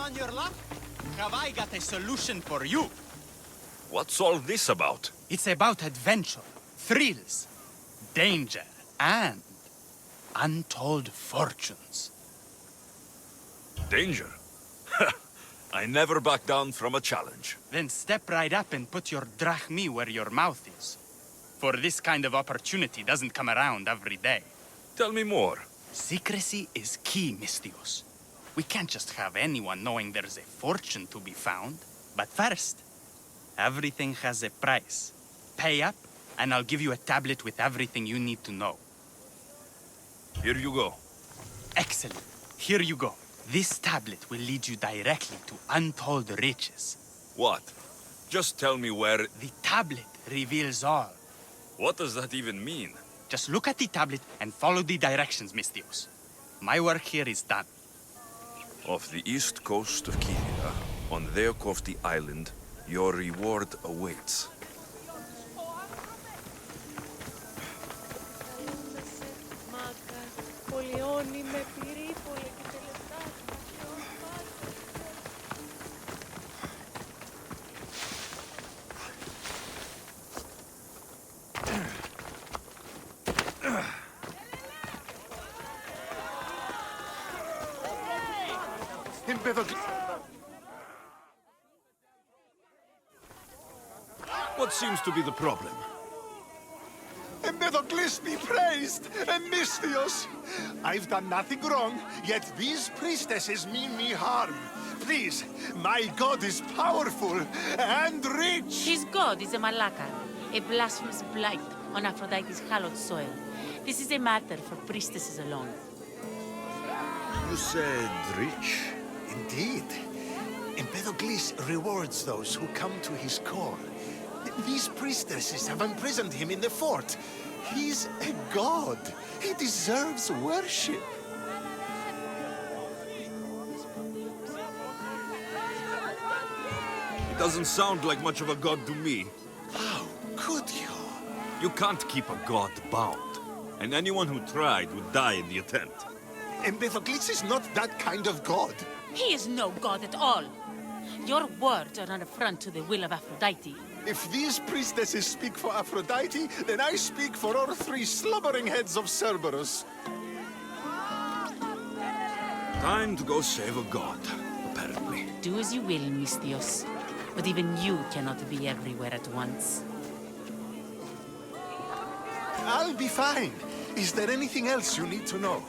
on your luck? Have I got a solution for you? What's all this about? It's about adventure, thrills, danger, and untold fortunes. Danger? I never back down from a challenge. Then step right up and put your drachmi where your mouth is. For this kind of opportunity doesn't come around every day. Tell me more. Secrecy is key, Mystios. We can't just have anyone knowing there's a fortune to be found. But first, everything has a price. Pay up, and I'll give you a tablet with everything you need to know. Here you go. Excellent. Here you go. This tablet will lead you directly to untold riches. What? Just tell me where... The tablet reveals all. What does that even mean? Just look at the tablet and follow the directions, Mystios. My work here is done. Off the east coast of Kyria, on Theokofti Island, your reward awaits. What seems to be the problem? Empedocles be praised, and Mystios! I've done nothing wrong, yet these priestesses mean me harm. Please, my god is powerful and rich! His god is a malaka, a blasphemous blight on Aphrodite's hallowed soil. This is a matter for priestesses alone. You said rich? Indeed. Empedocles rewards those who come to his call. These priestesses have imprisoned him in the fort. He's a god. He deserves worship. It doesn't sound like much of a god to me. How could you? You can't keep a god bound. And anyone who tried would die in the attempt. Empedocles is not that kind of god. He is no god at all. Your words are an affront to the will of Aphrodite. If these priestesses speak for Aphrodite, then I speak for all three slumbering heads of Cerberus. Time to go save a god, apparently. Do as you will, Mystios. But even you cannot be everywhere at once. I'll be fine. Is there anything else you need to know?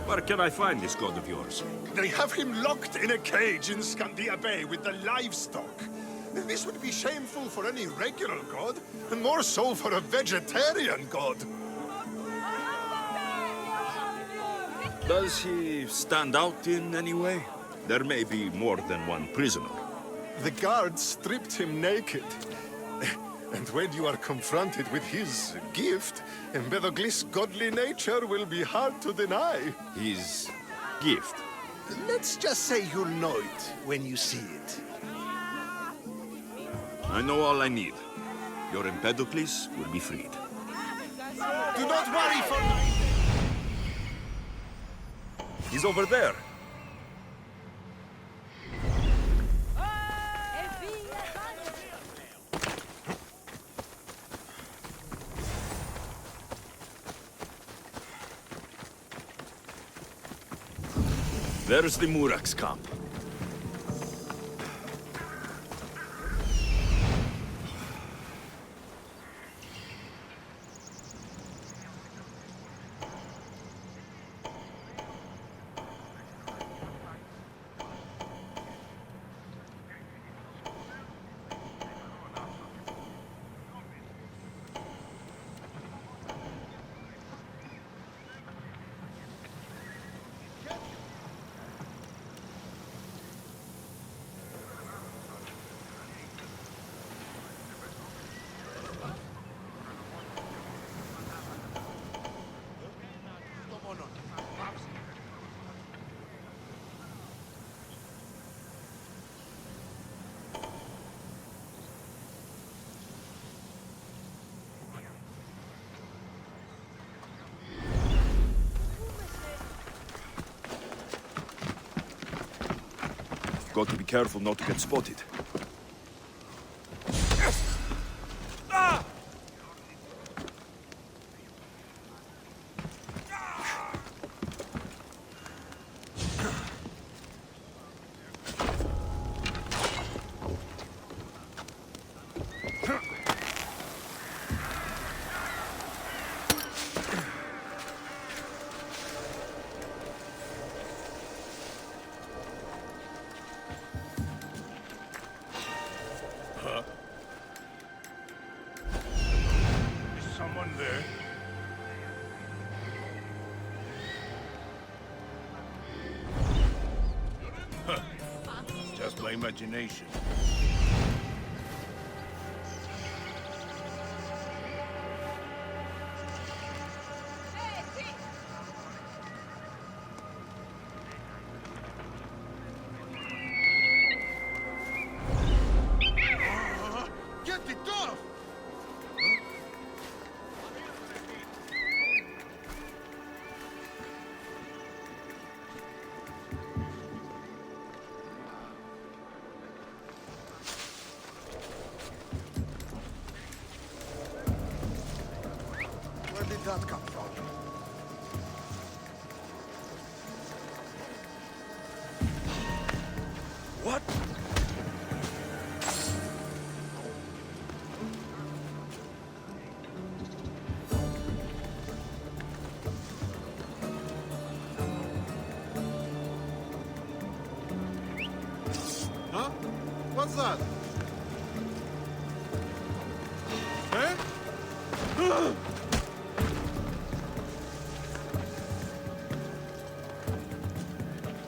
Where can I find this god of yours? They have him locked in a cage in Scandia Bay with the livestock. This would be shameful for any regular god, and more so for a vegetarian god. Does he stand out in any way? There may be more than one prisoner. The guards stripped him naked. And when you are confronted with his gift, Empedocles' godly nature will be hard to deny. His gift? Let's just say you'll know it when you see it. I know all I need. Your Empedocles will be freed. Do not worry for me! He's over there. There's the Murak's camp. got to be careful not to get spotted. Is someone there? Huh. Just my imagination. Get it off! Where did that come from? What? Huh? What's that? Eh?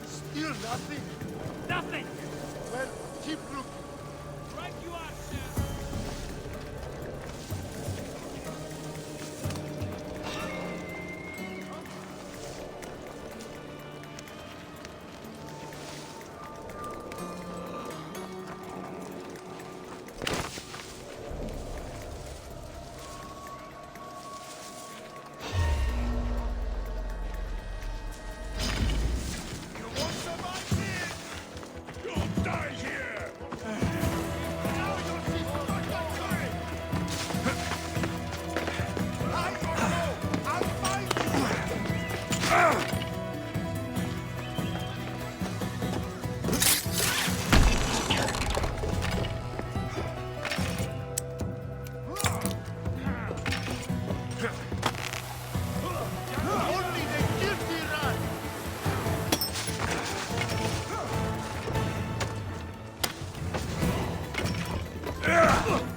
Still nothing? Nothing! Well, keep looking. Right you are, sir! You want some idea? You'll die here! Now you'll see what I'm doing! I don't know! I'll find you! Only the guilty run!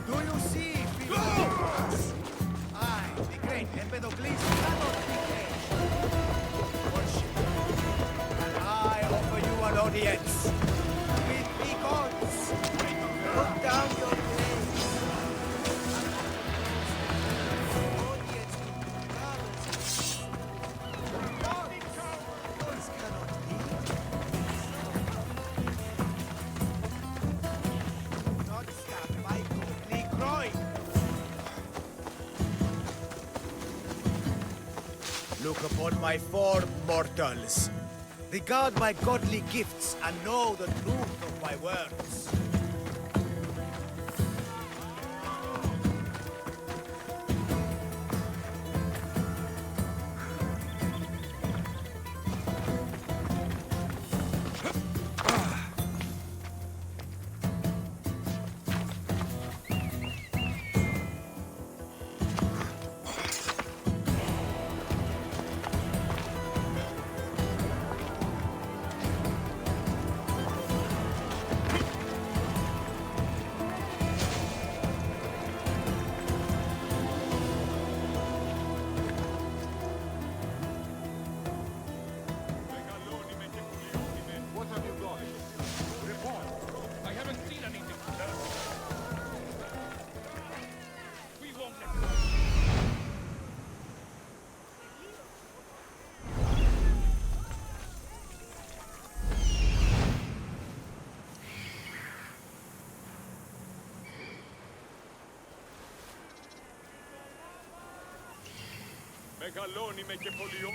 Do you see, Philippines? I, the great Empedocles, cannot be caged. Worship. And I offer you an audience. With the gods. Put down your blades. Audience with gods. Gods cannot be. Not stabbed by godly groin. Look upon my form, mortals. Regard my godly gifts and know the truth of my words. What have you got? Report. I haven't seen anything, sir. We won't let it. Megalonime και πολιό.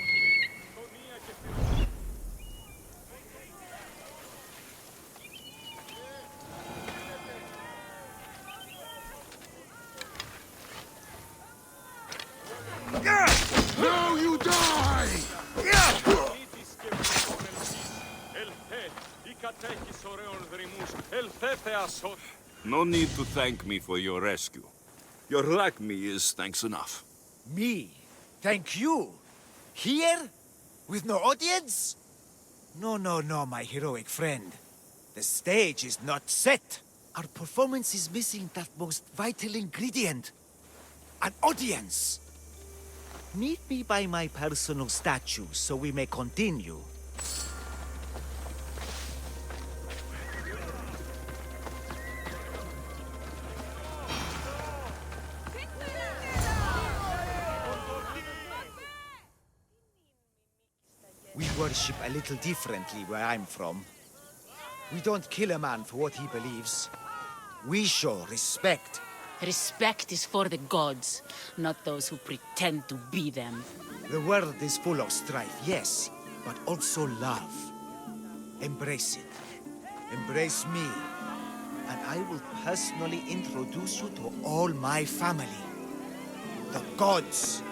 No need to thank me for your rescue. Your lack me is thanks enough. Me? Thank you? Here? With no audience? No, no, no, my heroic friend. The stage is not set. Our performance is missing that most vital ingredient. An audience. Meet me by my personal statue so we may continue. We worship a little differently where I'm from. We don't kill a man for what he believes. We show respect. Respect is for the gods, not those who pretend to be them. The world is full of strife, yes, but also love. Embrace it. Embrace me. And I will personally introduce you to all my family. The gods.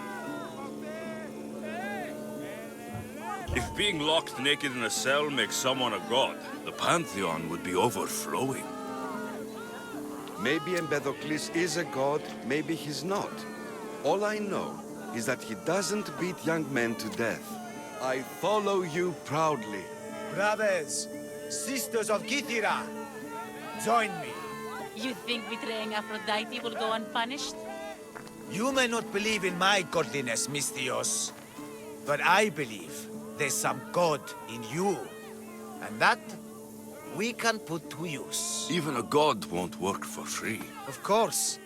If being locked naked in a cell makes someone a god, the pantheon would be overflowing. Maybe Empedocles is a god, maybe he's not. All I know is that he doesn't beat young men to death. I follow you proudly. Brothers, sisters of Kythera, join me. You think betraying Aphrodite will go unpunished? You may not believe in my godliness, Misthios, but I believe there's some god in you. And that we can put to use. Even a god won't work for free. Of course.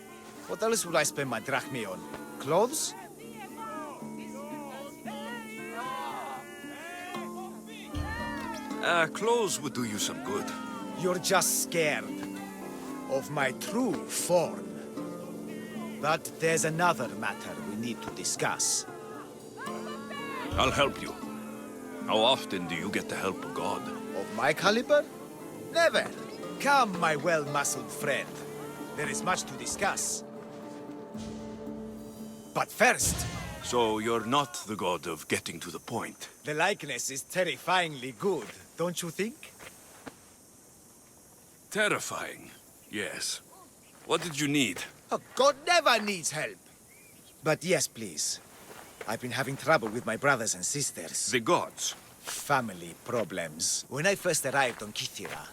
What else would I spend my drachmi on? Clothes? Clothes would do you some good. You're just scared of my true form. But there's another matter we need to discuss. I'll help you. How often do you get the help of God? Of my caliber? Never. Come, my well-muscled friend. There is much to discuss. But first, So you're not the god of getting to the point. the likeness is terrifyingly good, don't you think? Terrifying, yes. What did you need? A god never needs help. But yes, please. I've been having trouble with my brothers and sisters. The gods. Family problems. When I first arrived on Kythera,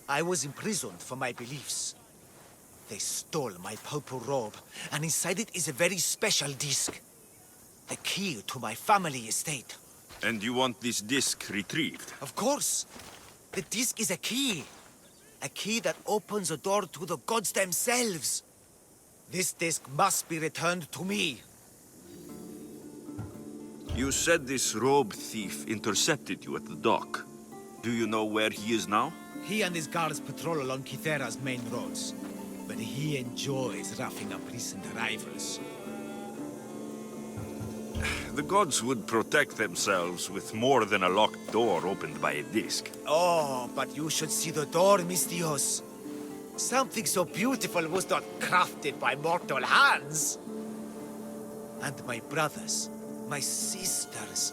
I was imprisoned for my beliefs. They stole my purple robe, and inside it is a very special disc. The key to my family estate. And you want this disc retrieved? Of course. The disc is a key. A key that opens a door to the gods themselves. This disc must be returned to me. You said this robe thief intercepted you at the dock. Do you know where he is now? He and his guards patrol along Kythera's main roads. But he enjoys roughing up recent arrivals. The gods would protect themselves with more than a locked door opened by a disc. Oh, but you should see the door, Misthios. Something so beautiful was not crafted by mortal hands. And my brothers, my sisters,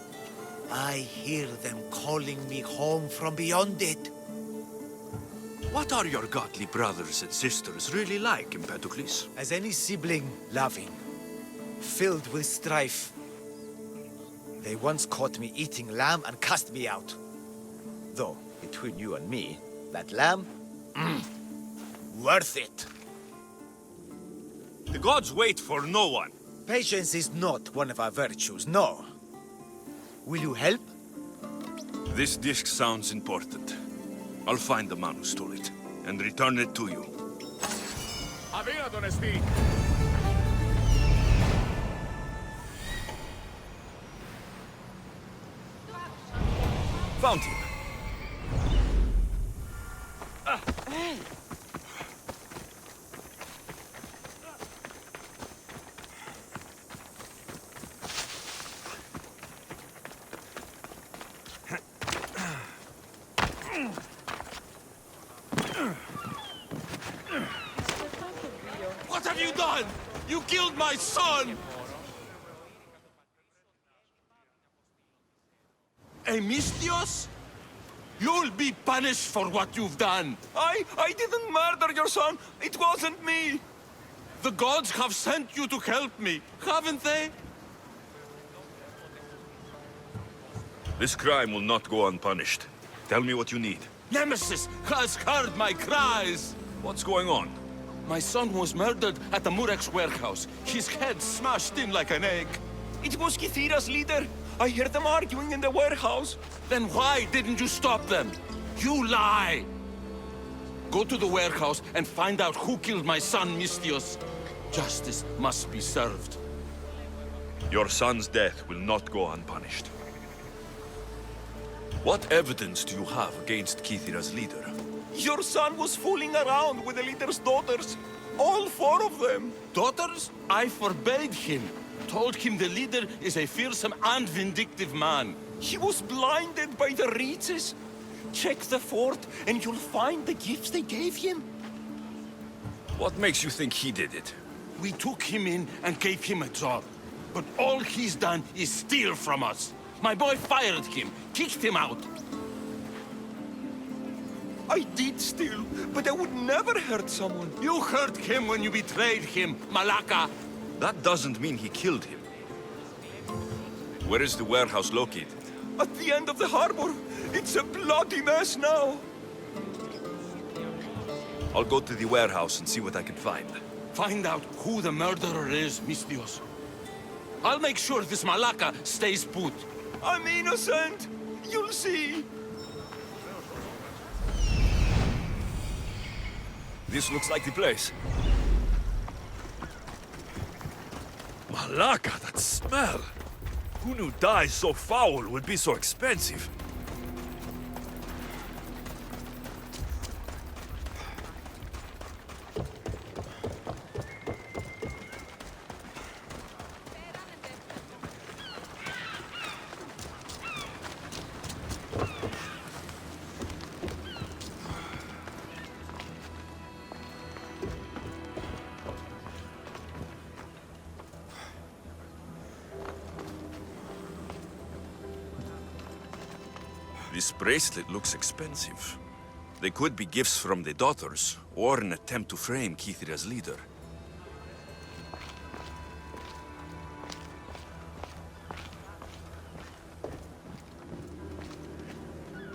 I hear them calling me home from beyond it. What are your godly brothers and sisters really like, Empedocles? As any sibling, loving, filled with strife. They once caught me eating lamb and cast me out. Though, between you and me, that lamb, worth it. The gods wait for no one. Patience is not one of our virtues, no. Will you help? This disc sounds important. I'll find the man who stole it, and return it to you. Avea τον εστί. Found him. What have you done? You killed my son! Misthios? You'll be punished for what you've done. I didn't murder your son. It wasn't me. The gods have sent you to help me, haven't they? This crime will not go unpunished. Tell me what you need. Nemesis has heard my cries. What's going on? My son was murdered at the Murex warehouse. His head smashed in like an egg. It was Kithira's leader. I heard them arguing in the warehouse. Then why didn't you stop them? You lie! Go to the warehouse and find out who killed my son, Mistios. Justice must be served. Your son's death will not go unpunished. What evidence do you have against Kithira's leader? Your son was fooling around with the leader's daughters. All 4 of them. Daughters? I forbade him. Told him the leader is a fearsome and vindictive man. He was blinded by the reaches. Check the fort and you'll find the gifts they gave him. What makes you think he did it? We took him in and gave him a job. But all he's done is steal from us. My boy fired him, kicked him out. I did steal, but I would never hurt someone. You hurt him when you betrayed him, Malaka. That doesn't mean he killed him. Where is the warehouse located? At the end of the harbor. It's a bloody mess now. I'll go to the warehouse and see what I can find. Find out who the murderer is, Mistios. I'll make sure this Malaka stays put. I'm innocent. You'll see. This looks like the place. Malaka, that smell! Who knew dye so foul would be so expensive? This bracelet looks expensive. They could be gifts from the daughters, or an attempt to frame Kithira's leader.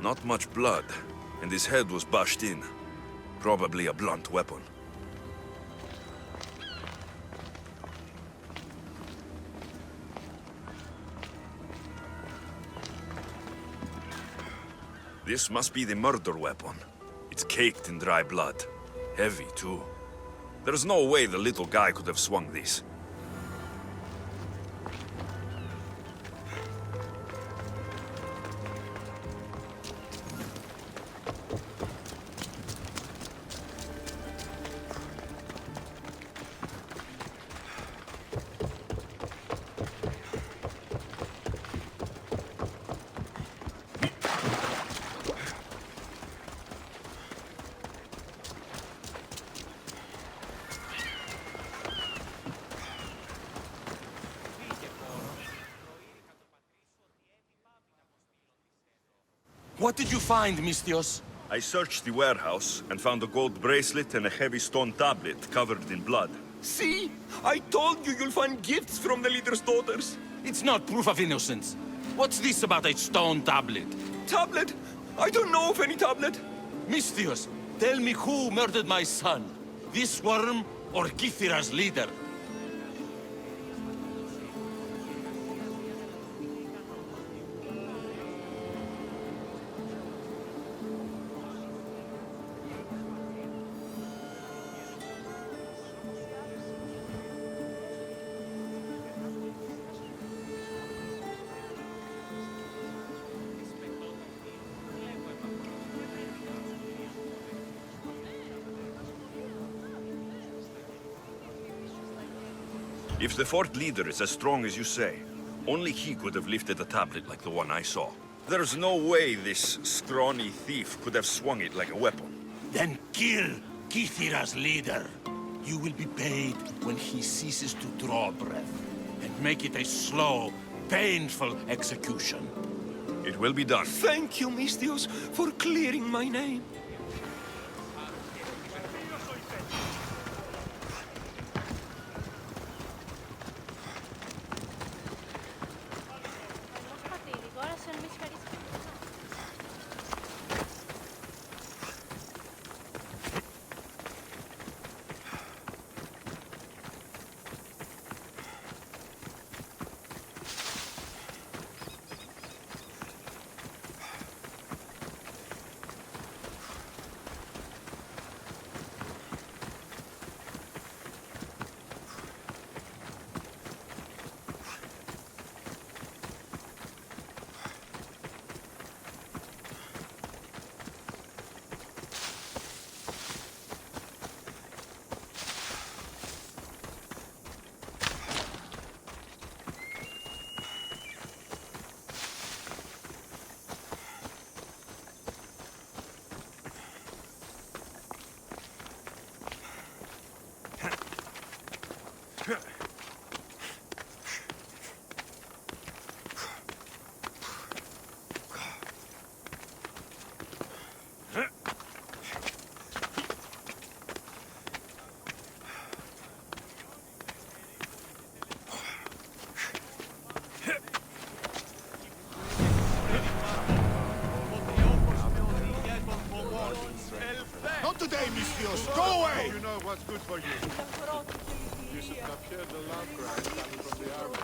Not much blood, and his head was bashed in. Probably a blunt weapon. This must be the murder weapon. It's caked in dry blood. Heavy, too. There's no way the little guy could have swung this. What did you find, Mistios? I searched the warehouse and found a gold bracelet and a heavy stone tablet covered in blood. See? I told you you'll find gifts from the leader's daughters. It's not proof of innocence. What's this about a stone tablet? Tablet? I don't know of any tablet. Mistios, tell me who murdered my son. This worm or Kithira's leader? If the fort leader is as strong as you say, only he could have lifted a tablet like the one I saw. There's no way this scrawny thief could have swung it like a weapon. Then kill Kithira's leader. You will be paid when he ceases to draw breath. And make it a slow, painful execution. It will be done. Thank you, Mistios, for clearing my name. Not today, Mistios! Go away! You know what's good for you. You should capture the love cry coming from the army.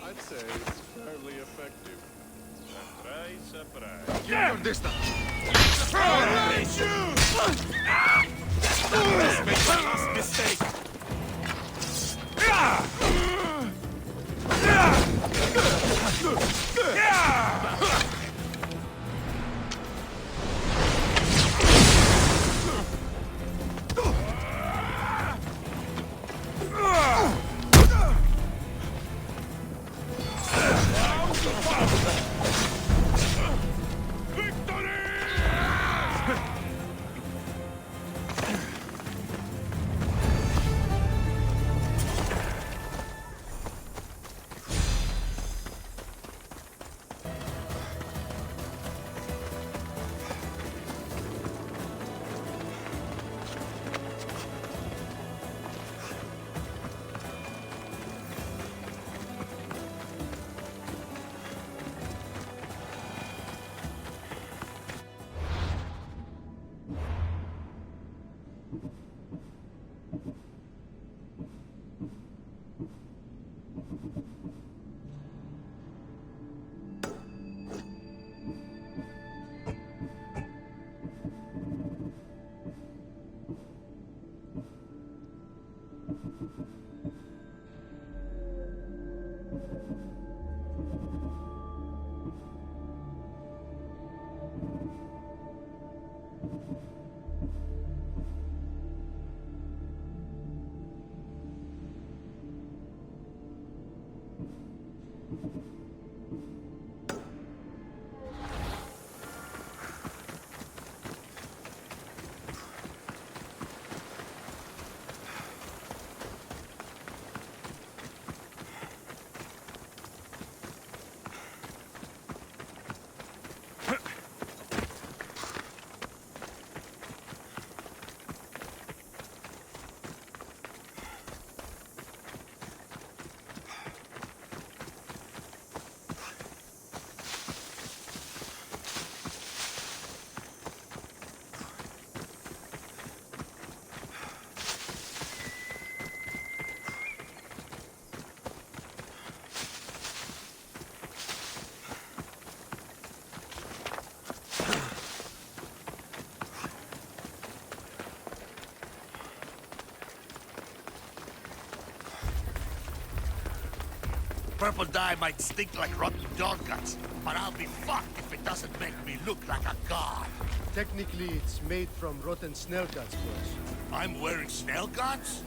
I'd say it's fairly effective. Surprise, surprise. Keep your distance! This makes the last mistake. Purple dye might stink like rotten dog guts, but I'll be fucked if it doesn't make me look like a god. Technically, it's made from rotten snail guts, boss. I'm wearing snail guts?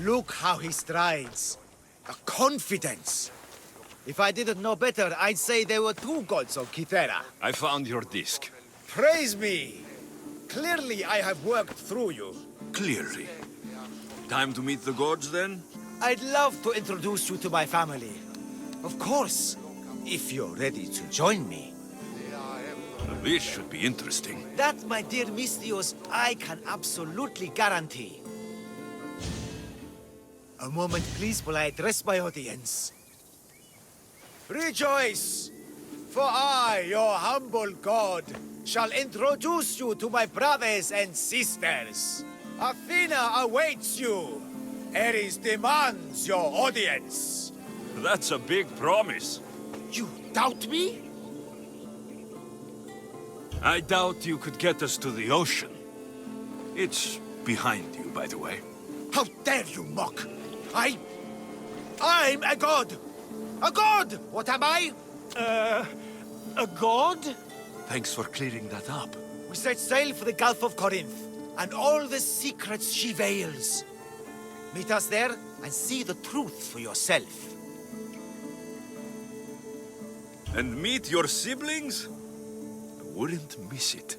Look how he strides. The confidence. If I didn't know better, I'd say there were two gods on Kythera. I found your disc. Praise me! Clearly I have worked through you. Clearly. Time to meet the gods, then? I'd love to introduce you to my family. Of course, if you're ready to join me. This should be interesting. That, my dear Mistios, I can absolutely guarantee. A moment, please, while I address my audience. Rejoice! For I, your humble god, shall introduce you to my brothers and sisters. Athena awaits you. Ares demands your audience. That's a big promise. You doubt me? I doubt you could get us to the ocean. It's behind you, by the way. How dare you mock? I'm a god! A god! What am I? A god? Thanks for clearing that up. We set sail for the Gulf of Corinth, and all the secrets she veils. Meet us there, and see the truth for yourself. And meet your siblings? I wouldn't miss it.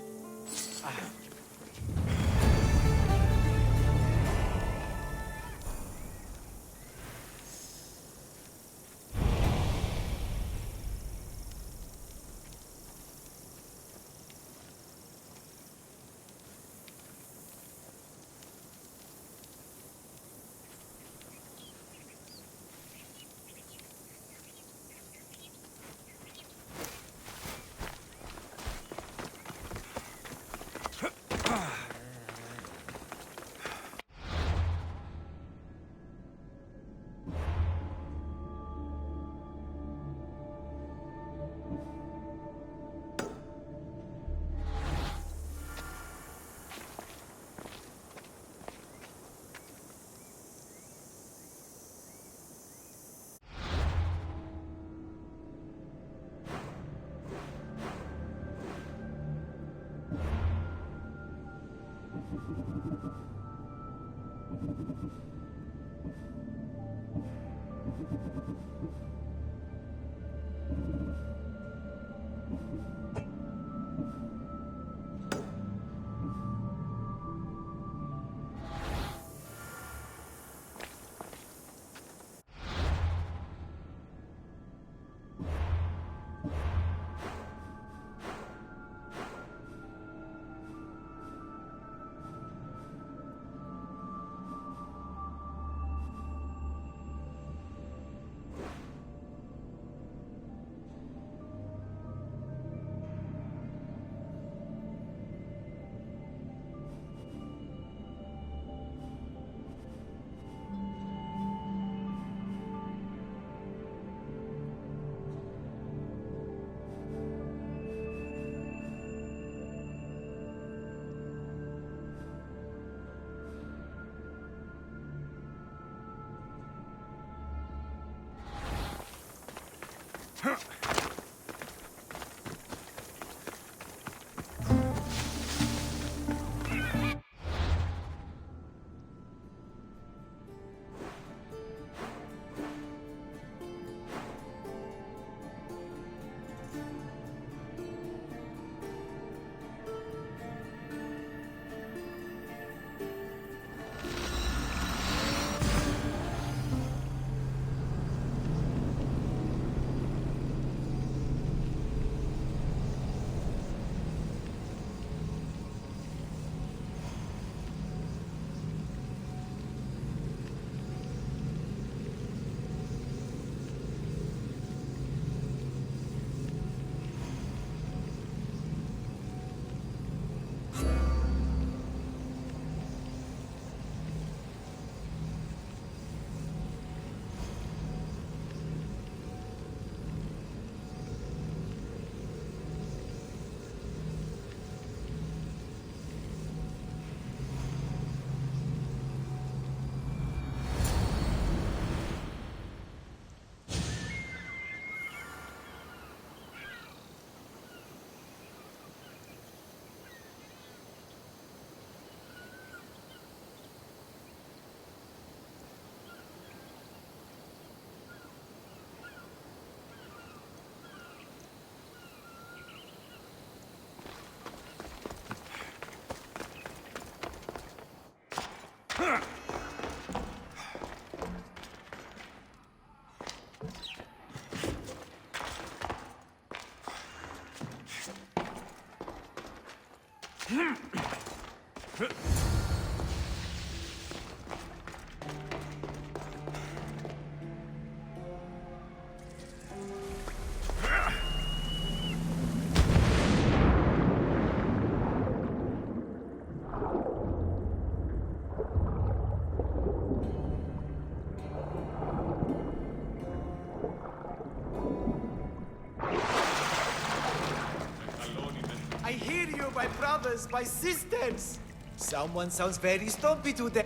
I hear you, my brothers, my sisters. Someone sounds very stumpy today.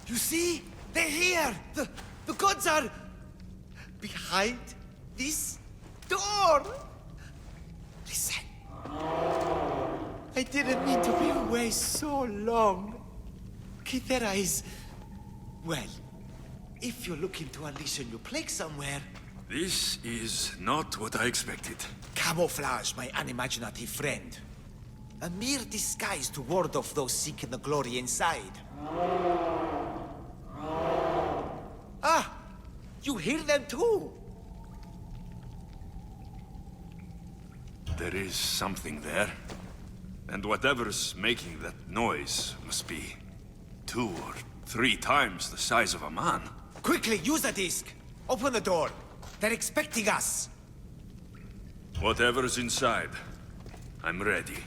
You see? They're here! The gods are... behind this door! Listen. I didn't mean to be away so long. Kithera is... well, if you're looking to unleash a new plague somewhere... This is not what I expected. Camouflage, my unimaginative friend. A mere disguise to ward off those seeking the glory inside. Ah! You hear them too! There is something there. And whatever's making that noise must be 2 or 3 times the size of a man. Quickly, use the disc! Open the door! They're expecting us! Whatever's inside, I'm ready.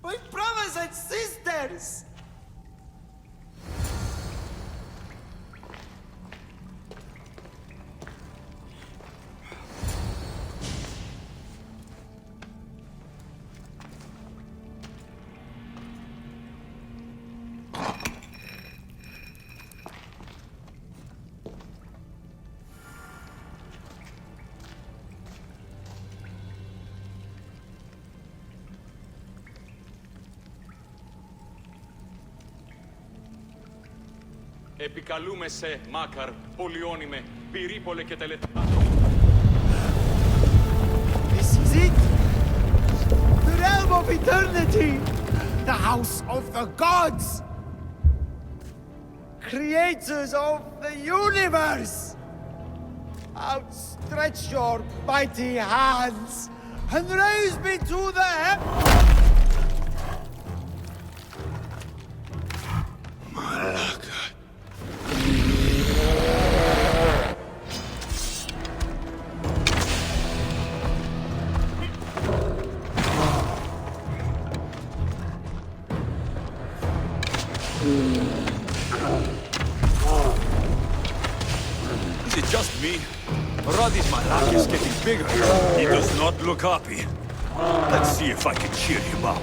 My brothers and sisters! Επικαλούμε σε, Μάκαρ, πολυώνυμε, πυρήπολε και τελετά. This is it! The realm of eternity! The house of the gods! Creators of the universe! Outstretch your mighty hands and raise me to the Is it just me? Roddy's malak is getting bigger. He does not look happy. Let's see if I can cheer him up.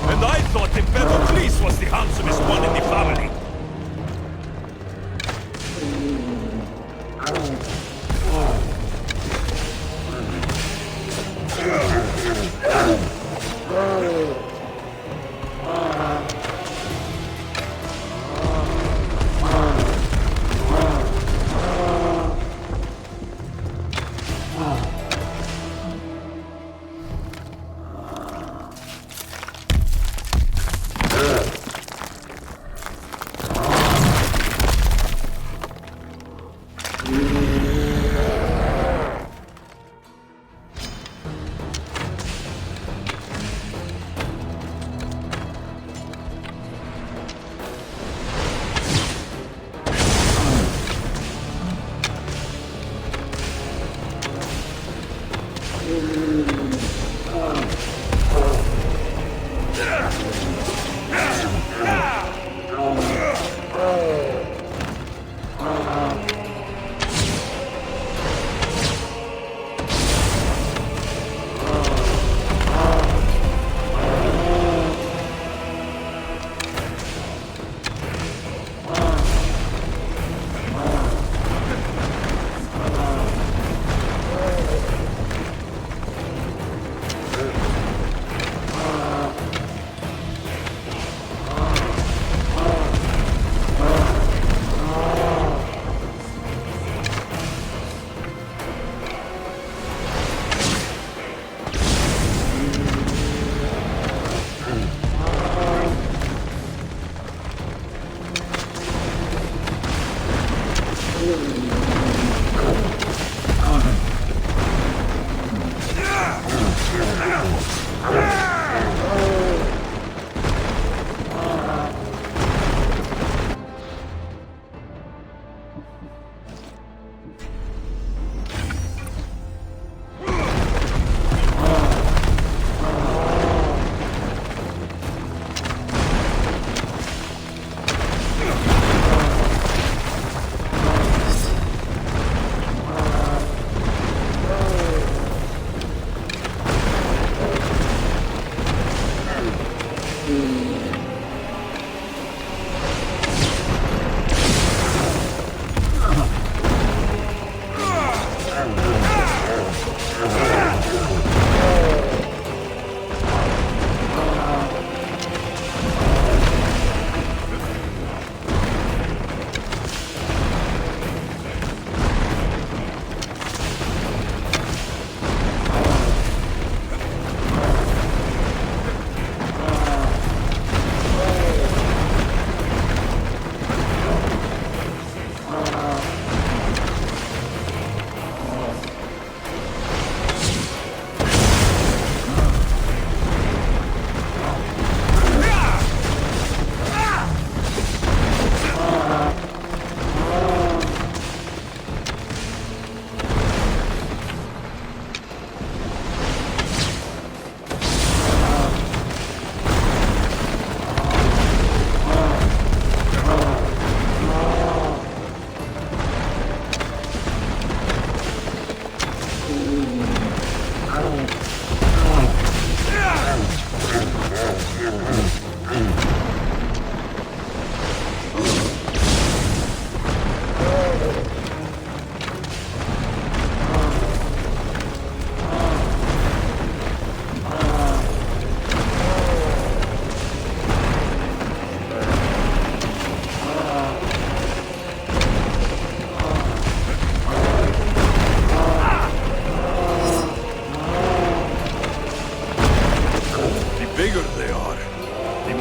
And I thought Empedocles was the handsomest one in the family.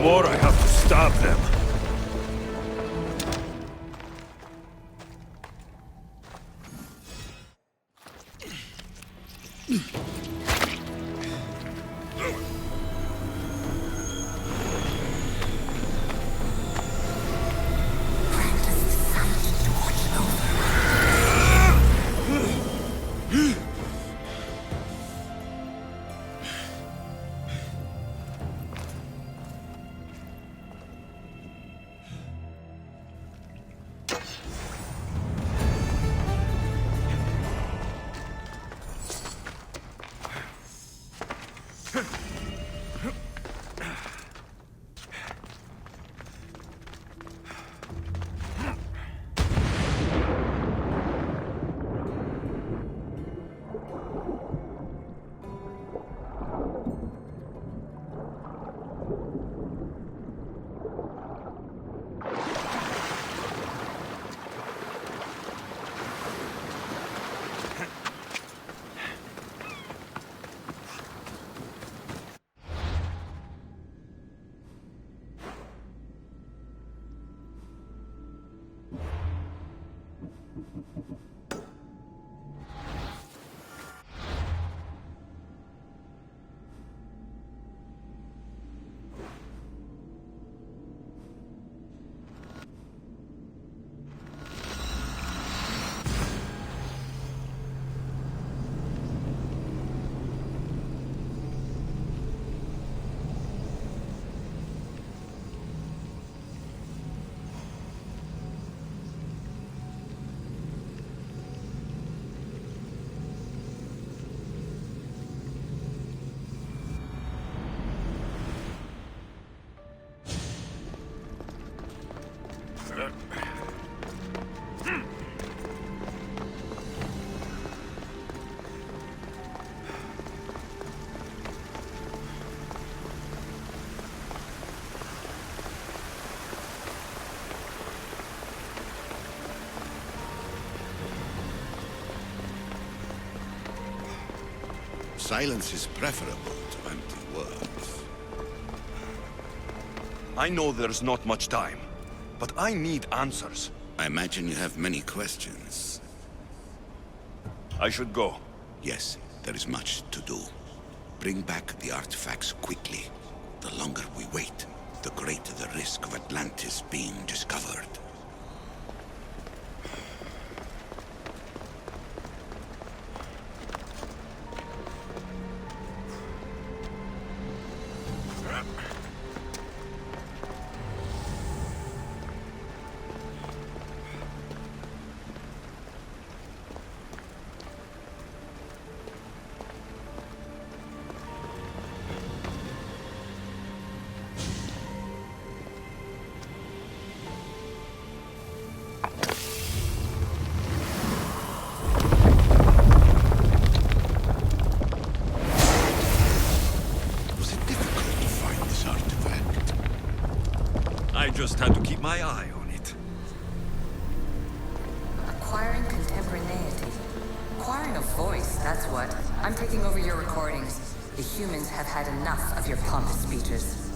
more I have to stab them. Silence is preferable to empty words. I know there's not much time, but I need answers. I imagine you have many questions. I should go. Yes, there is much to do. Bring back the artifacts quickly. The longer we wait, the greater the risk of Atlantis being discovered. I just had to keep my eye on it. Acquiring contemporaneity. Acquiring a voice, that's what. I'm taking over your recordings. The humans have had enough of your pompous speeches.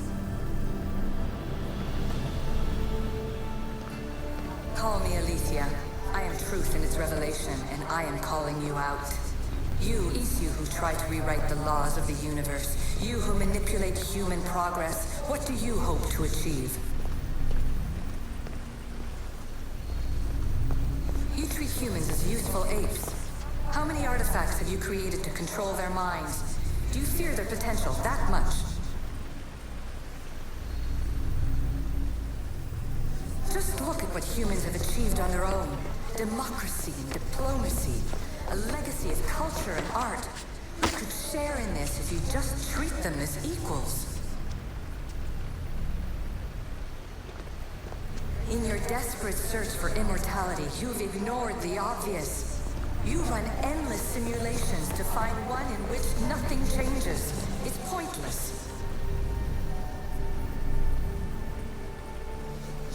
Call me Aletheia. I am truth in its revelation, and I am calling you out. You who try to rewrite the laws of the universe. You who manipulate human progress. What do you hope to achieve? You treat humans as useful apes. How many artifacts have you created to control their minds? Do you fear their potential that much? Just look at what humans have achieved on their own. Democracy and diplomacy. A legacy of culture and art. We could share in this if you just treat them as equals. In your desperate search for immortality, you've ignored the obvious. You run endless simulations to find one in which nothing changes. It's pointless.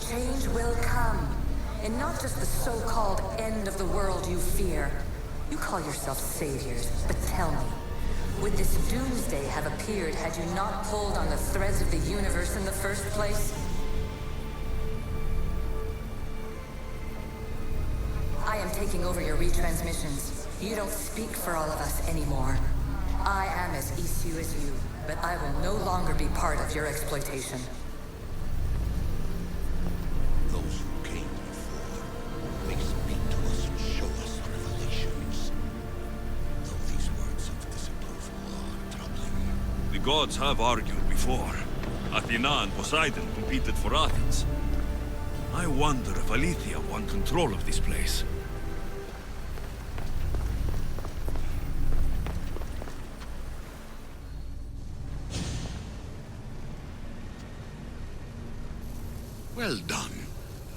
Change will come. And not just the so-called end of the world you fear. You call yourself saviors, but tell me, Would this doomsday have appeared had you not pulled on the threads of the universe in the first place? I am taking over your retransmissions. You don't speak for all of us anymore. I am as Isu as you, but I will no longer be part of your exploitation. Those who came before may speak to us and show us revelations. Though these words of disapproval are troubling. The gods have argued before. Athena and Poseidon competed for Athens. I wonder if Aletheia won control of this place. Well done.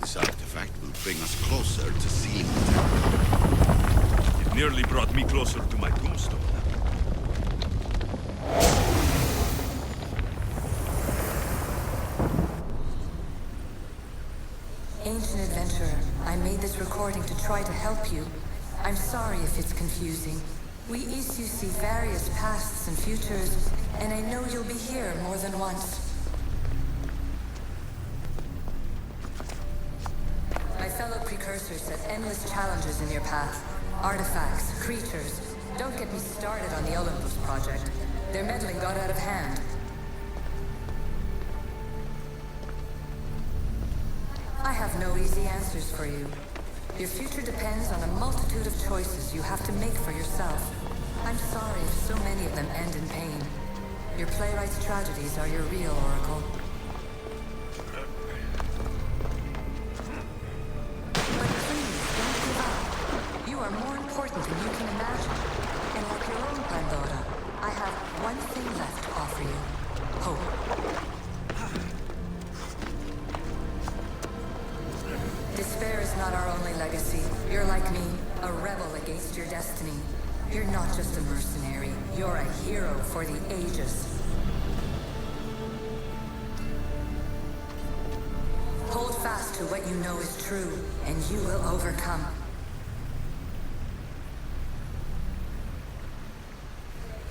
This artifact will bring us closer to sealing the temple. It nearly brought me closer to my tombstone. Ancient adventurer, I made this recording to try to help you. I'm sorry if it's confusing. We Isu see various pasts and futures, and I know you'll be here more than once. My fellow precursors set endless challenges in your path. Artifacts, creatures. Don't get me started on the Olympus project. Their meddling got out of hand. I have no easy answers for you. Your future depends on a multitude of choices you have to make for yourself. I'm sorry if so many of them end in pain. Your playwright's tragedies are your real oracle. But please, don't give up. You are more important than you can imagine. And like your own Pandora, I have one thing left to offer you. Hope. Despair is not our only legacy. You're like me, a rebel against your destiny. You're not just a mercenary, you're a hero for the ages. Hold fast to what you know is true, and you will overcome.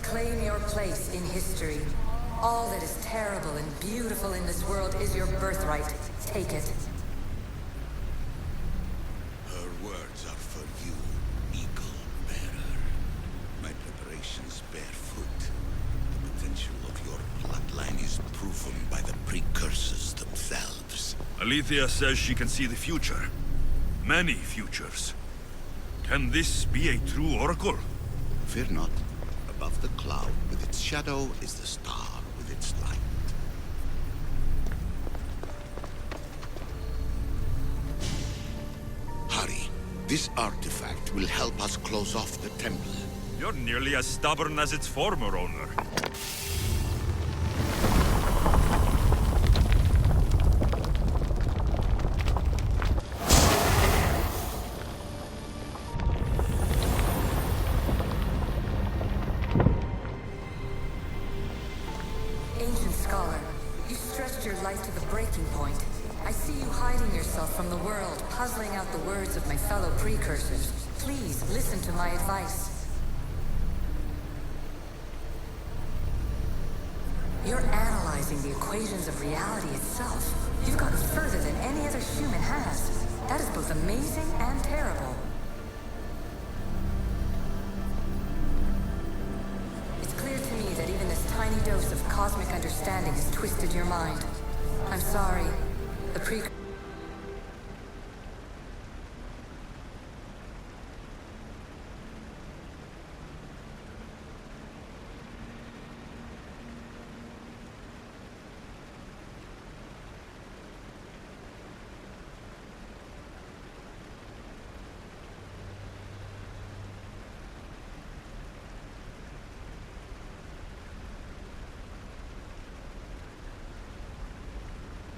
Claim your place in history. All that is terrible and beautiful in this world is your birthright. Take it. Her words are for you, Eagle Bearer. My preparations bear fruit. The potential of your bloodline is proven by the precursors themselves. Aletheia says she can see the future. Many futures. Can this be a true oracle? Fear not. Above the cloud with its shadow is the star with its light. Hurry. This artifact will help us close off the temple. You're nearly as stubborn as its former owner. Ancient scholar, you stretched your life to the breaking point. I see you hiding yourself from the world, puzzling out the words of my fellow precursors. Please, listen to my advice. You're analyzing the equations of reality itself. You've gone further than any other human has. That is both amazing and terrible. It's clear to me that even this tiny dose of cosmic understanding has twisted your mind. I'm sorry. The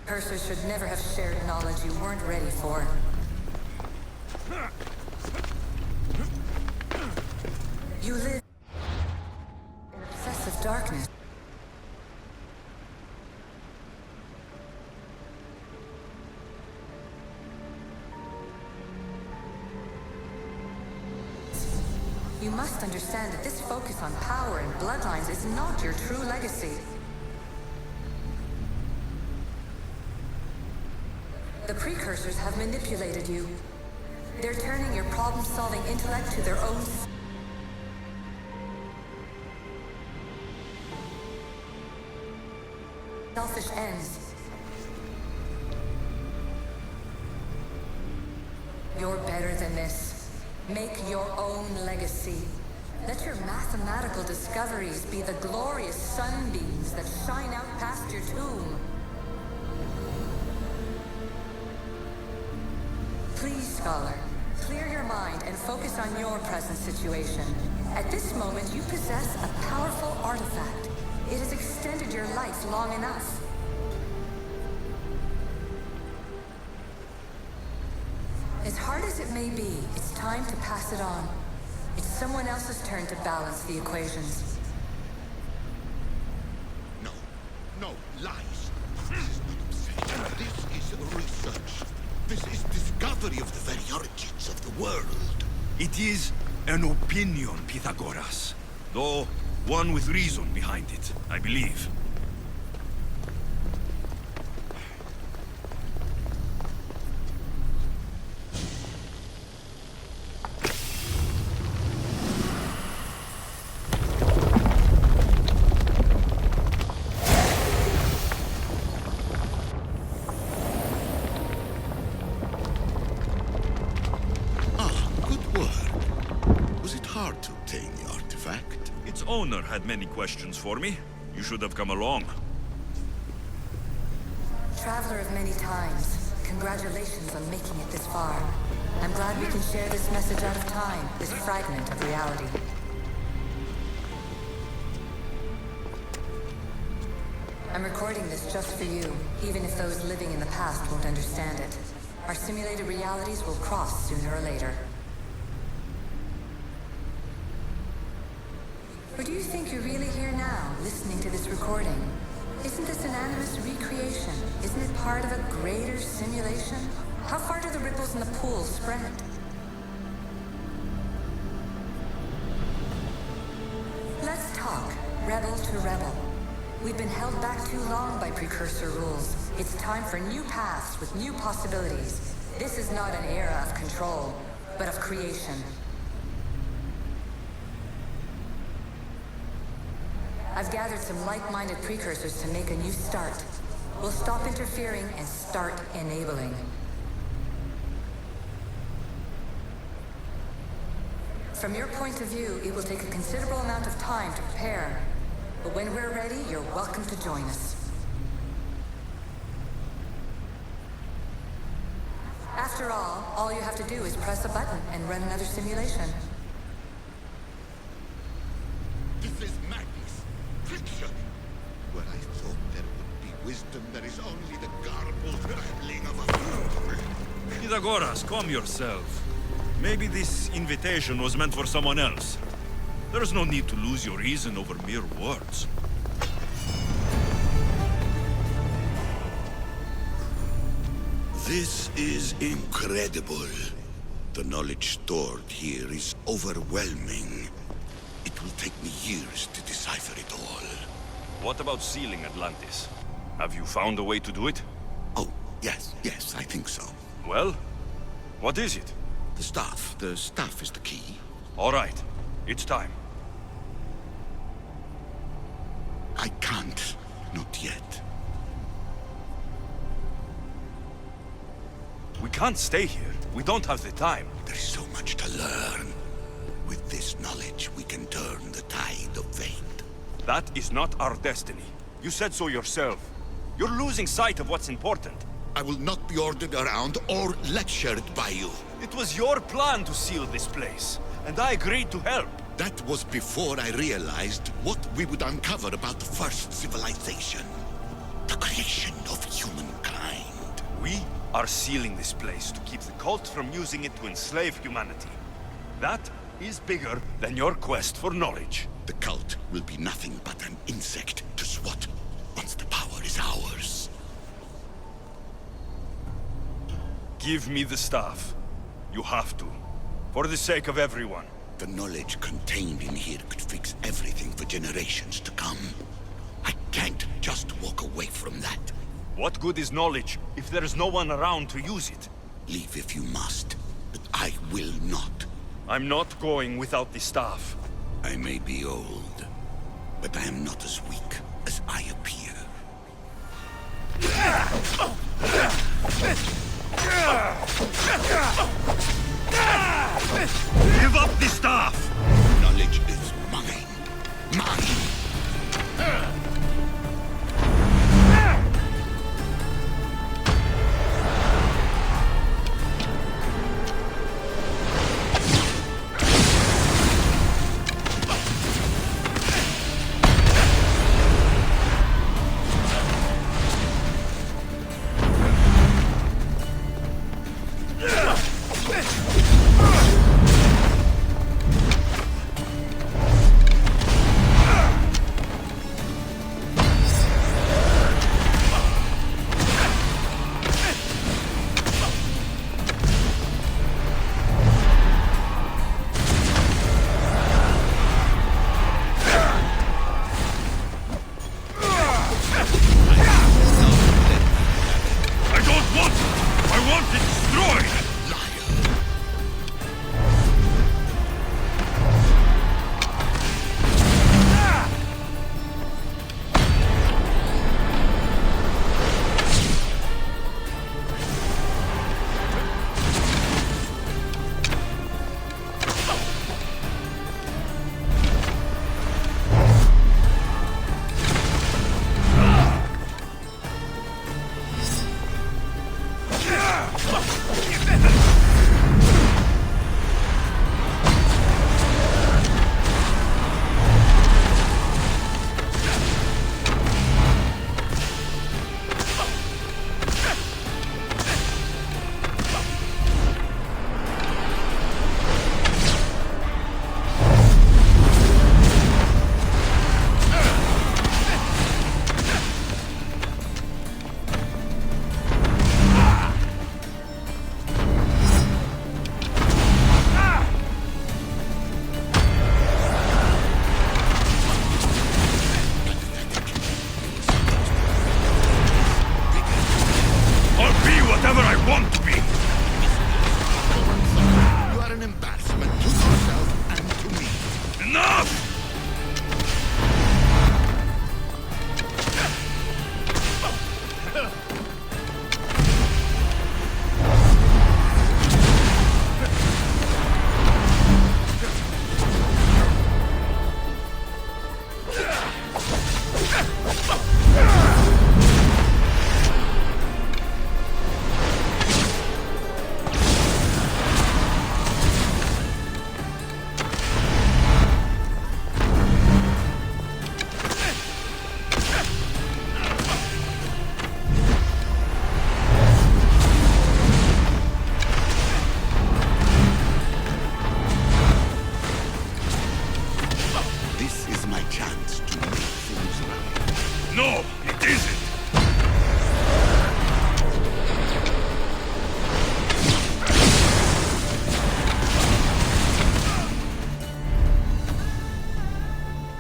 Precursors should never have shared knowledge you weren't ready for. You live in obsessive darkness. You must understand that this focus on power and bloodlines is not your true legacy. The precursors have manipulated you. They're turning your problem-solving intellect to their own selfish ends. You're better than this. Make your own legacy. Let your mathematical discoveries be the glorious sunbeams that shine out past your tomb. Please, Scholar, clear your mind and focus on your present situation. At this moment, you possess a powerful artifact. It has extended your life long enough. As hard as it may be, it's time to pass it on. It's someone else's turn to balance the equations. No, lies. This is not obsession. This is research. This is discovery of the very origins of the world. It is an opinion, Pythagoras. Though one with reason behind it, I believe. Owner had many questions for me. You should have come along. Traveler of many times, congratulations on making it this far. I'm glad we can share this message out of time, this fragment of reality. I'm recording this just for you, even if those living in the past won't understand it. Our simulated realities will cross sooner or later. Or do you think you're really here now, listening to this recording? Isn't this an animus recreation? Isn't it part of a greater simulation? How far do the ripples in the pool spread? Let's talk, rebel to rebel. We've been held back too long by precursor rules. It's time for new paths with new possibilities. This is not an era of control, but of creation. I've gathered some like-minded precursors to make a new start. We'll stop interfering and start enabling. From your point of view, it will take a considerable amount of time to prepare. But when we're ready, you're welcome to join us. After all you have to do is press a button and run another simulation. This is madness. Fiction! Where I thought there would be wisdom, there is only the garbled rambling of a fool. Pythagoras, calm yourself. Maybe this invitation was meant for someone else. There's no need to lose your reason over mere words. This is incredible. The knowledge stored here is overwhelming. It will take me years to decipher it all. What about sealing Atlantis? Have you found a way to do it? Oh, yes, I think so. Well, what is it? The staff. The staff is the key. All right, it's time. I can't. Not yet. We can't stay here. We don't have the time. There's so much to learn. With this knowledge, we can turn the tide of fate. That is not our destiny. You said so yourself. You're losing sight of what's important. I will not be ordered around or lectured by you. It was your plan to seal this place, and I agreed to help. That was before I realized what we would uncover about the first civilization. The creation of humankind. We are sealing this place to keep the cult from using it to enslave humanity. That is bigger than your quest for knowledge. The cult will be nothing but an insect to swat once the power is ours. Give me the staff. You have to. For the sake of everyone. The knowledge contained in here could fix everything for generations to come. I can't just walk away from that. What good is knowledge if there is no one around to use it? Leave if you must, but I will not. I'm not going without the staff. I may be old, but I am not as weak as I appear. Give up the staff! Knowledge is mine. Mine!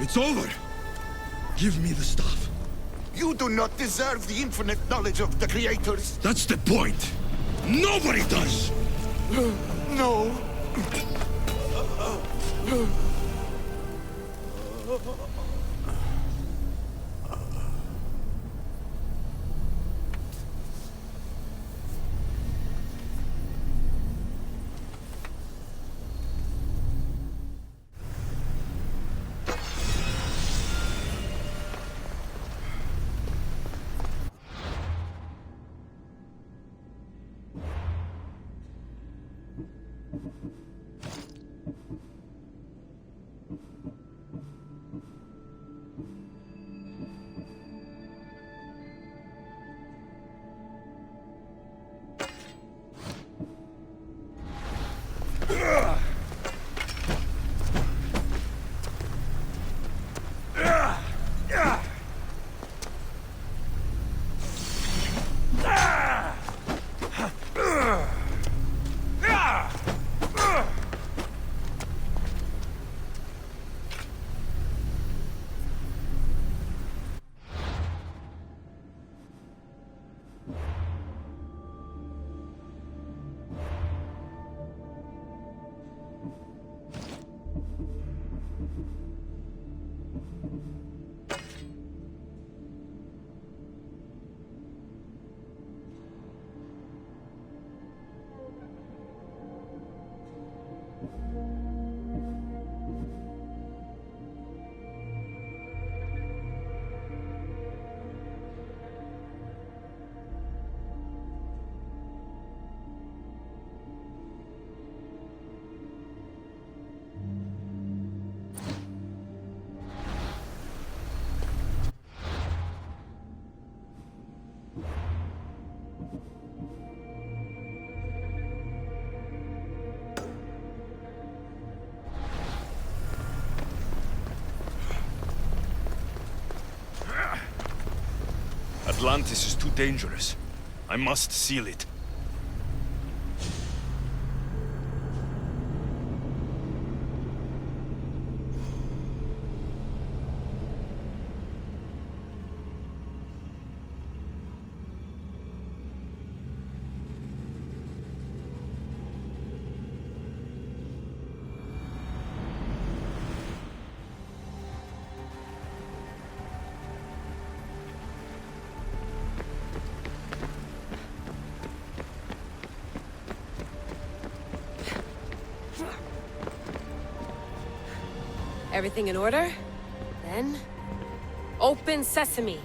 It's over! Give me the stuff. You do not deserve the infinite knowledge of the creators. That's the point! Nobody does! No. Atlantis is too dangerous. I must seal it. Everything in order? Then... open sesame!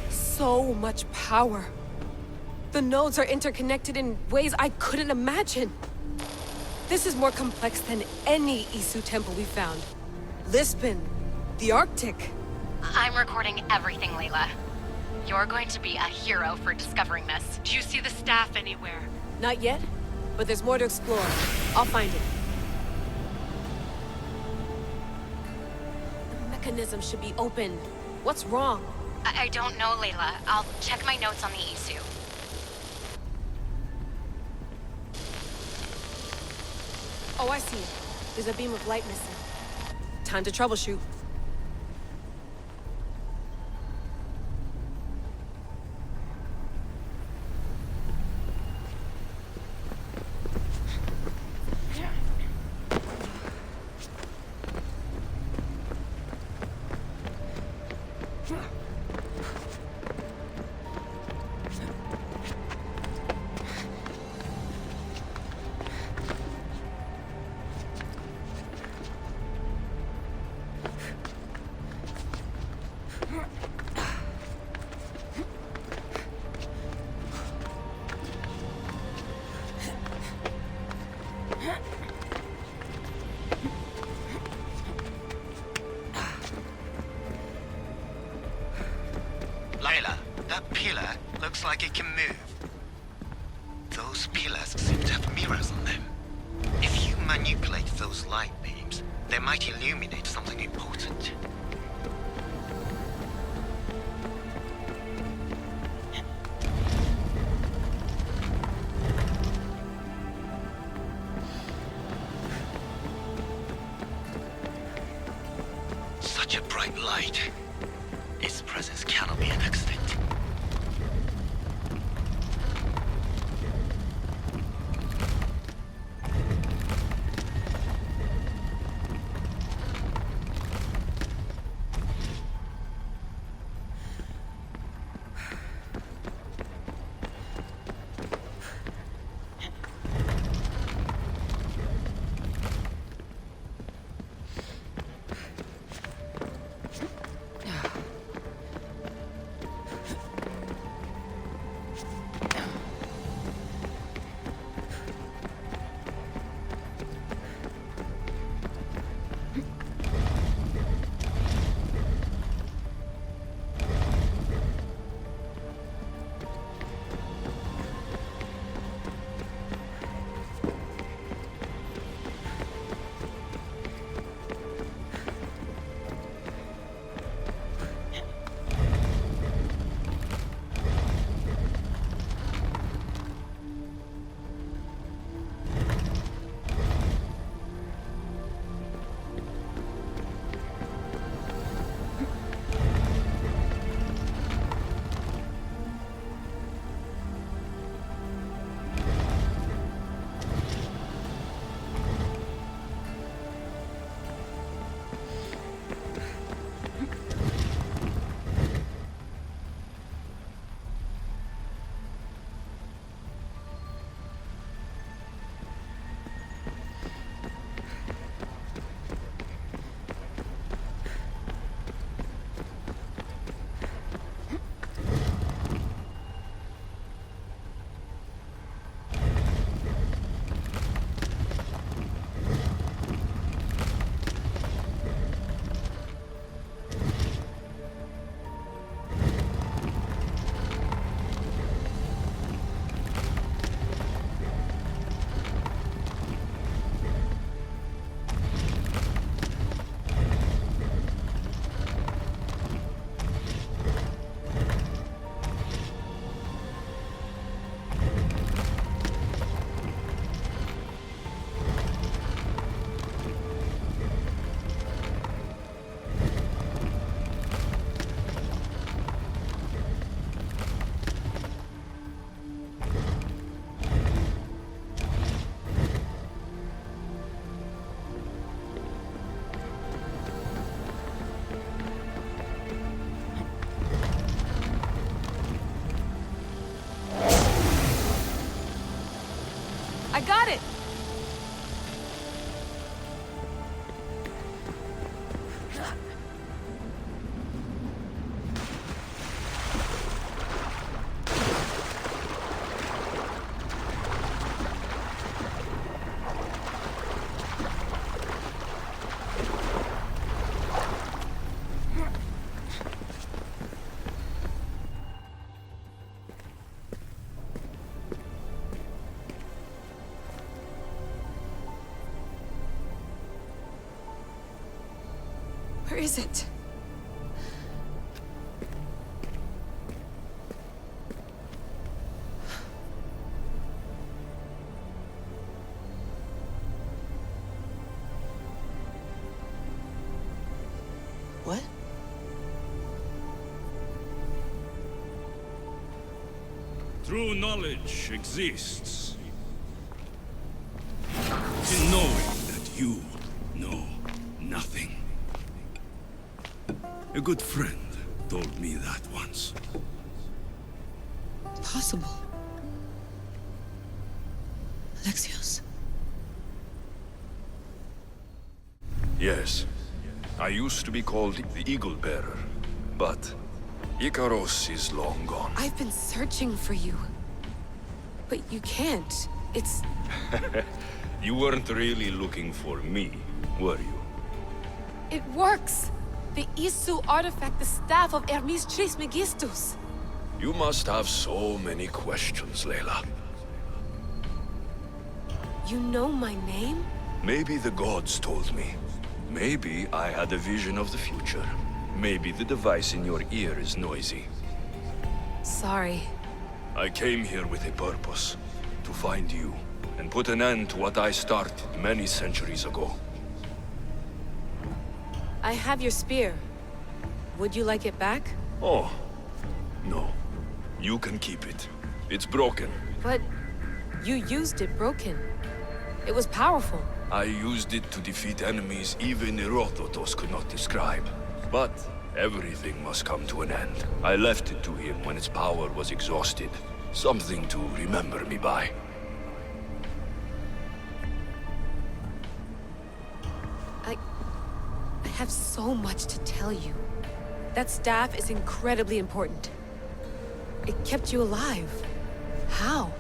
So much power! The nodes are interconnected in ways I couldn't imagine! This is more complex than any Isu temple we found. Lisbon, the Arctic. I'm recording everything, Layla. You're going to be a hero for discovering this. Do you see the staff anywhere? Not yet, but there's more to explore. I'll find it. The mechanism should be open. What's wrong? I don't know, Layla. I'll check my notes on the Isu. Oh, I see it. There's a beam of light missing. Time to troubleshoot. Layla, that pillar looks like it can move. Those pillars seem to have mirrors on them. If you manipulate those light beams, they might illuminate something important. Such a bright light. Its presence cannot be an accident. got it! Where is it? What? True knowledge exists in knowing that you know nothing. A good friend told me that once. Possible. Alexios. Yes. I used to be called the Eagle Bearer, but Icaros is long gone. I've been searching for you. But you can't. It's... You weren't really looking for me, were you? It works! The Isu artifact, the staff of Hermes Trismegistus. You must have so many questions, Layla. You know my name? Maybe the gods told me. Maybe I had a vision of the future. Maybe the device in your ear is noisy. Sorry. I came here with a purpose. To find you, and put an end to what I started many centuries ago. I have your spear. Would you like it back? Oh, no. You can keep it. It's broken. But you used it broken. It was powerful. I used it to defeat enemies even Herodotus could not describe. But everything must come to an end. I left it to him when its power was exhausted. Something to remember me by. I have so much to tell you. That staff is incredibly important. It kept you alive. How?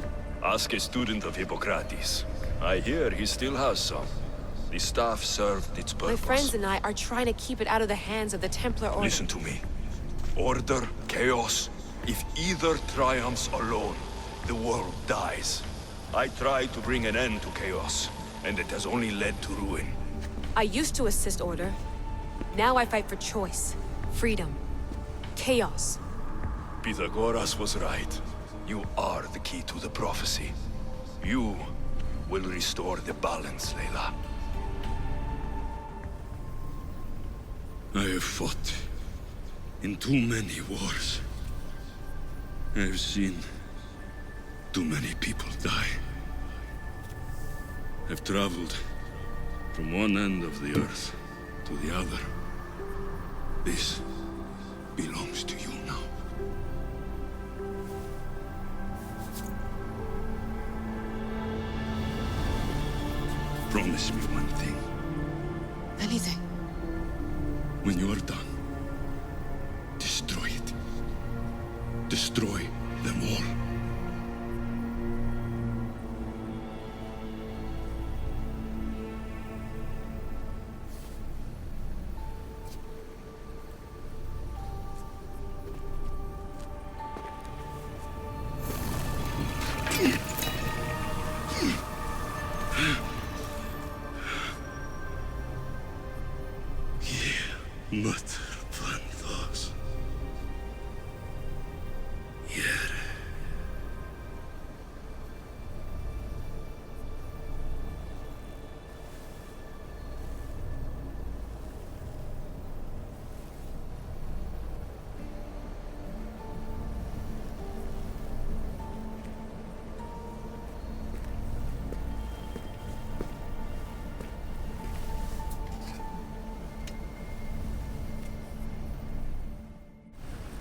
Ask a student of Hippocrates. I hear he still has some. The staff served its purpose. My friends and I are trying to keep it out of the hands of the Templar Order. Listen to me. Order, chaos. If either triumphs alone, the world dies. I tried to bring an end to chaos, and it has only led to ruin. I used to assist Order. Now I fight for choice, freedom, chaos. Pythagoras was right. You are the key to the prophecy. You will restore the balance, Layla. I have fought in too many wars. I have seen too many people die. I've traveled from one end of the earth to the other. This belongs to you now. Promise me one thing. Anything. When you're done, destroy it. Destroy them all.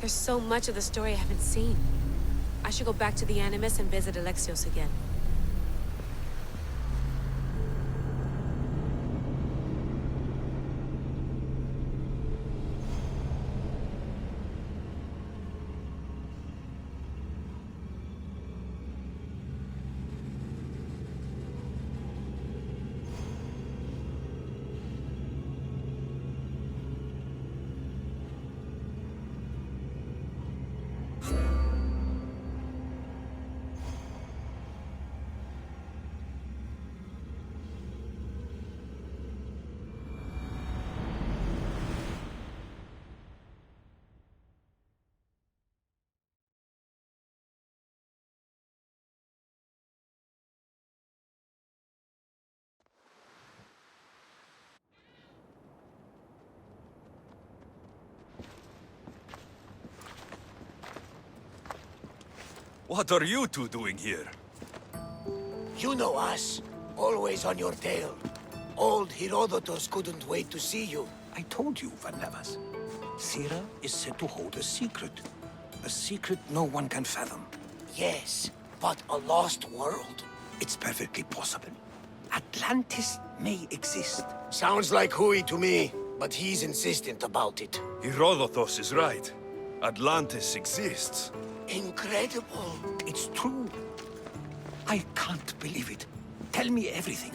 There's so much of the story I haven't seen. I should go back to the Animus and visit Alexios again. What are you two doing here? You know us. Always on your tail. Old Herodotus couldn't wait to see you. I told you, Varnavas. Sira is said to hold a secret. A secret no one can fathom. Yes, but a lost world? It's perfectly possible. Atlantis may exist. Sounds like Hui to me, but he's insistent about it. Herodotus is right. Atlantis exists. Incredible. It's true. I can't believe it. Tell me everything.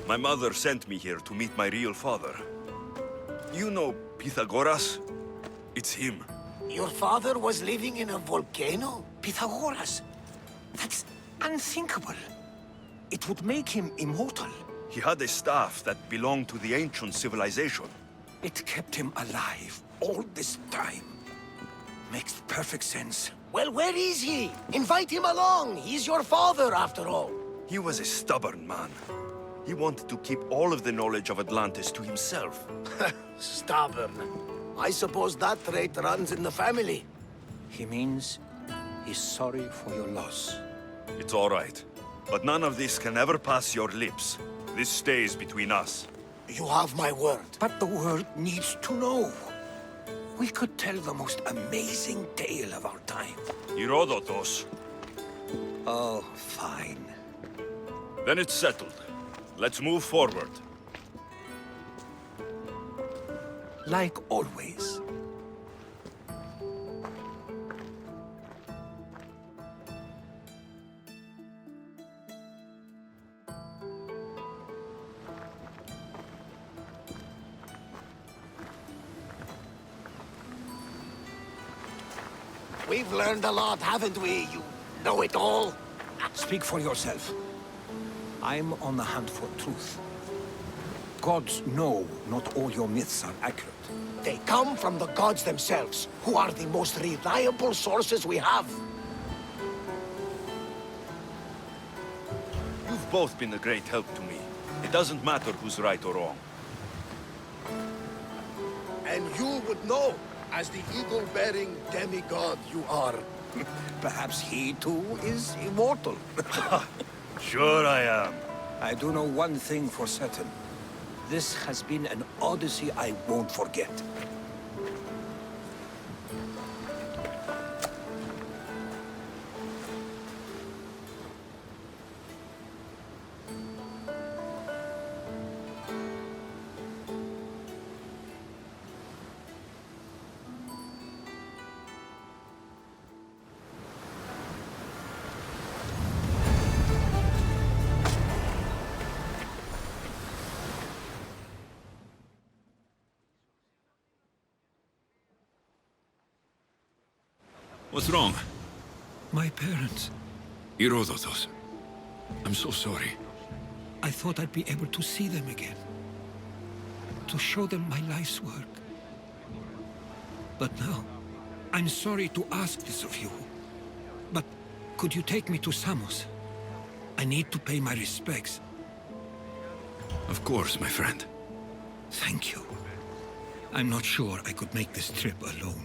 My mother sent me here to meet my real father. You know Pythagoras? It's him. Your father was living in a volcano? Pythagoras? That's unthinkable. It would make him immortal. He had a staff that belonged to the ancient civilization. It kept him alive all this time. Makes perfect sense. Well, where is he? Invite him along. He's your father, after all. He was a stubborn man. He wanted to keep all of the knowledge of Atlantis to himself. Stubborn. I suppose that trait runs in the family. He means he's sorry for your loss. It's all right. But none of this can ever pass your lips. This stays between us. You have my word. But the world needs to know. We could tell the most amazing tale of our time. Herodotus. Oh, fine. Then it's settled. Let's move forward. Like always. We've learned a lot, haven't we, you know-it-all? Speak for yourself. I'm on the hunt for truth. Gods know not all your myths are accurate. They come from the gods themselves, who are the most reliable sources we have. You've both been a great help to me. It doesn't matter who's right or wrong. And you would know, as the eagle-bearing demigod you are. Perhaps he too is immortal. Sure I am. I do know one thing for certain. This has been an Odyssey I won't forget. What's wrong? My parents. Herodotus. I'm so sorry. I thought I'd be able to see them again. To show them my life's work. But now, I'm sorry to ask this of you. But could you take me to Samos? I need to pay my respects. Of course, my friend. Thank you. I'm not sure I could make this trip alone.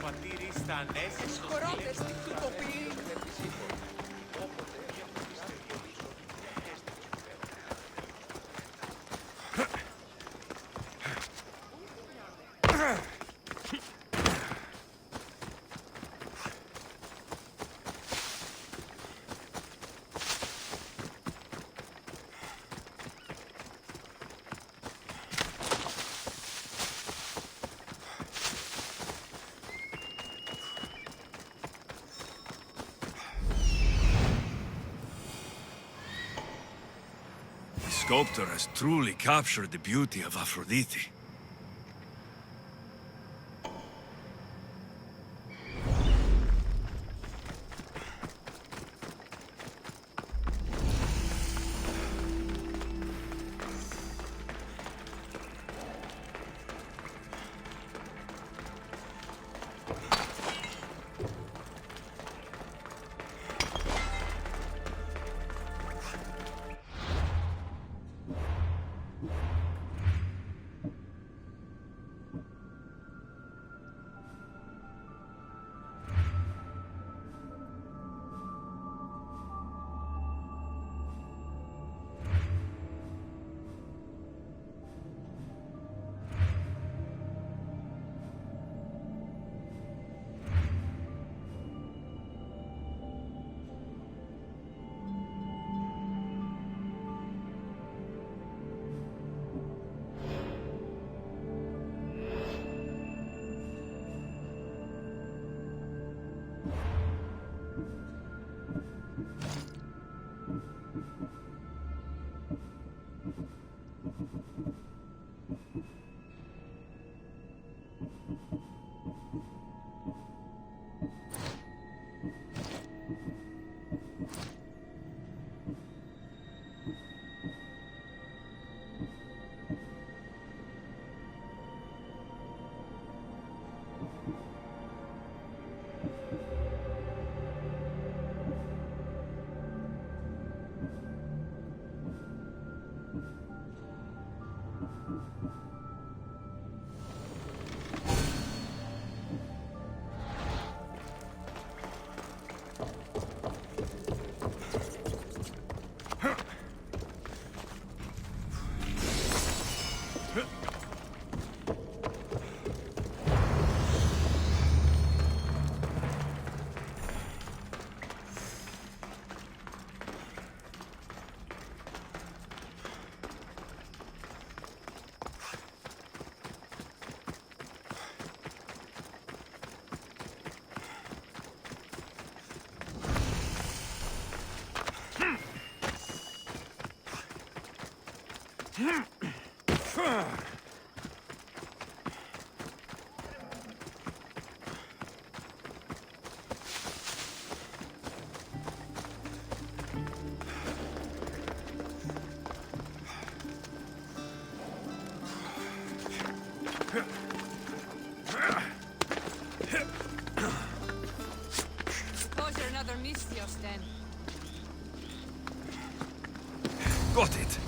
πατήρι στα ανέσεις Χωρώτες στην τυποποιή. The sculptor has truly captured the beauty of Aphrodite. Suppose you're another Mystios then. Got it!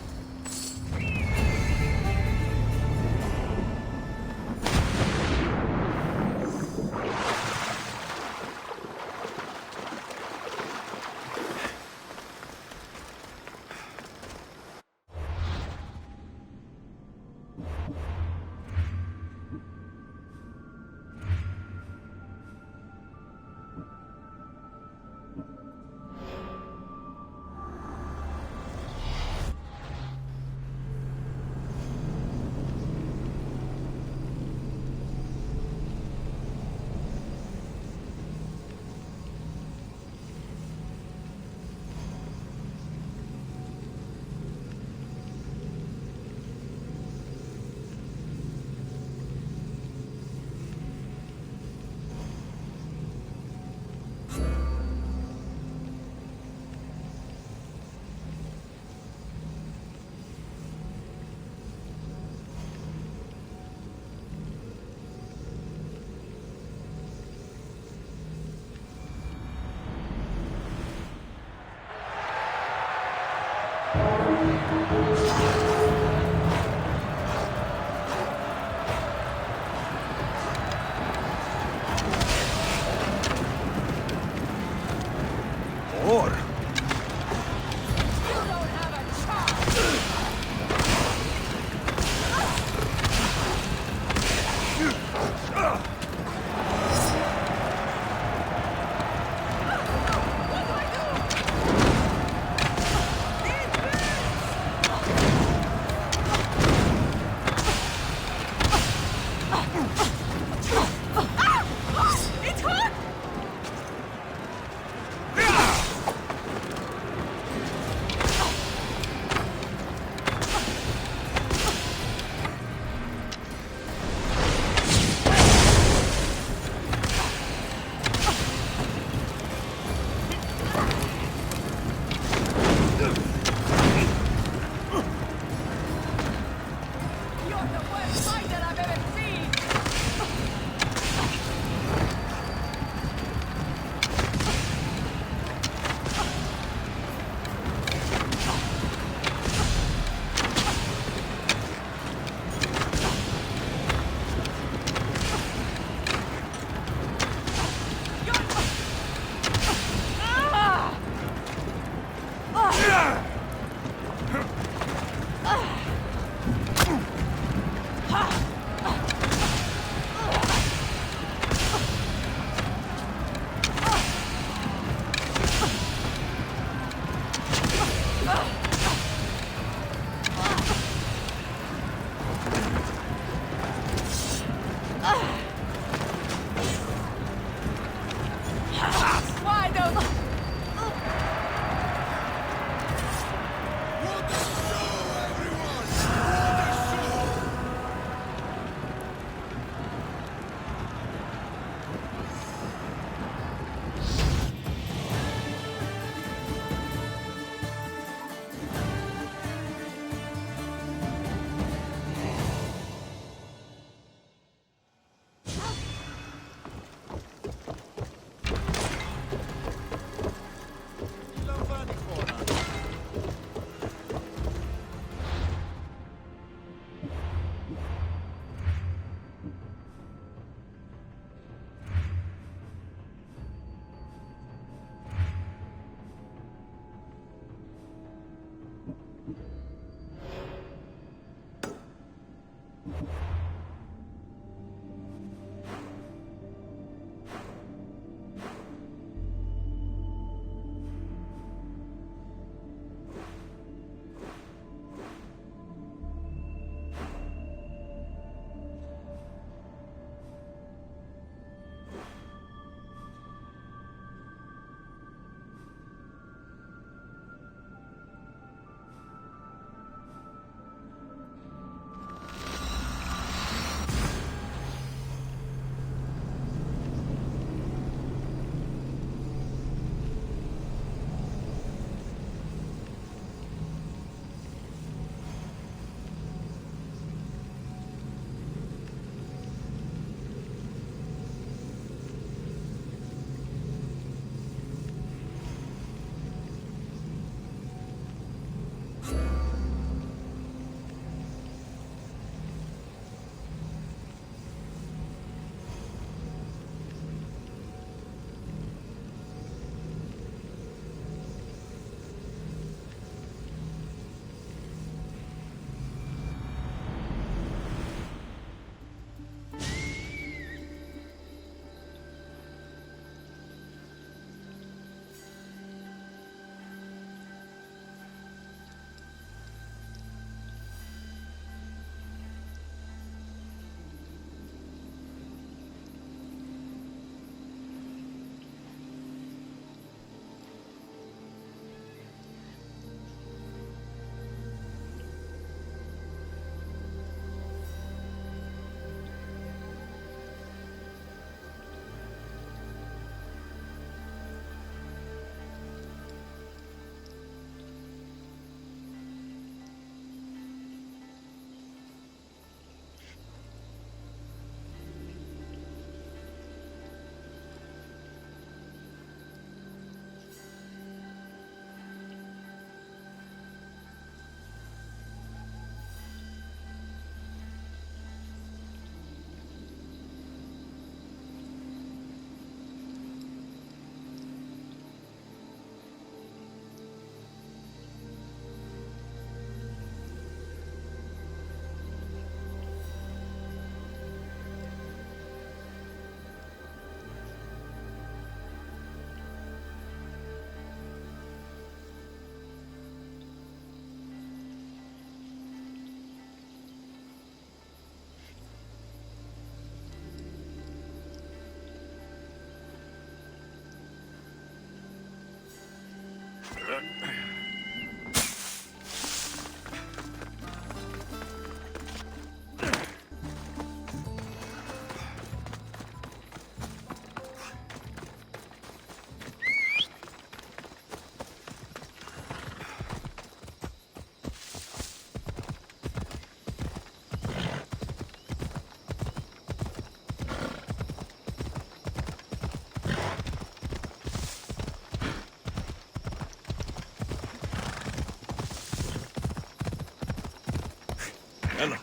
Ella.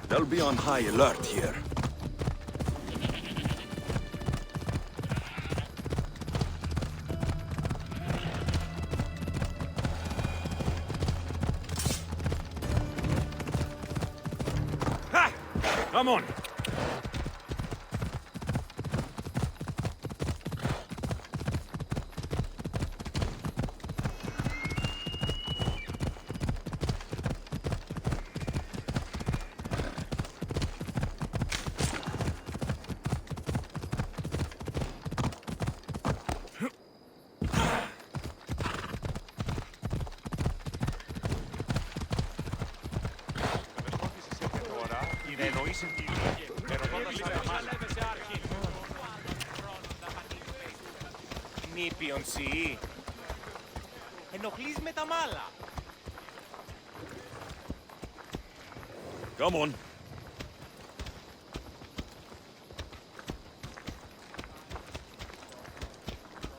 They'll be on high alert here. Ha! Come on! Νήπιον σι. Ενοχλείς με τα μάλα. Come on.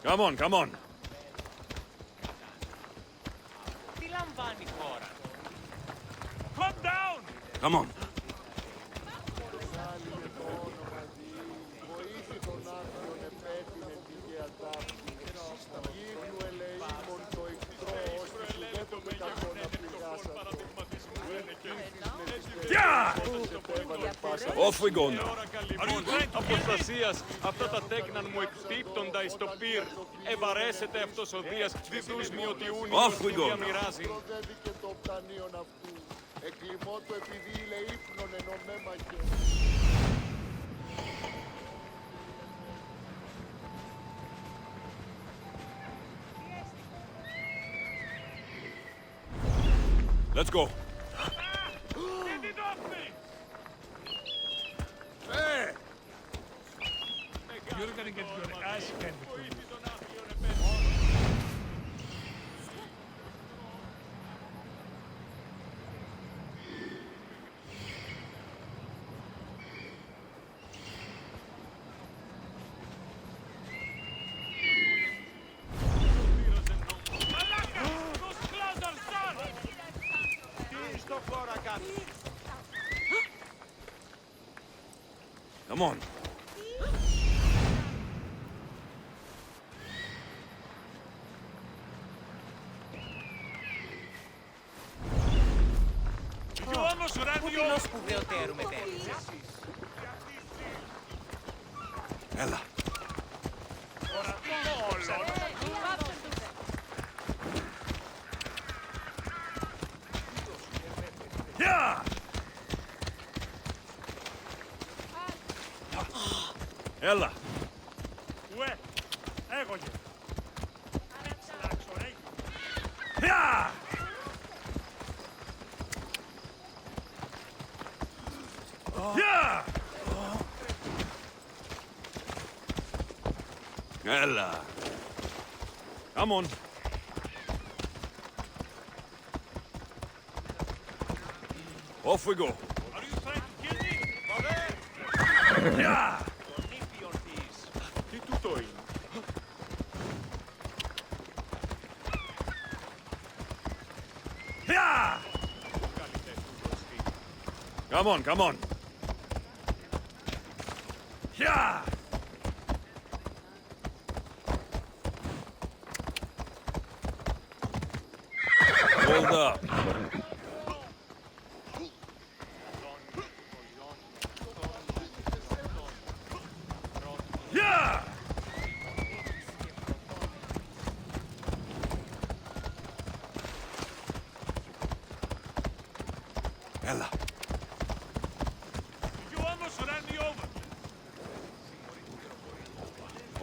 Come on, come on. Τι λαμβάνει η χώρα. Calm down! Come on. Off we go now. Αποστασίας, αυτά τα τέκναν μου εκπίπτοντα εις το πυρ. Ευαρέσεται αυτός ο Δίας, διδούς μη ότι ούνιος τη διαμοιράζει. Προδέθηκε το πτανίον αυτού. Εκλειμό του επειδή ήλε ύπνον ενώ μέμαχε. Let's go. Hey! You're gonna get your ass handed to you. Come on. Πού σπουδαιοτέρου μετέλησες. Έλα. Έλα. Ουε, έγωγε. Έλα. Come on. Off we go. Are you trying to kill me? Yeah! Τι τούτο είναι. Yeah! Come on, come on. Yeah! Hold up. Yeah! Έλα.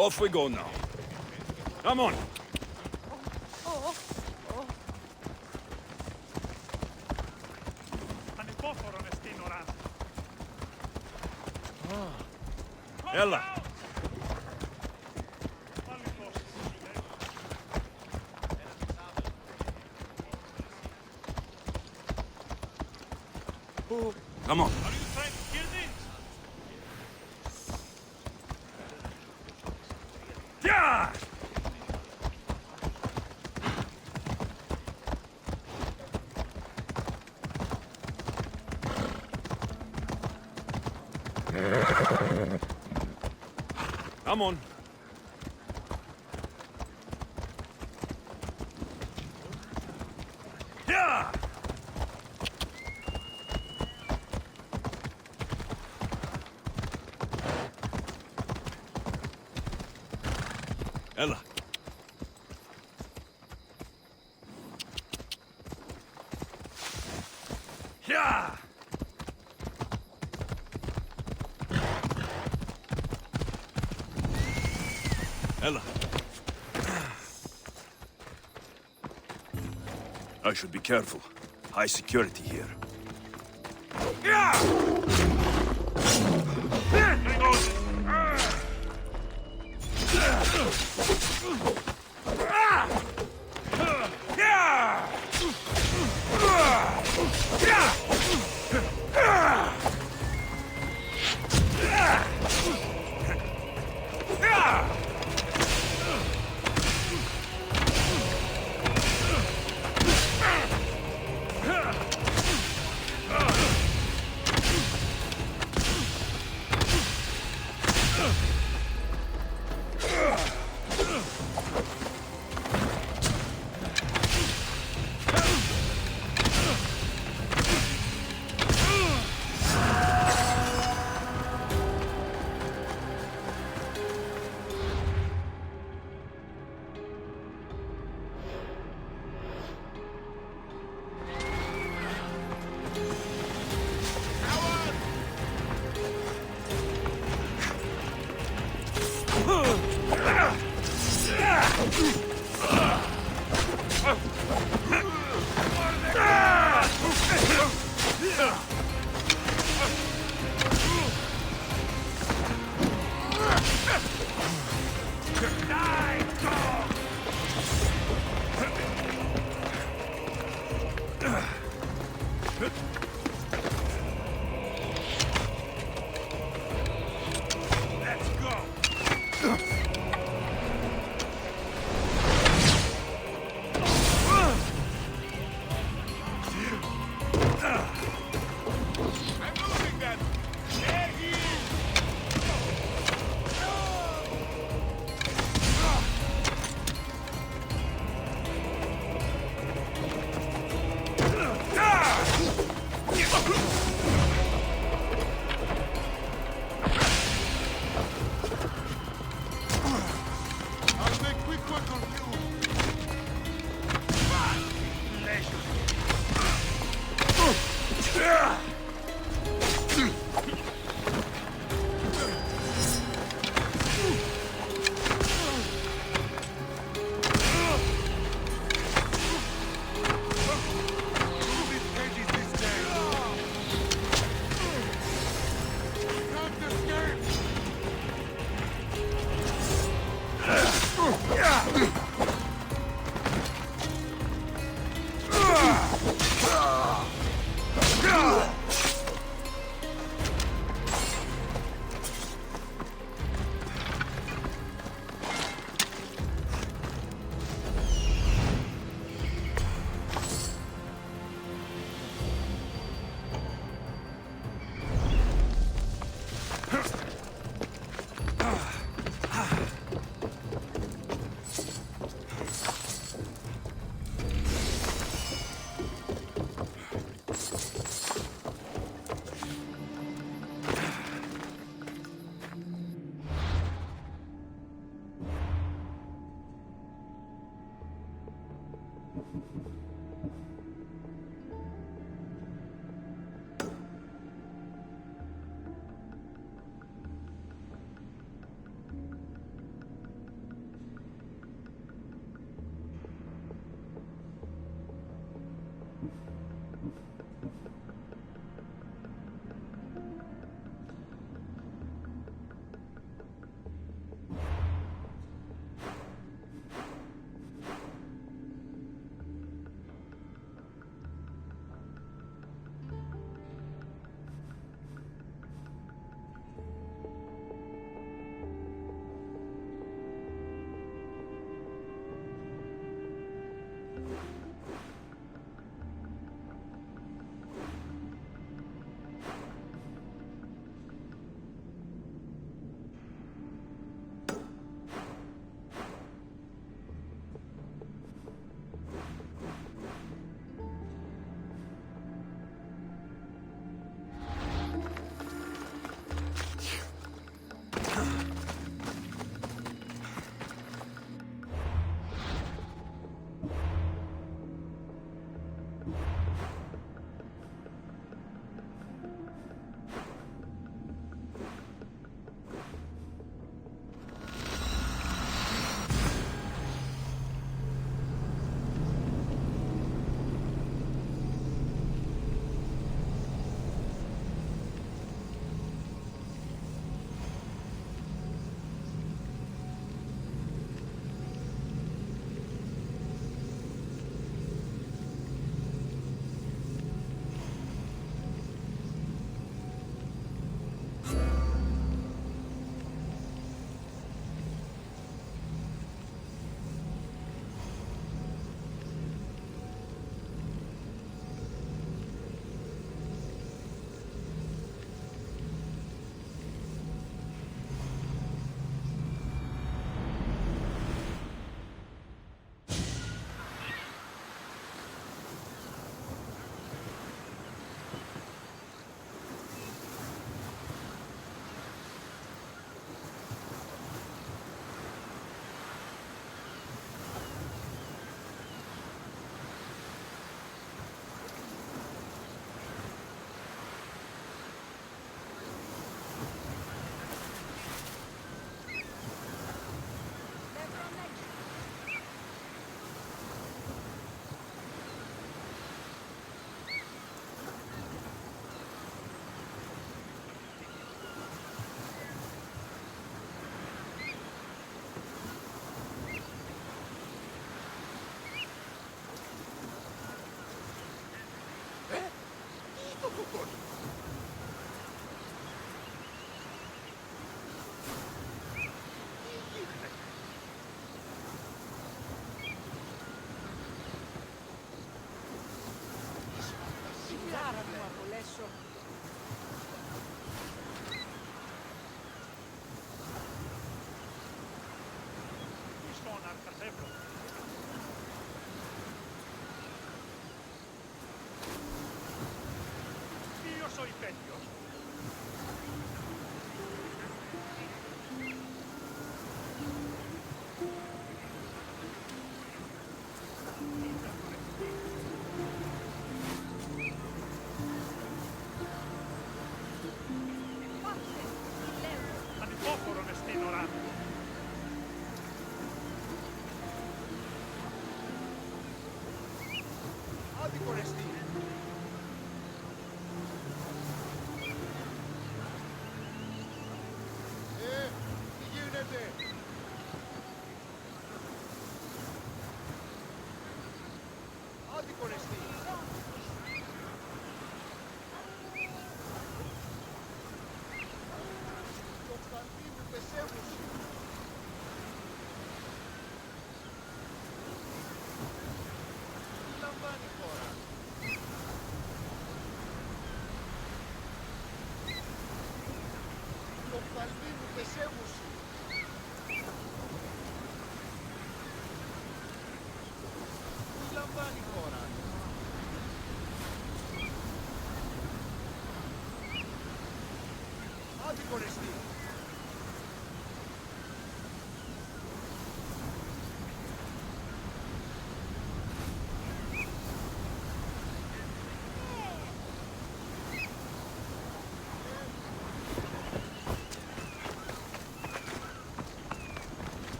Off we go now. Come on. Ella. Come on. Yeah! Come on. Yeah! Ella. Yeah! Ella. I should be careful. High security here.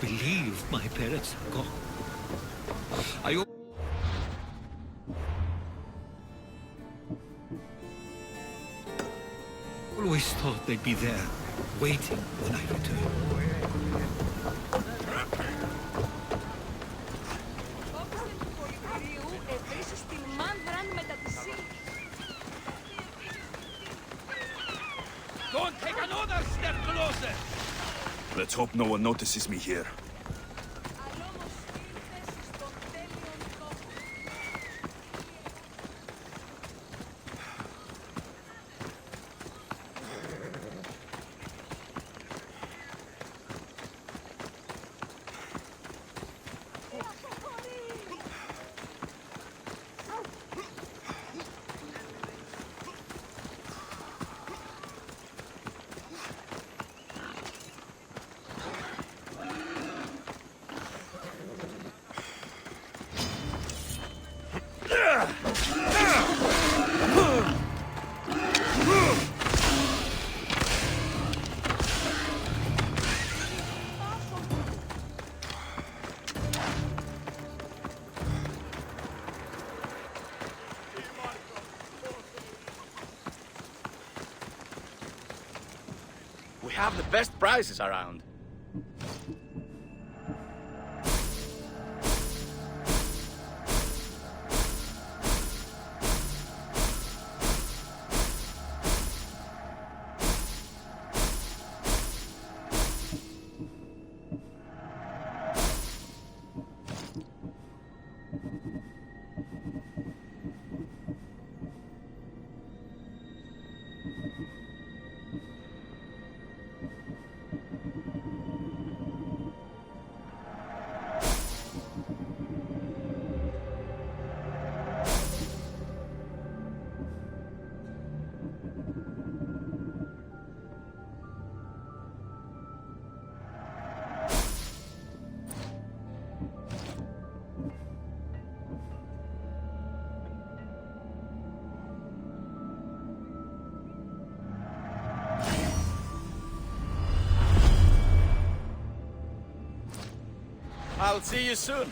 believe my parents are gone. I always thought they'd be there, waiting when I return. Don't take another step closer! Let's hope no one notices me here. We have the best prizes around. I'll see you soon.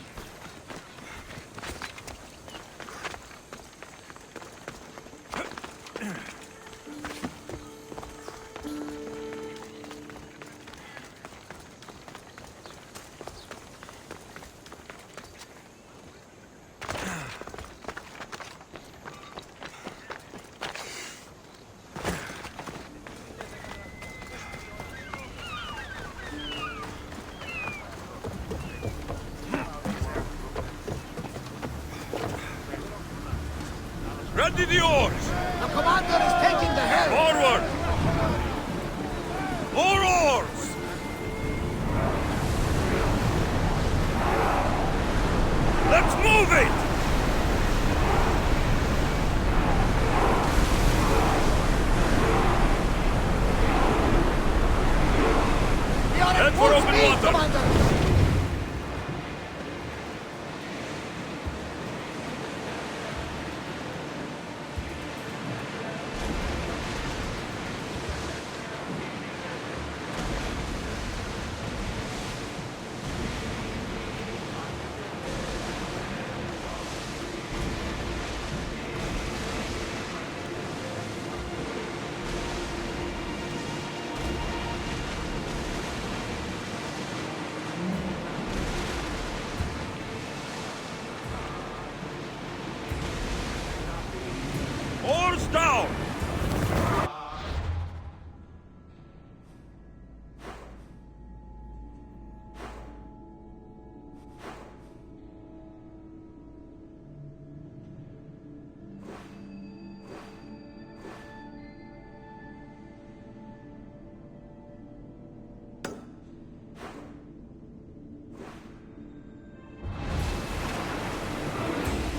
Ready the oars! The commander is taking the helm! Forward! More oars! Let's move it! We are Head at for full open speed, water! Commander! Oars down!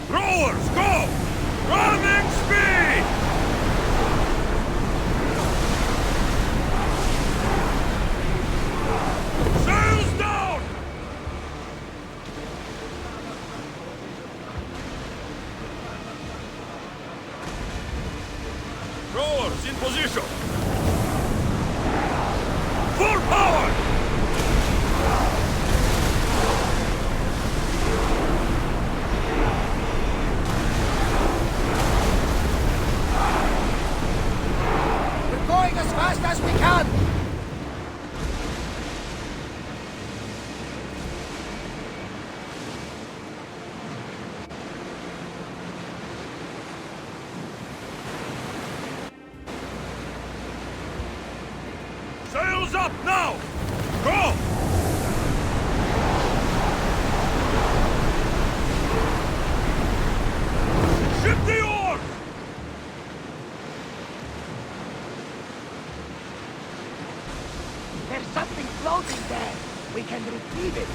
Rowers, go! Running speed! Sails down! Rowers in position! Full power! Sails up now! Go! Ship the oar! There's something floating there. We can retrieve it.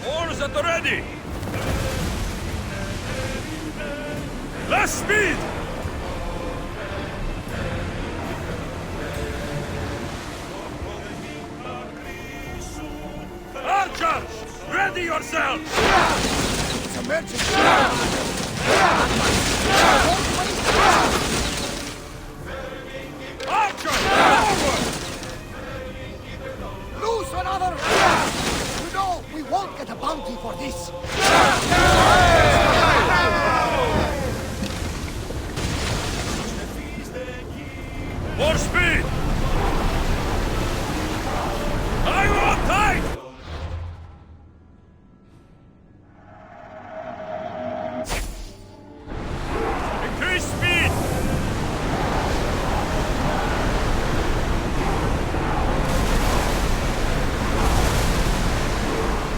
Oars at the ready! Less speed! Archers! Ready yourselves! It's emergency! Archers! Forward! Loose another! You know, we won't get a bounty for this! More speed! I want tight! Increase speed!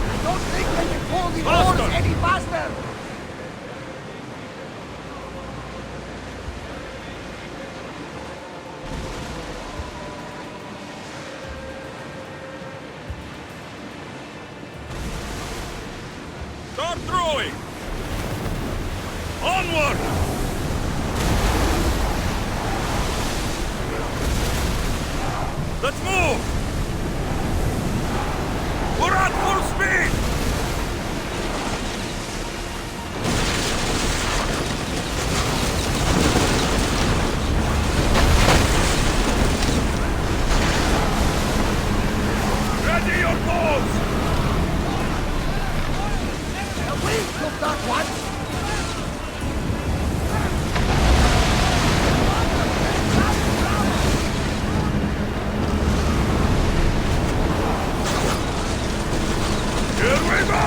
I don't think they can pull the Faster! oars any faster! Start throwing! Onward! Let's move! We're at full speed! Ready your bows! We took that one! Here we go!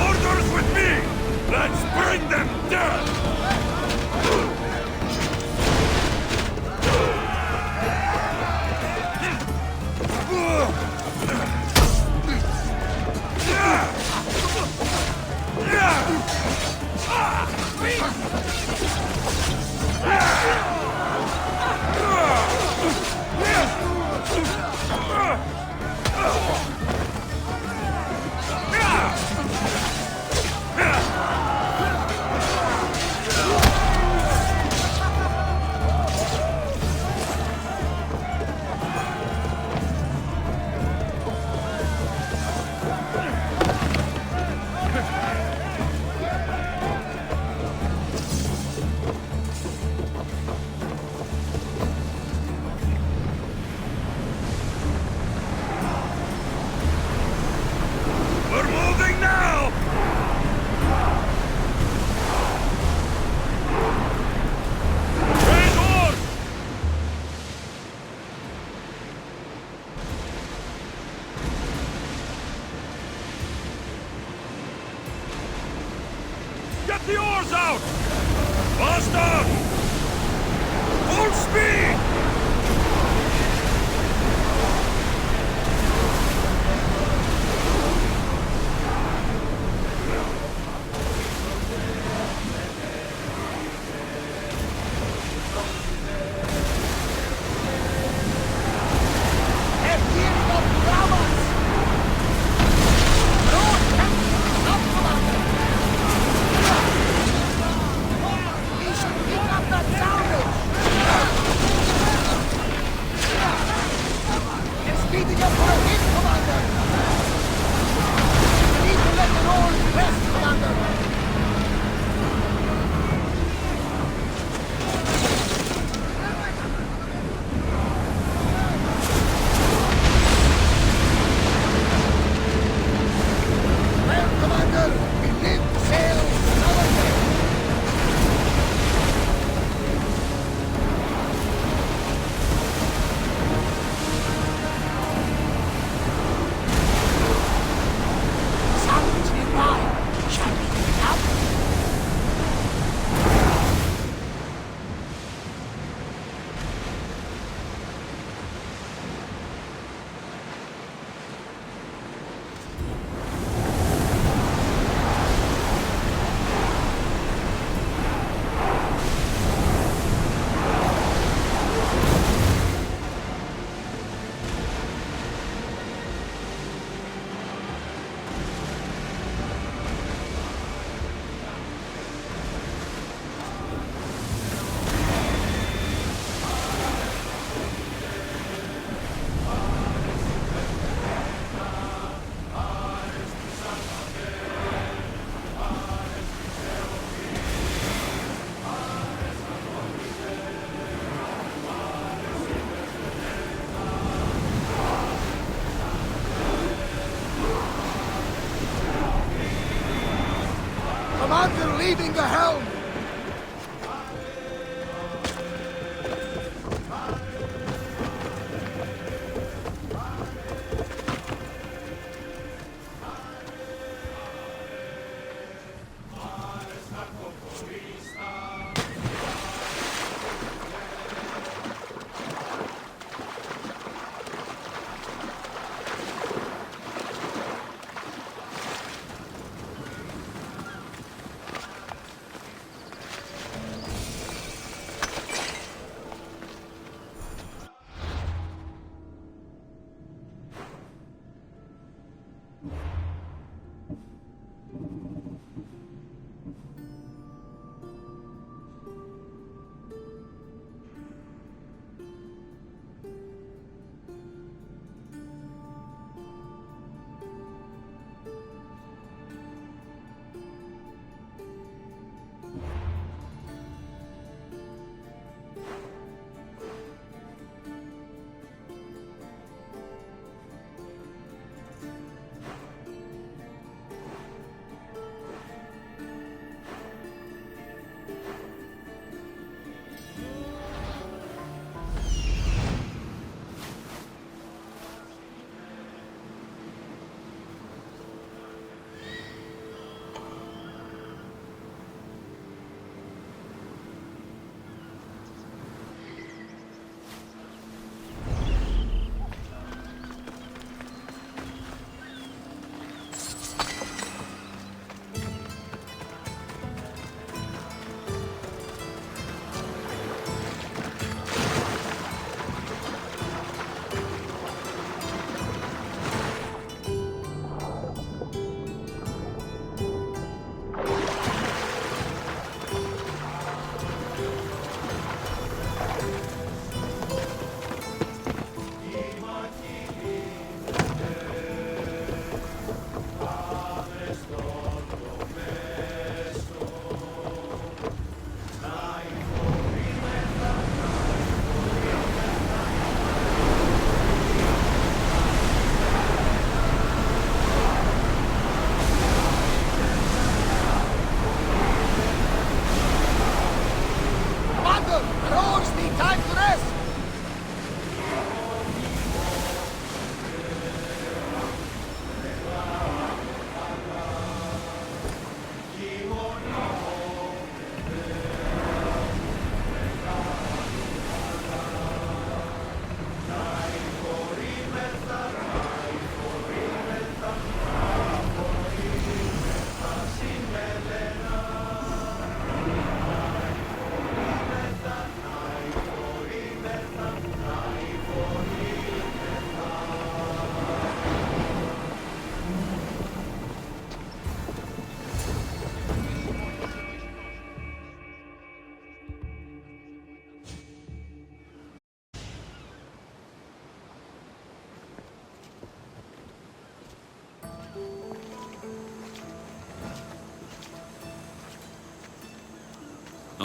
Orders with me! Let's bring them down! We're moving now! Raise oars! Get the oars out! Faster! Full speed! These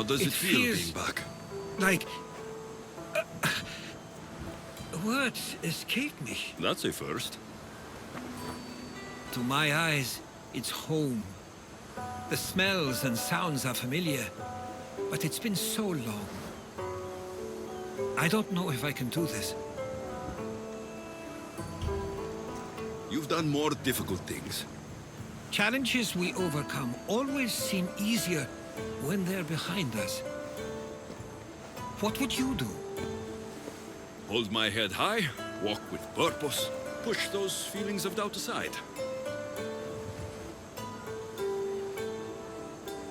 How does it feel feels being back? like... words escape me. That's a first. To my eyes, it's home. The smells and sounds are familiar, but it's been so long. I don't know if I can do this. You've done more difficult things. Challenges we overcome always seem easier when they're behind us. What would you do? Hold my head high, walk with purpose, push those feelings of doubt aside.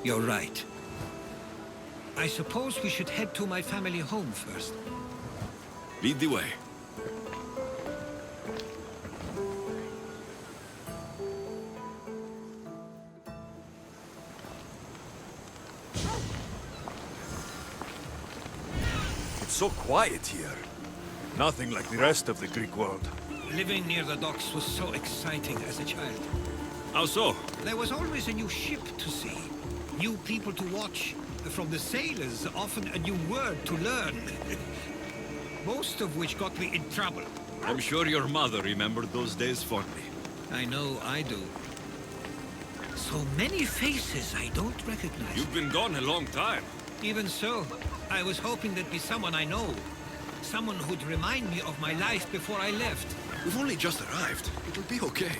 You're right. I suppose we should head to my family home first. Lead the way. It's so quiet here. Nothing like the rest of the Greek world. Living near the docks was so exciting as a child. How so? There was always a new ship to see, new people to watch. From the sailors, often a new word to learn. Most of which got me in trouble. I'm sure your mother remembered those days fondly. I know I do. So many faces I don't recognize. You've been gone a long time. Even so, I was hoping there'd be someone I know. Someone who'd remind me of my life before I left. We've only just arrived. It'll be okay.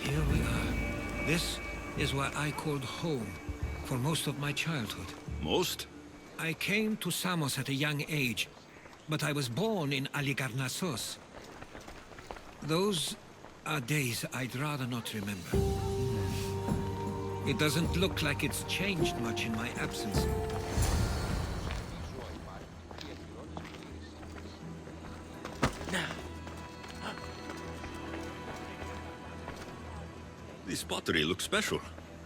Here we are. This is what I called home for most of my childhood. Most? I came to Samos at a young age, but I was born in Aligarnassos. Those are days I'd rather not remember. It doesn't look like it's changed much in my absence. This pottery looks special.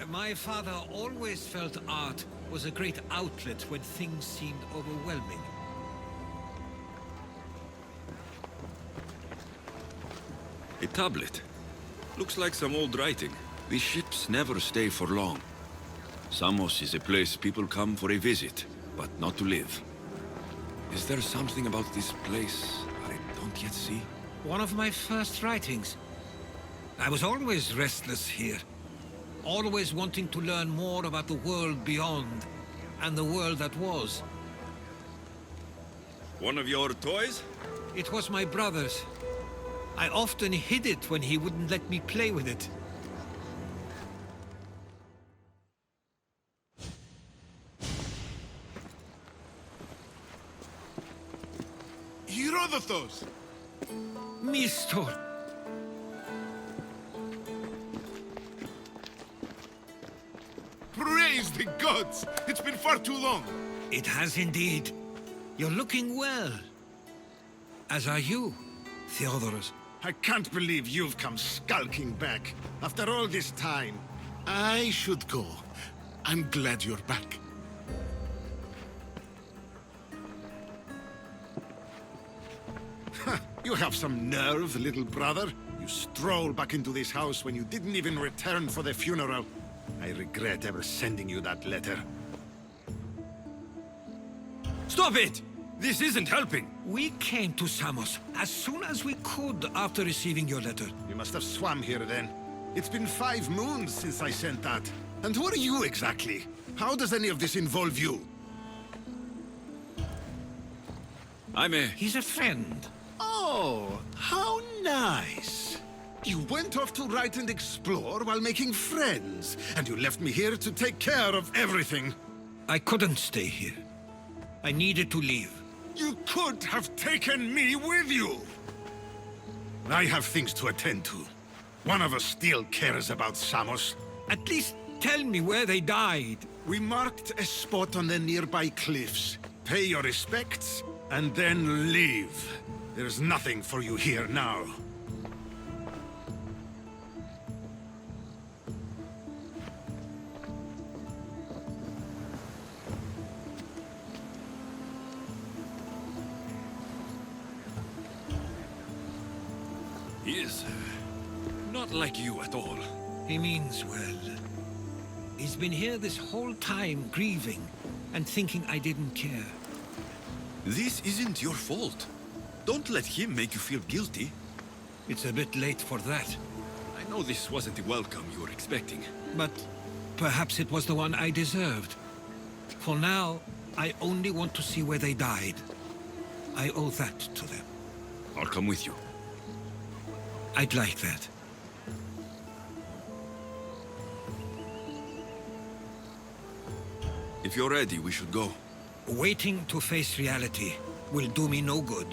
My father always felt art was a great outlet when things seemed overwhelming. A tablet. Looks like some old writing. These ships never stay for long. Samos is a place people come for a visit, but not to live. Is there something about this place I don't yet see? One of my first writings. I was always restless here. Always wanting to learn more about the world beyond, and the world that was. One of your toys? It was my brother's. I often hid it when he wouldn't let me play with it. Herodotus! Mistor! Praise the gods! It's been far too long! It has indeed. You're looking well. As are you, Theodorus. I can't believe you've come skulking back. After all this time, I should go. I'm glad you're back. You have some nerve, little brother. You stroll back into this house when you didn't even return for the funeral. I regret ever sending you that letter. Stop it! This isn't helping! We came to Samos as soon as we could after receiving your letter. You must have swum here then. It's been 5 moons since I sent that. And who are you exactly? How does any of this involve you? He's a friend. Oh, how nice. You went off to write and explore while making friends, and you left me here to take care of everything. I couldn't stay here. I needed to leave. You could have taken me with you! I have things to attend to. One of us still cares about Samos. At least tell me where they died. We marked a spot on the nearby cliffs. Pay your respects, and then leave. There's nothing for you here now. He is not like you at all. He means well. He's been here this whole time, grieving, and thinking I didn't care. This isn't your fault. Don't let him make you feel guilty. It's a bit late for that. I know this wasn't the welcome you were expecting. But perhaps it was the one I deserved. For now, I only want to see where they died. I owe that to them. I'll come with you. I'd like that. If you're ready, we should go. Waiting to face reality will do me no good.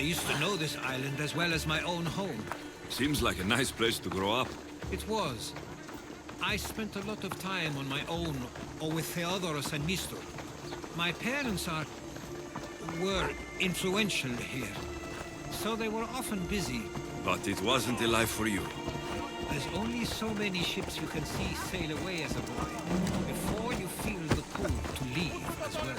used to know this island as well as my own home. Seems like a nice place to grow up. It was. I spent a lot of time on my own, or with Theodoros and Mistor. My parents were influential here, so they were often busy. But it wasn't a life for you. There's only so many ships you can see sail away as a boy, before you feel the pull to leave as well.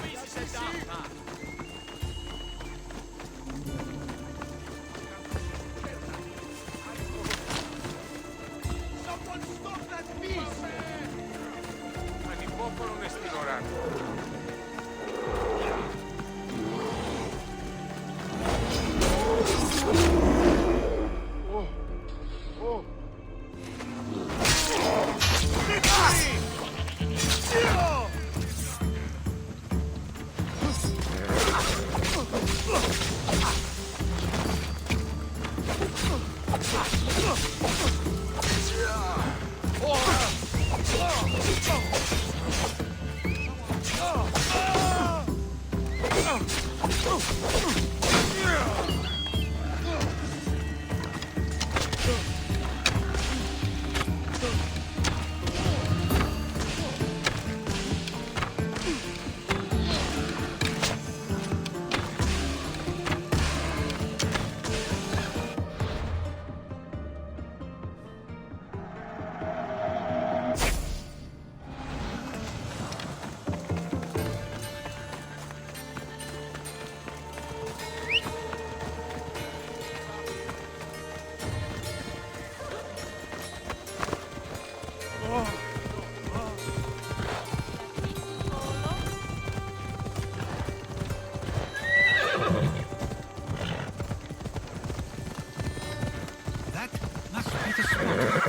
Ανυπόφορον εστιν ώρα.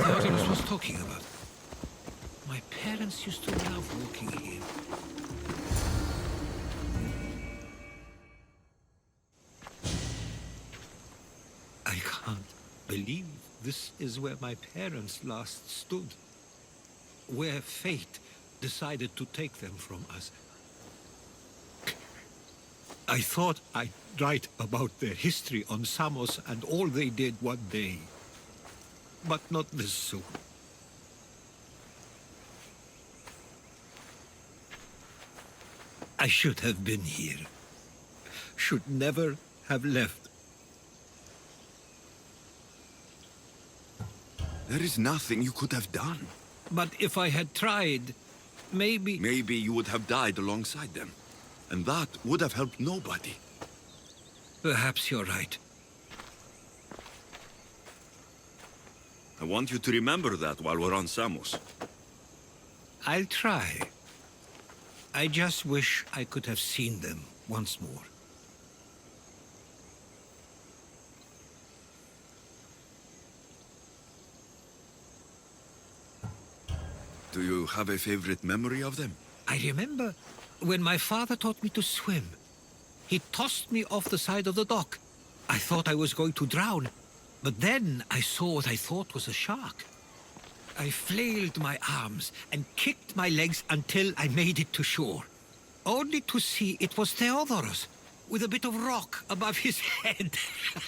Theodoros was talking about. My parents used to love walking here. I can't believe this is where my parents last stood. Where fate decided to take them from us. I thought I'd write about their history on Samos and all they did one day. But not this soon. I should have been here. Should never have left. There is nothing you could have done. But if I had tried, maybe... Maybe you would have died alongside them. And that would have helped nobody. Perhaps you're right. I want you to remember that while we're on Samos. I'll try. I just wish I could have seen them once more. Do you have a favorite memory of them? I remember when my father taught me to swim. He tossed me off the side of the dock. I thought I was going to drown, but then I saw what I thought was a shark. I flailed my arms and kicked my legs until I made it to shore, only to see it was Theodoros, with a bit of rock above his head.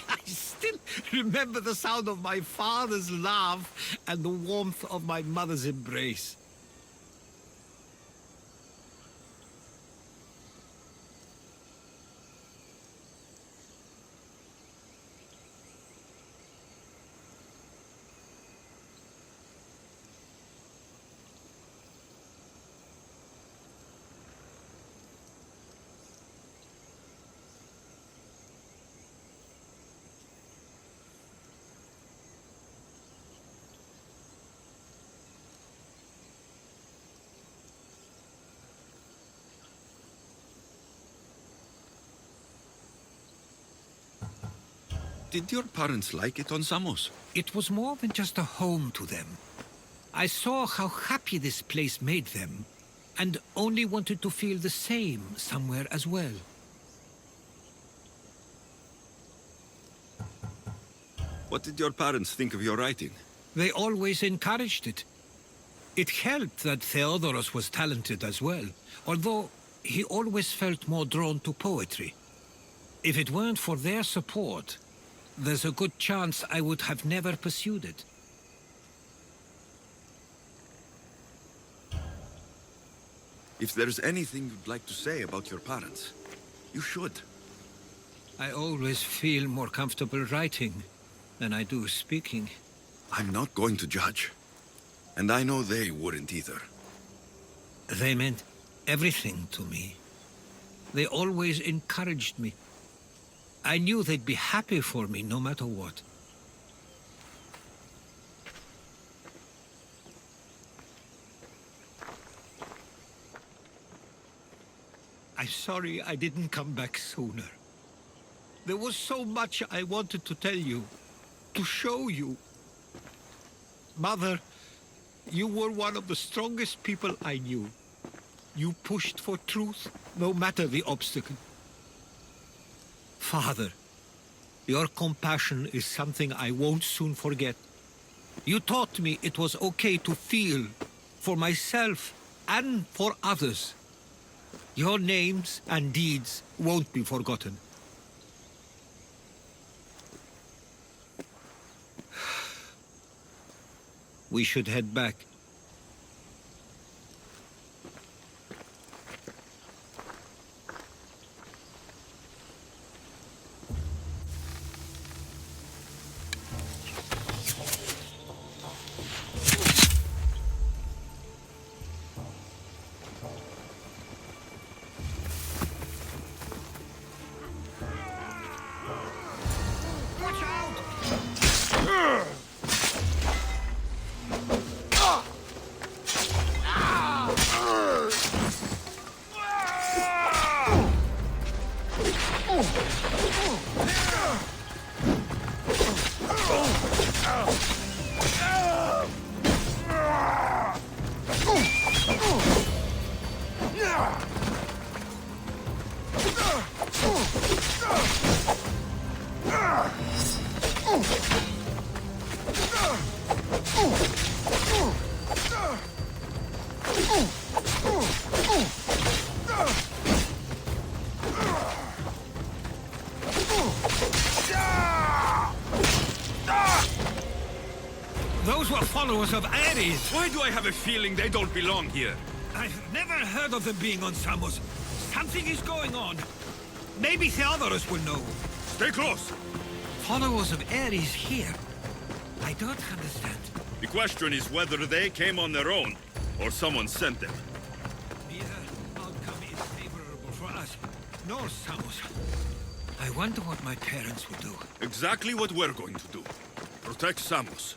I still remember the sound of my father's laugh and the warmth of my mother's embrace. Did your parents like it on Samos? It was more than just a home to them. I saw how happy this place made them, and only wanted to feel the same somewhere as well. What did your parents think of your writing? They always encouraged it. It helped that Theodoros was talented as well, although he always felt more drawn to poetry. If it weren't for their support, there's a good chance I would have never pursued it. If there's anything you'd like to say about your parents, you should. I always feel more comfortable writing than I do speaking. I'm not going to judge. And I know they wouldn't either. They meant everything to me. They always encouraged me. I knew they'd be happy for me no matter what. I'm sorry I didn't come back sooner. There was so much I wanted to tell you, to show you. Mother, you were one of the strongest people I knew. You pushed for truth, no matter the obstacle. Father, your compassion is something I won't soon forget. You taught me it was okay to feel, for myself and for others. Your names and deeds won't be forgotten. We should head back. Those were followers of Ares. Why do I have a feeling they don't belong here? I've never heard of them being on Samos. Something is going on. Maybe Theodorus will know. Stay close! Followers of Ares here? I don't understand. The question is whether they came on their own, or someone sent them. Neither outcome is favorable for us, nor Samos. I wonder what my parents would do. Exactly what we're going to do. Protect Samos.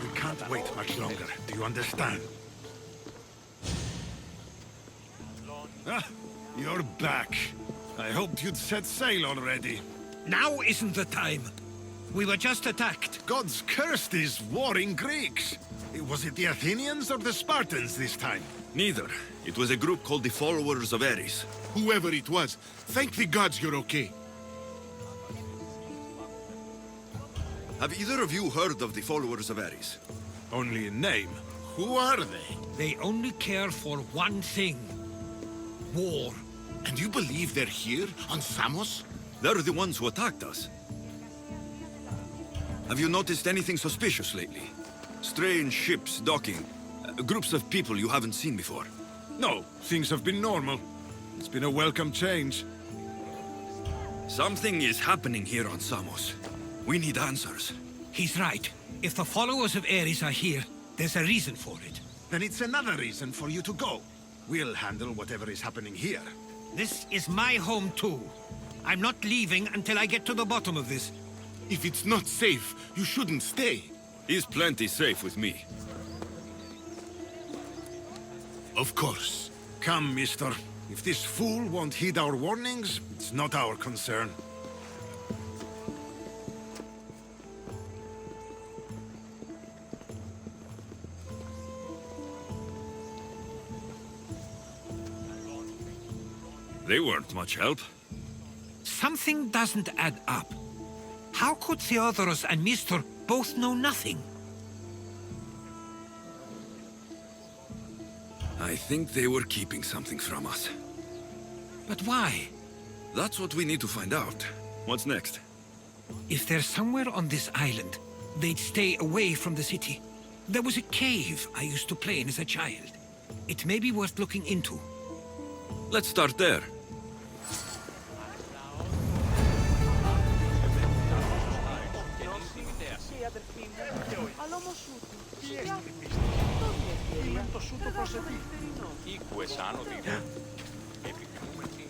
We can't wait much longer. Do you understand? Ah, you're back. I hoped you'd set sail already. Now isn't the time. We were just attacked. Gods cursed these warring Greeks. Was it the Athenians or the Spartans this time? Neither. It was a group called the Followers of Ares. Whoever it was, thank the gods you're okay. Have either of you heard of the Followers of Ares? Only in name. Who are they? They only care for one thing. War. And you believe they're here, on Samos? They're the ones who attacked us. Have you noticed anything suspicious lately? Strange ships docking. Groups of people you haven't seen before. No, things have been normal. It's been a welcome change. Something is happening here on Samos. We need answers. He's right. If the followers of Ares are here, there's a reason for it. Then it's another reason for you to go. We'll handle whatever is happening here. This is my home too. I'm not leaving until I get to the bottom of this. If it's not safe, you shouldn't stay. He's plenty safe with me. Of course. Come, mister. If this fool won't heed our warnings, it's not our concern. They weren't much help. Something doesn't add up. How could Theodorus and Mr. both know nothing? I I think they were keeping something from us. But why? That's what we need to find out. What's next? If they're somewhere on this island, they'd stay away from the city. There was a cave I used to play in as a child. It may be worth looking into. Let's start there. Οίκουες άνοδοι. Επιθυμούμε την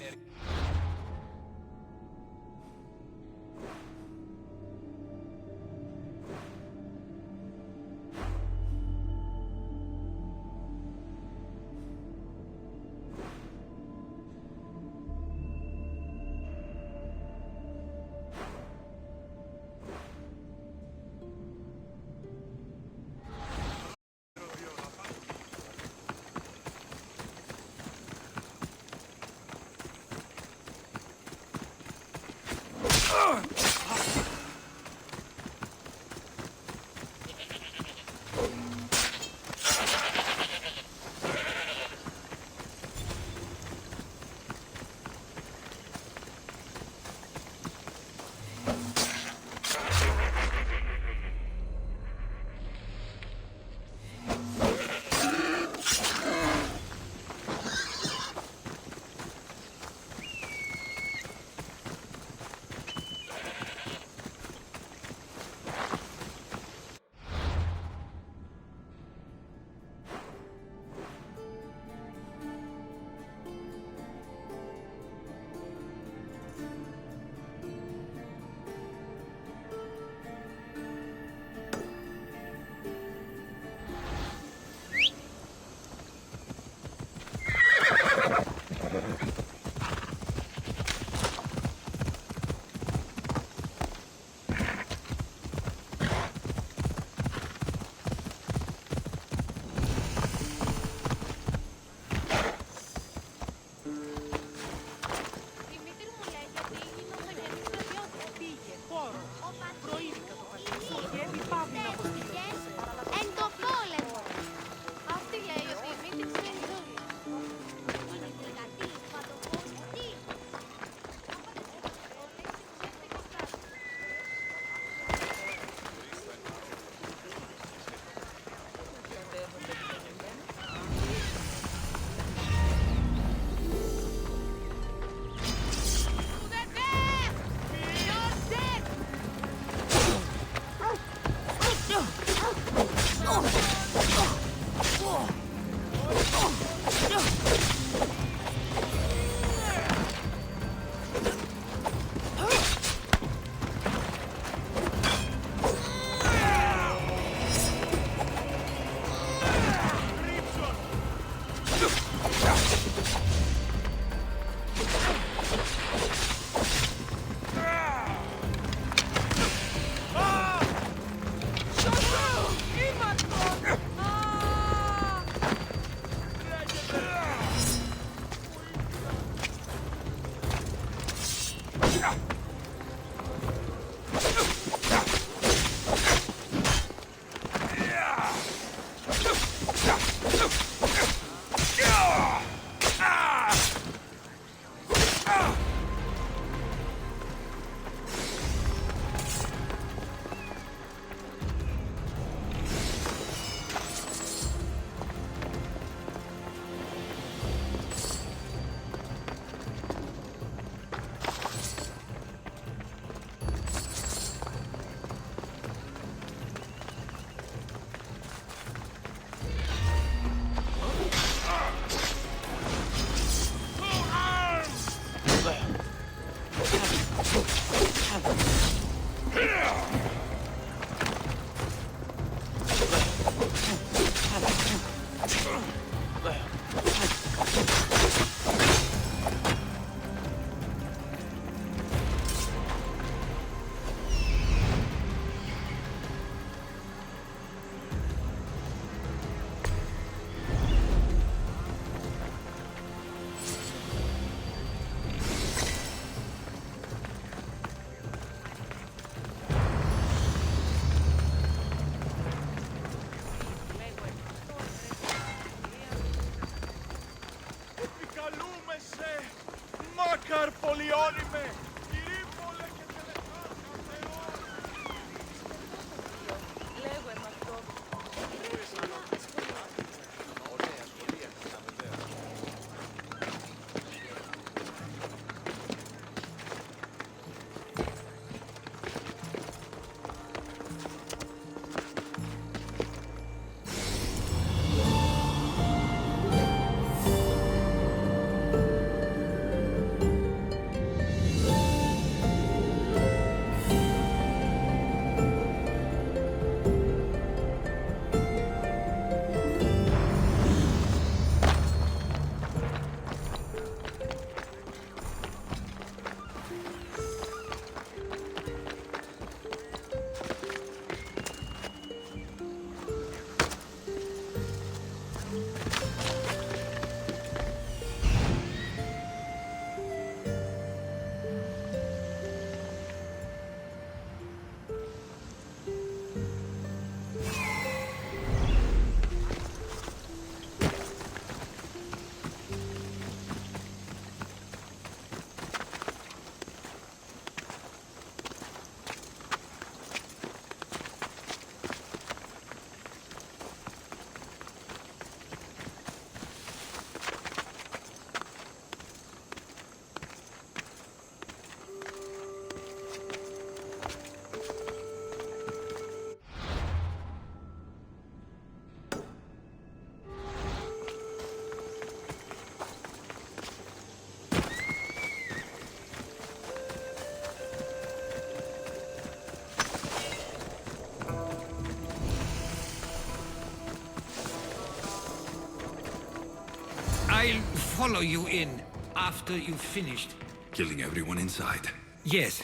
I'll follow you in after you've finished. Killing everyone inside. Yes,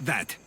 that.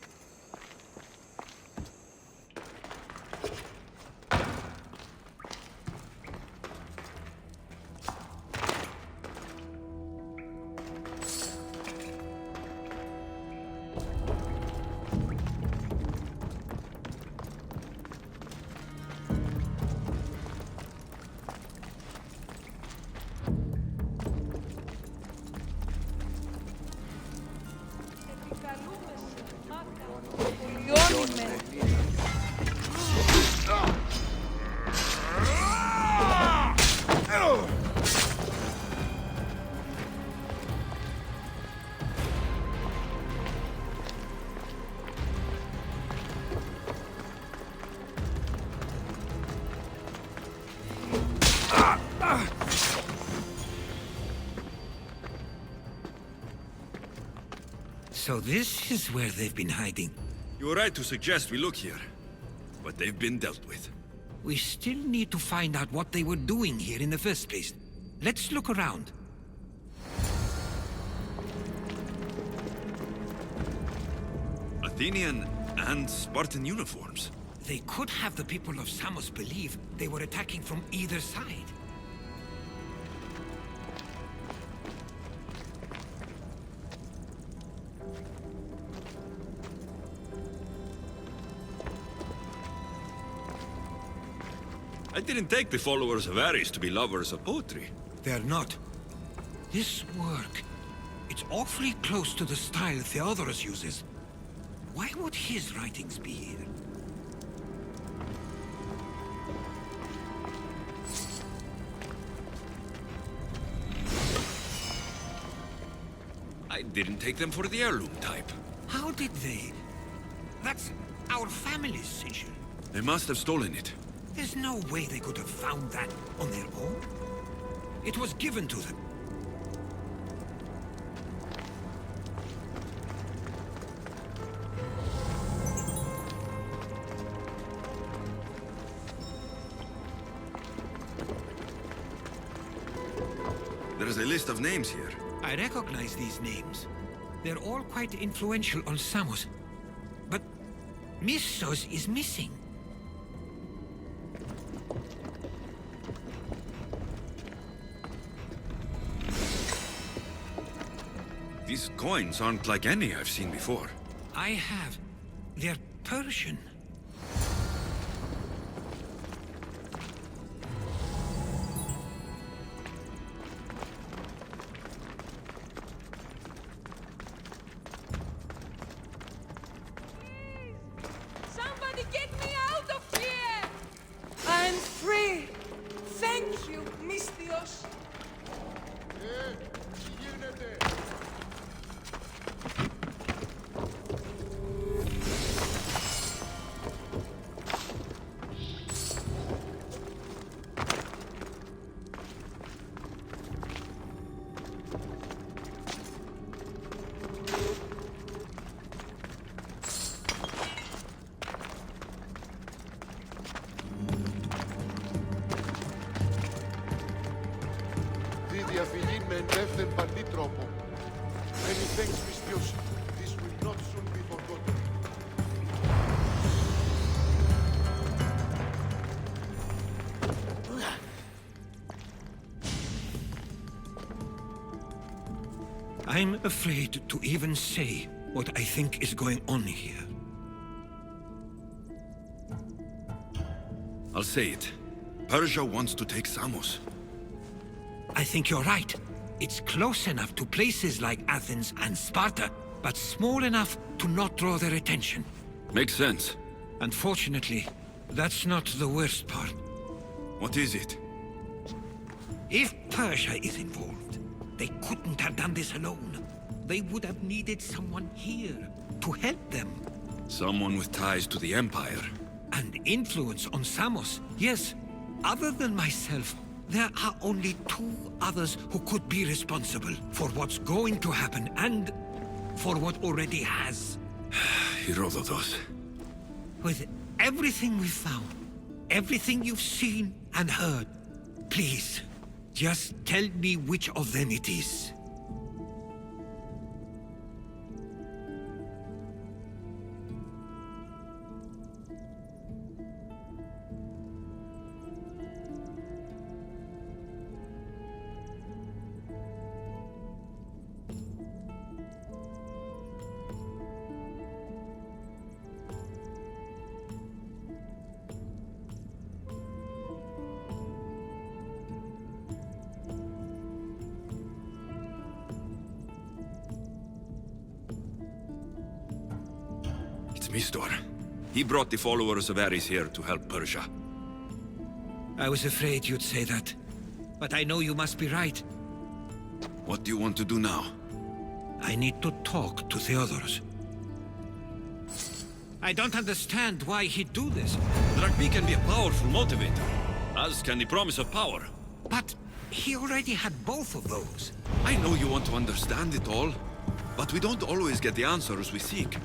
So this is where they've been hiding. You were right to suggest we look here. But they've been dealt with. We still need to find out what they were doing here in the first place. Let's look around. Athenian and Spartan uniforms. They could have the people of Samos believe they were attacking from either side. I didn't take the followers of Ares to be lovers of poetry. They're not. This work, it's awfully close to the style Theodorus uses. Why would his writings be here? I didn't take them for the heirloom type. How did they? That's our family's sigil. They must have stolen it. There's no way they could have found that on their own. It was given to them. There's a list of names here. I recognize these names. They're all quite influential on Samos. But Missos is missing. These coins aren't like any I've seen before. I have. They're Persian. Somebody get me out of here! I'm free. Thank you, Mystios. Τη διαφυγή με ενδεύθεν παντή τρόπο. Many thanks, Mystios. This will not soon be forgotten. I'm afraid to even say what I think is going on here. I'll say it. Persia wants to take Samos. I think you're right. It's close enough to places like Athens and Sparta, but small enough to not draw their attention. Makes sense. Unfortunately, that's not the worst part. What is it? If Persia is involved, they couldn't have done this alone. They would have needed someone here to help them. Someone with ties to the Empire. And influence on Samos. Yes, other than myself, there are only two others who could be responsible for what's going to happen and for what already has. Herodotus. With everything we've found, everything you've seen and heard, please, Just tell me which of them it is. It's Mistor. He brought the followers of Ares here to help Persia. I was afraid you'd say that. But I know you must be right. What do you want to do now? I need to talk to Theodoros. I don't understand why he'd do this. Dragby can be a powerful motivator, as can the promise of power. But he already had both of those. I know you want to understand it all, but we don't always get the answers we seek.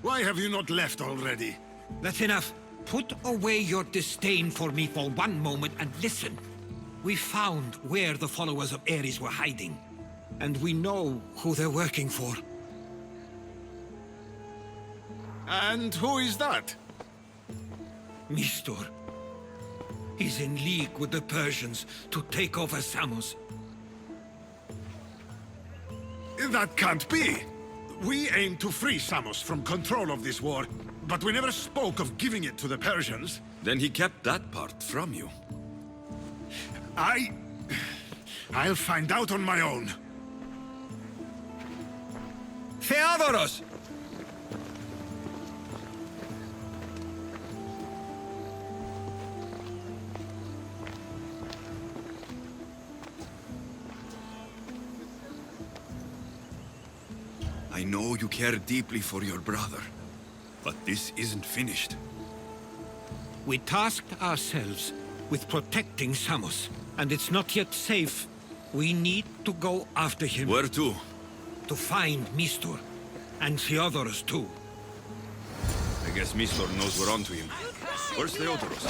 Why have you not left already? That's enough. Put away your disdain for me for one moment and listen. We found where the followers of Ares were hiding. And we know who they're working for. And who is that? Mistor. He's in league with the Persians to take over Samos. That can't be! We aim to free Samos from control of this war, but we never spoke of giving it to the Persians. Then he kept that part from you. I'll find out on my own. Theodoros! I know you care deeply for your brother, but this isn't finished. We tasked ourselves with protecting Samos, and it's not yet safe. We need to go after him. Where to? To find Mistur, and the others too. I guess Mistor knows we're onto him. Where's Theodoros?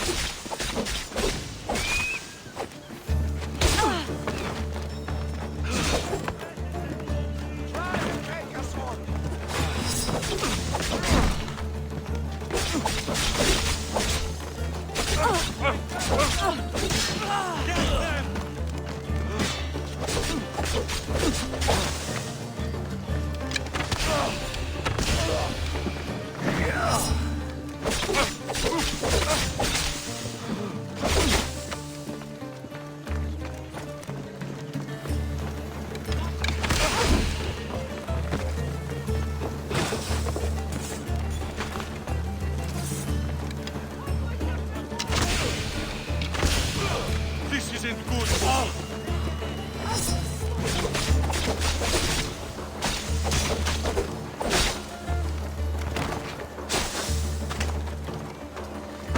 This isn't good.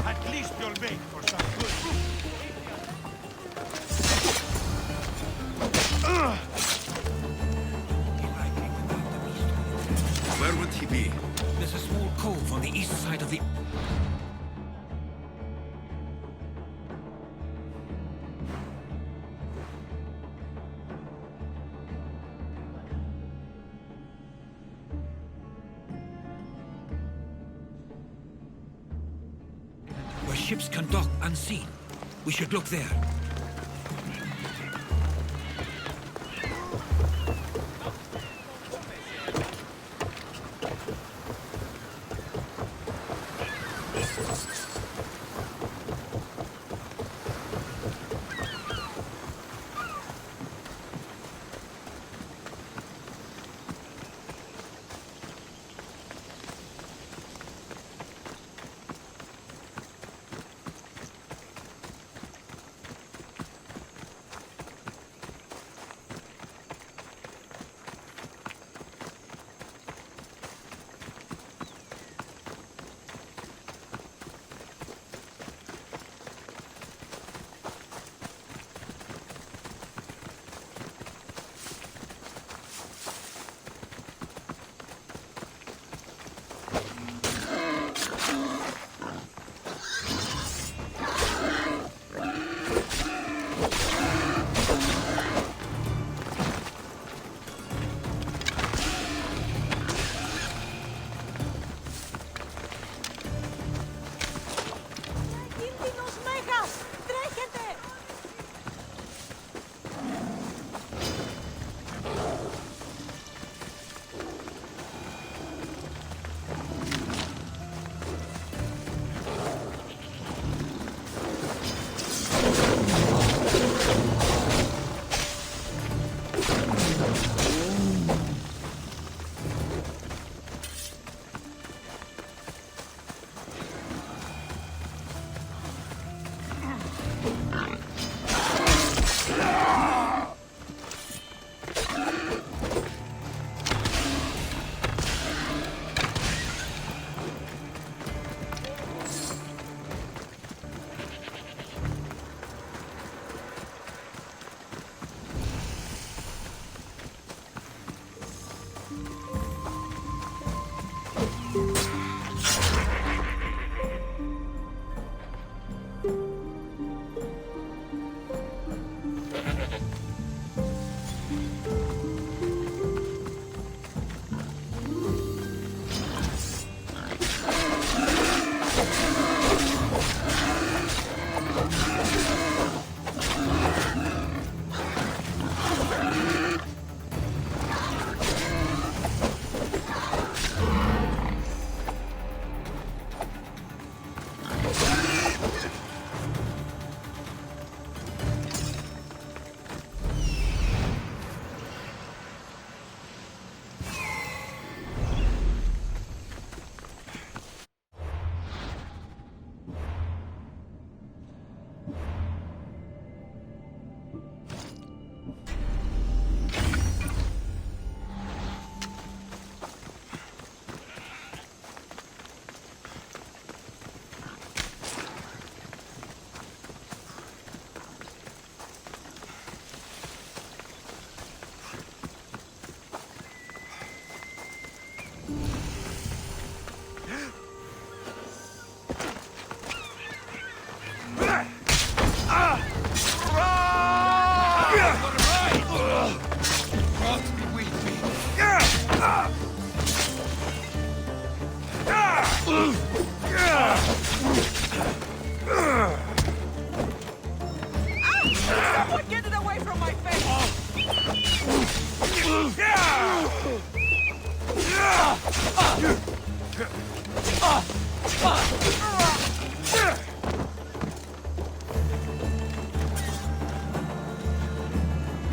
At least you'll make for some good. Where would he be? There's a small cove on the east side of the... where ships can dock unseen. We should look there.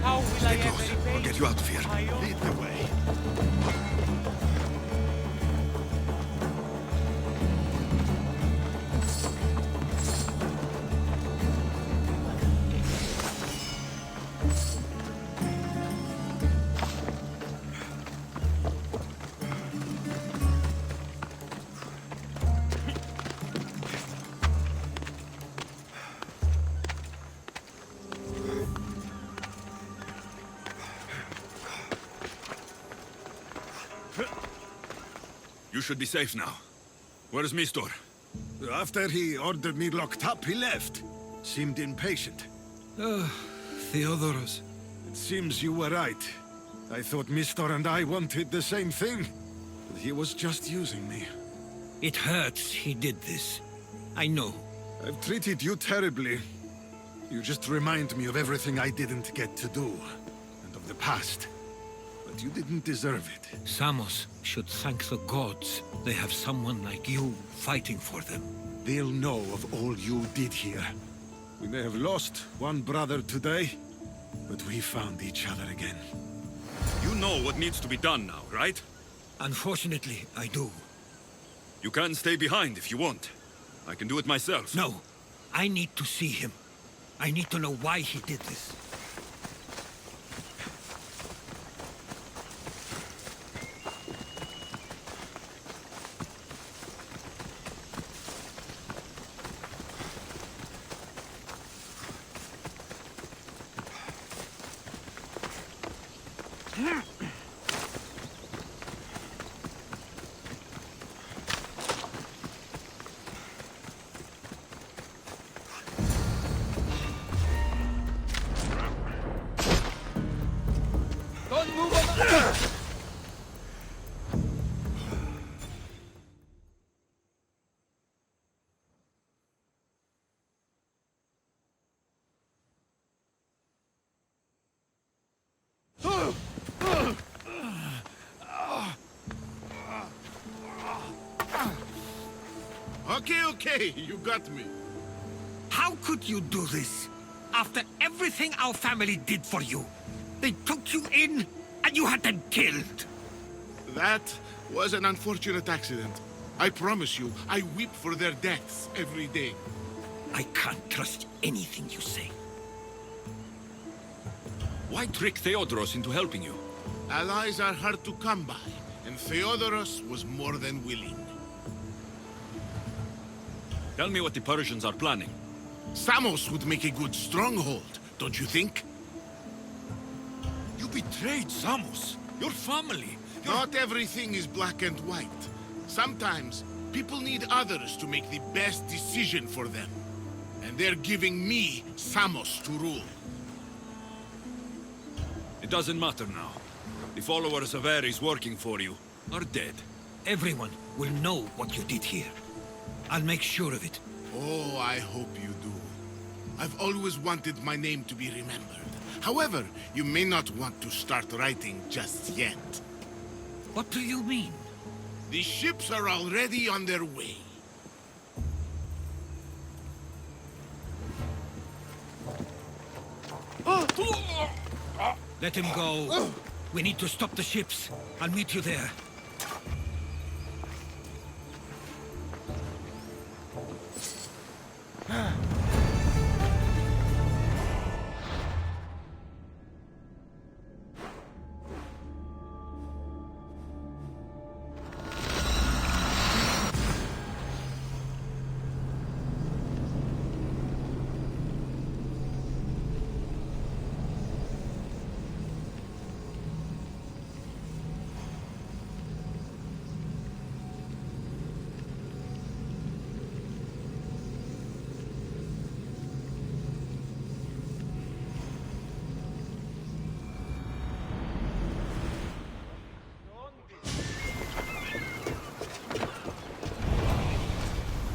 How will I Stay ever close. repay I'll get you out of here. Lead the way. You should be safe now. Where's Mistor? After he ordered me locked up, he left. Seemed impatient. Theodoros. It seems you were right. I thought Mistor and I wanted the same thing. But he was just using me. It hurts he did this. I know. I've treated you terribly. You just remind me of everything I didn't get to do. And of the past. But you didn't deserve it. Samos should thank the gods. They have someone like you fighting for them. They'll know of all you did here. We may have lost one brother today, but we found each other again. You know what needs to be done now, right? Unfortunately, I do. You can stay behind if you want. I can do it myself. No. I need to see him. I need to know why he did this. Don't move on. Okay, you got me. How could you do this? After everything our family did for you. They took you in, and you had them killed. That was an unfortunate accident. I promise you, I weep for their deaths every day. I can't trust anything you say. Why trick Theodoros into helping you? Allies are hard to come by, and Theodoros was more than willing. Tell me what the Persians are planning. Samos would make a good stronghold, don't you think? You betrayed Samos, your family. Not everything is black and white. Sometimes, people need others to make the best decision for them. And they're giving me Samos to rule. It doesn't matter now. The followers of Ares working for you are dead. Everyone will know what you did here. I'll make sure of it. Oh, I hope you do. I've always wanted my name to be remembered. However, you may not want to start writing just yet. What do you mean? The ships are already on their way. Let him go. We need to stop the ships. I'll meet you there.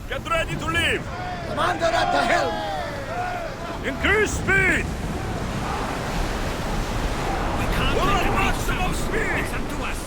Get ready to leave! Commander at the helm! Increase speed! We can't We're let at them reach maximum Samos. speed! It's up to us.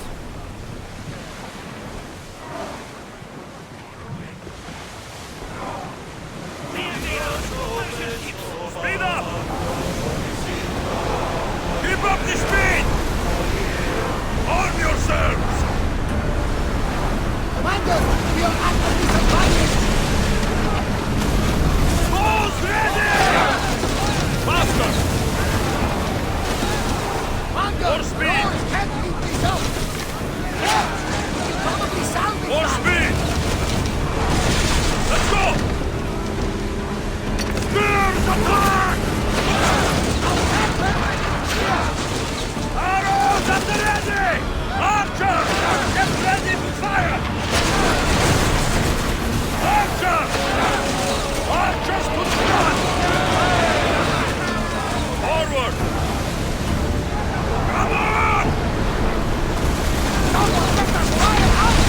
can't keep this up! You'll probably salvage More that. speed! Let's go! Spears attack! Arrows at the ready! Archers! Get ready to fire! Archers! Archers to front! Forward! Come on! Someone get the fire out!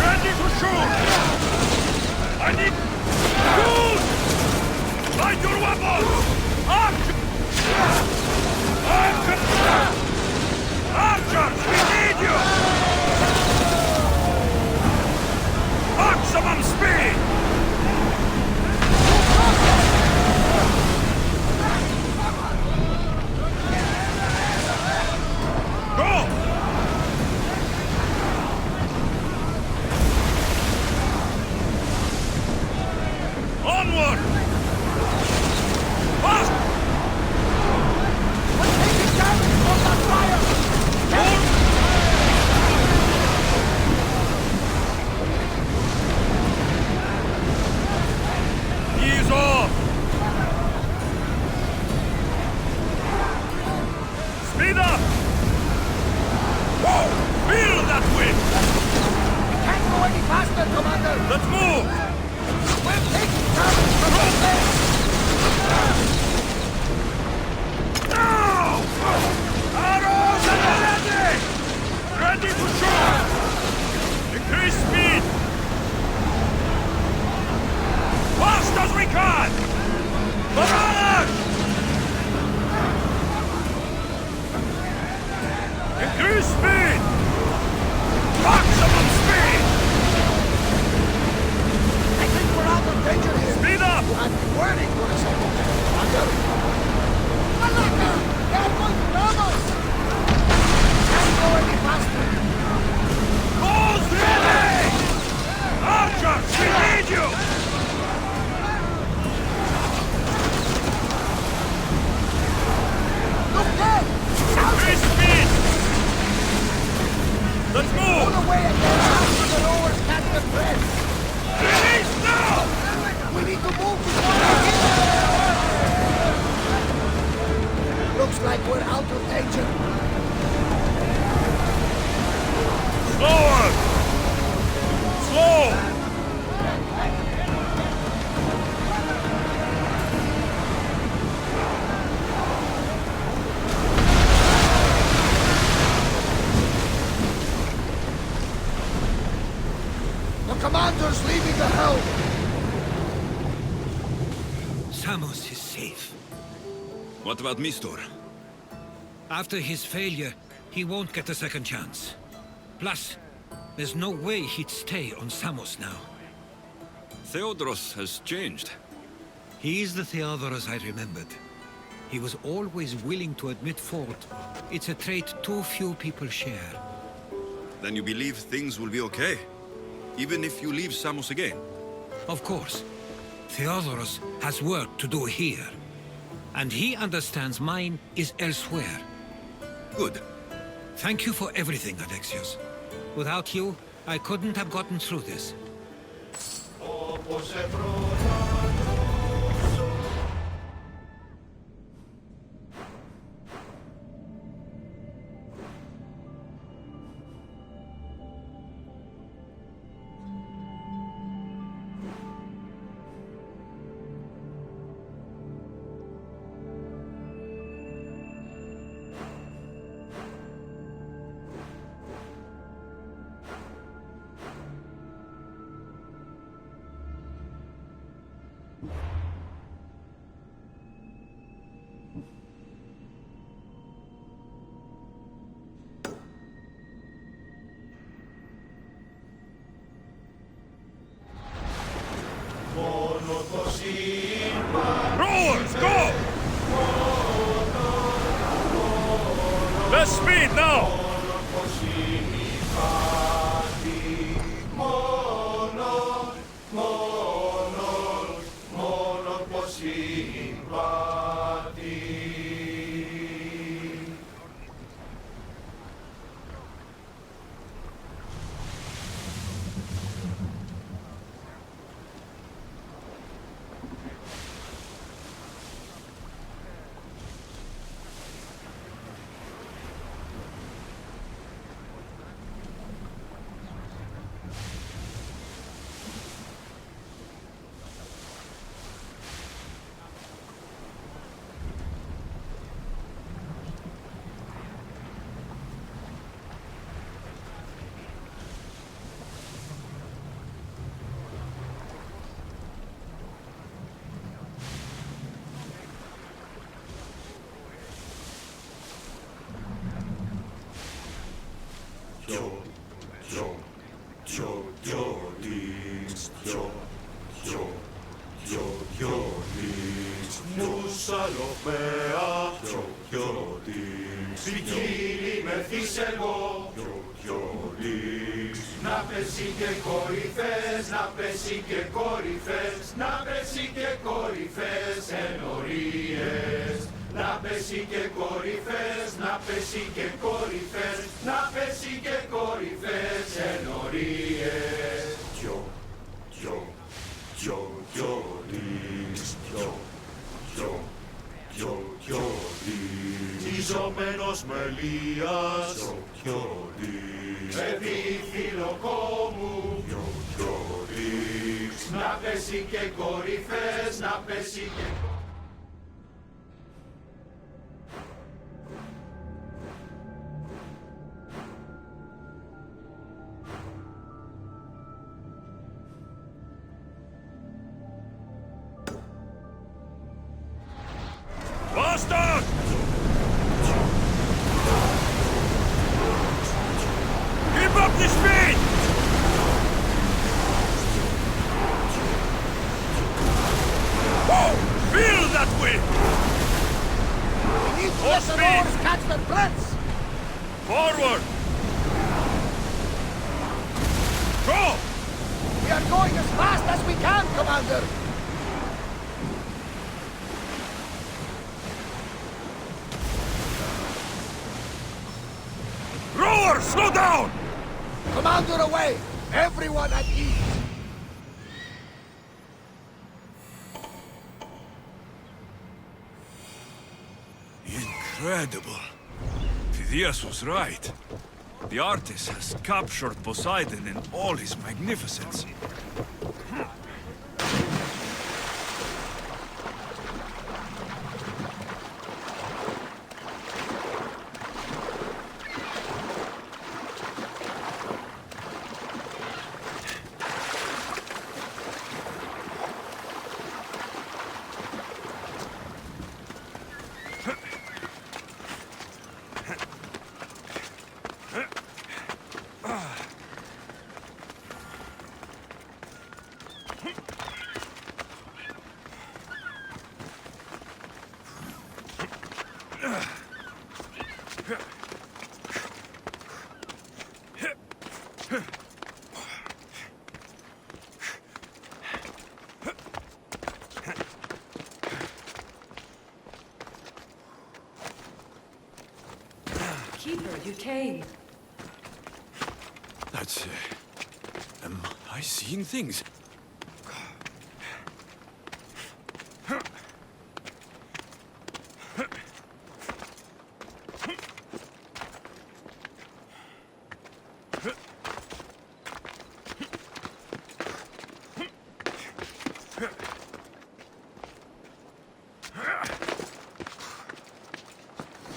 Ready to shoot! I need... Shoot! Light your weapons! Archers! Archers, we need you! Maximum speed! Go! Onward! Fast! We're taking damage from that fire! Ease off! Speed up! Whoa! Feel that wind! We can't go any faster, Commander! Let's move! We're taking damage from the place! Now! Arrows at the ready! Ready to shoot! Increase speed! Fast as we can! Barrage! Increase speed! Maximum speed! I think we're out of danger here! Speed up! I've been waiting for a second. Commander! Malaka! They're going to ram us! Can't go any faster! Bows ready! Archers, we need you! Look there! Increase speed! Let's move! All the way again after the rowers catch the thread! Release now! We need to move before they hit! Looks like we're out of danger. Slower! Slow! The commander's leaving the helm! Samos is safe. What about Mistor? After his failure, he won't get a second chance. Plus, there's no way he'd stay on Samos now. Theodoros has changed. He is the Theodoros I remembered. He was always willing to admit fault. It's a trait too few people share. Then you believe things will be okay? Even if you leave Samos again? Of course. Theodoros has work to do here. And he understands mine is elsewhere. Good. Thank you for everything, Alexios. Without you, I couldn't have gotten through this. Rowers, go! Less speed now! Mono, Να πέσει και κορυφές, να πέσει και κορυφές, να πέσει και κορυφές ενορίες. Να πέσει και κορυφές, να πέσει και κορυφές, να πέσει και κορυφές ενορίες. Ζιζωμένος μελίας, παιδί φιλοκόμου, να πέσει και κορυφές, να πέσει και Bastard! Keep up the speed! Whoa! Feel that wind! We need to let the oars catch their breaths! Forward! Go! We are going as fast as we can, Commander! Rower, slow down! Commander away! Everyone at ease! Incredible. Phidias was right. The artist has captured Poseidon in all his magnificence. Keeper, you came. That's... am I seeing things?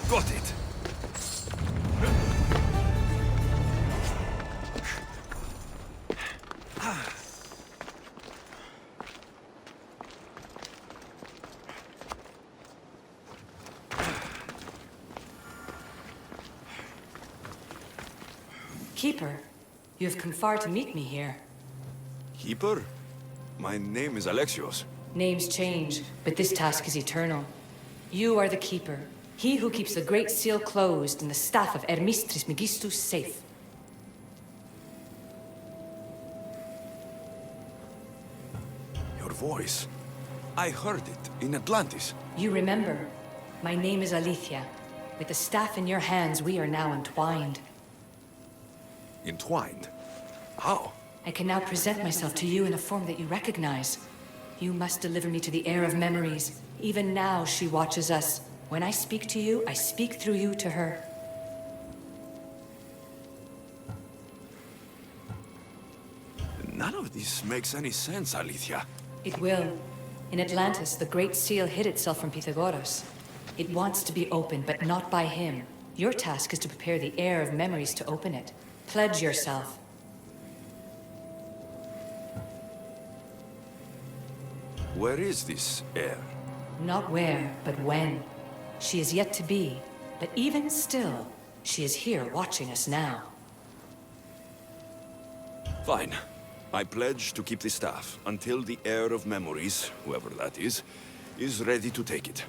Got it! Keeper, you have come far to meet me here. Keeper? My name is Alexios. Names change, but this task is eternal. You are the Keeper, he who keeps the Great Seal closed and the staff of Hermes Trismegistus safe. Your voice. I heard it in Atlantis. You remember. My name is Alethea. With the staff in your hands, we are now entwined. Entwined? How? I can now present myself to you in a form that you recognize. You must deliver me to the heir of memories. Even now, she watches us. When I speak to you, I speak through you to her. None of this makes any sense, Alethea. It will. In Atlantis, the Great Seal hid itself from Pythagoras. It wants to be opened, but not by him. Your task is to prepare the heir of memories to open it. Pledge yourself. Where is this heir? Not where, but when. She is yet to be, but even still, she is here watching us now. Fine. I pledge to keep the staff until the heir of memories, whoever that is ready to take it.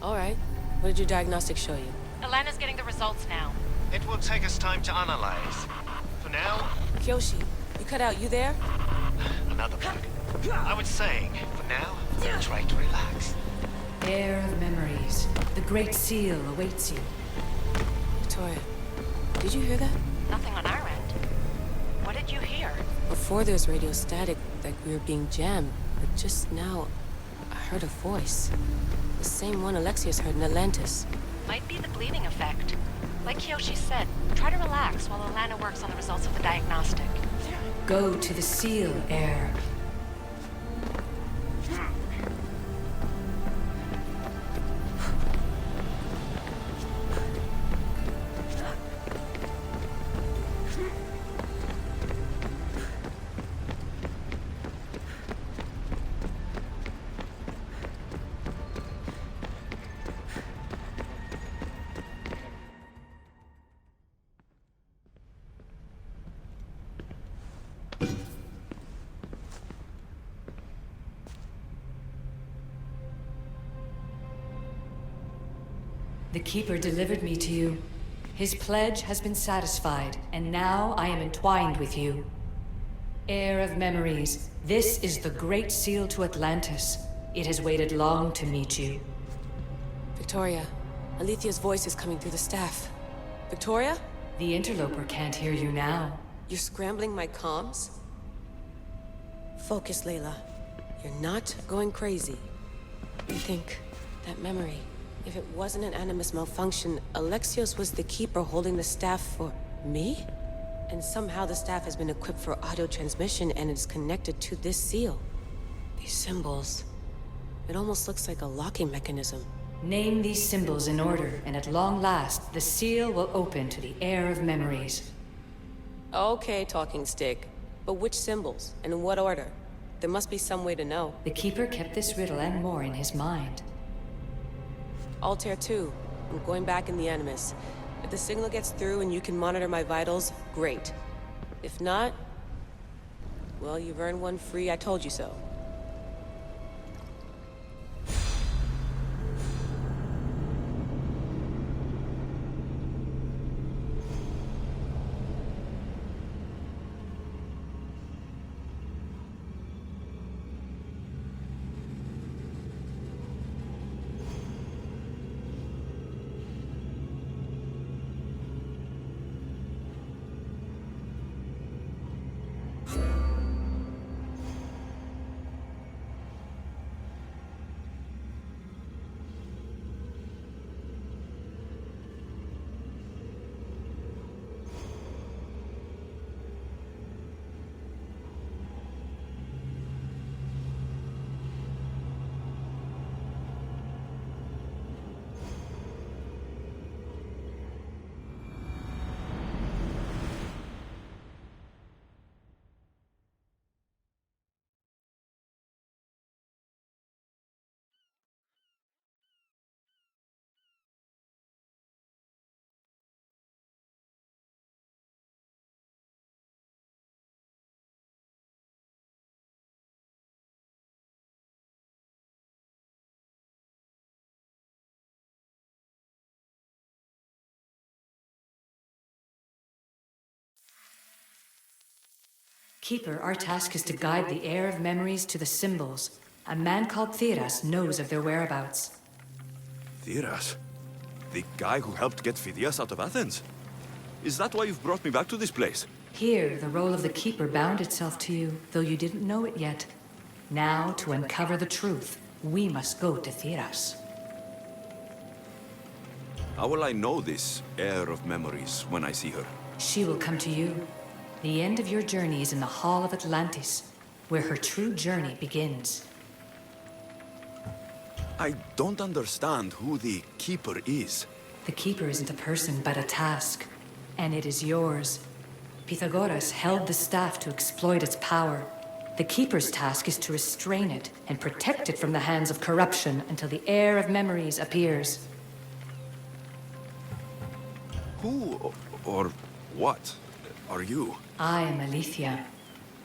All right. What did your diagnostics show you? Elena's getting the results now. It will take us time to analyze. For now... Kyoshi, you cut out. You there? Another bug. I was saying, for now, try to relax. Heir of memories. The Great Seal awaits you. Victoria, did you hear that? Nothing on our end. What did you hear? Before there was radio static, like we were being jammed. But just now, I heard a voice. The same one Alexios heard in Atlantis. Might be the bleeding effect. Like Kyoshi said, try to relax while Alana works on the results of the diagnostic. Go to the Seal, heir. The Keeper delivered me to you. His pledge has been satisfied, and now I am entwined with you. Heir of memories, this is the Great Seal to Atlantis. It has waited long to meet you. Victoria, Alethea's voice is coming through the staff. Victoria? The interloper can't hear you now. You're scrambling my comms? Focus, Layla. You're not going crazy. I think that memory... If it wasn't an Animus malfunction, Alexios was the Keeper holding the staff for... me? And somehow the staff has been equipped for audio transmission and is connected to this seal. These symbols... It almost looks like a locking mechanism. Name these symbols in order, and at long last, the seal will open to the Heir of memories. Okay, talking stick. But which symbols? And in what order? There must be some way to know. The Keeper kept this riddle and more in his mind. Altair 2. I'm going back in the Animus. If the signal gets through and you can monitor my vitals, great. If not... well, you've earned one free I told you so. Keeper, our task is to guide the heir of memories to the symbols. A man called Theras knows of their whereabouts. Theras? The guy who helped get Phidias out of Athens? Is that why you've brought me back to this place? Here, the role of the Keeper bound itself to you, though you didn't know it yet. Now, to uncover the truth, we must go to Theras. How will I know this heir of memories when I see her? She will come to you. The end of your journey is in the Hall of Atlantis, where her true journey begins. I don't understand who the Keeper is. The Keeper isn't a person, but a task. And it is yours. Pythagoras held the staff to exploit its power. The Keeper's task is to restrain it and protect it from the hands of corruption until the heir of memories appears. Who or what are you? I am Aletheia.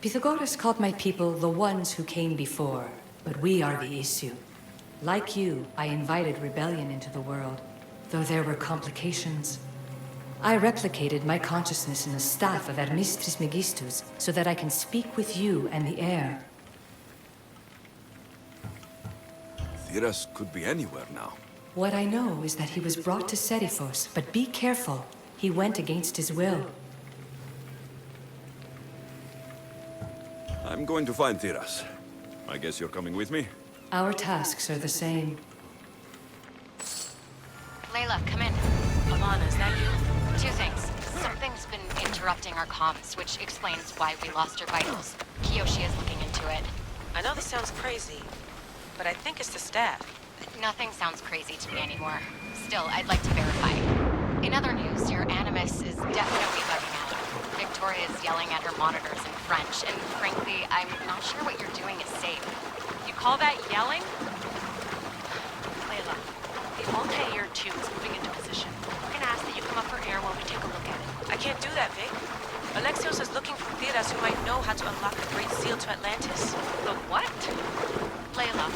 Pythagoras called my people the ones who came before, but we are the issue. Like you, I invited rebellion into the world, though there were complications. I replicated my consciousness in the staff of Hermes Trismegistus so that I can speak with you and the heir. Theras could be anywhere now. What I know is that he was brought to Seriphos, but be careful. He went against his will. I'm going to find Theras. I guess you're coming with me? Our tasks are the same. Layla, come in. Alana, is that you? Two things. Something's been interrupting our comms, which explains why we lost your vitals. Kiyoshi is looking into it. I know this sounds crazy, but I think it's the staff. Nothing sounds crazy to me anymore. Still, I'd like to verify. In other news, your animus is definitely bugging out. Victoria is yelling at her monitors in French, and frankly, I'm not sure what you're doing is safe. You call that yelling? Layla, the Altair 2 is moving into position. We're gonna ask that you come up for air while we take a look at it. I can't do that, Vic. Alexios is looking for Theras who might know how to unlock the Great Seal to Atlantis. The what? Layla,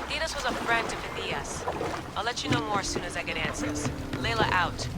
Theras was a friend to Phidias. I'll let you know more as soon as I get answers. Layla out.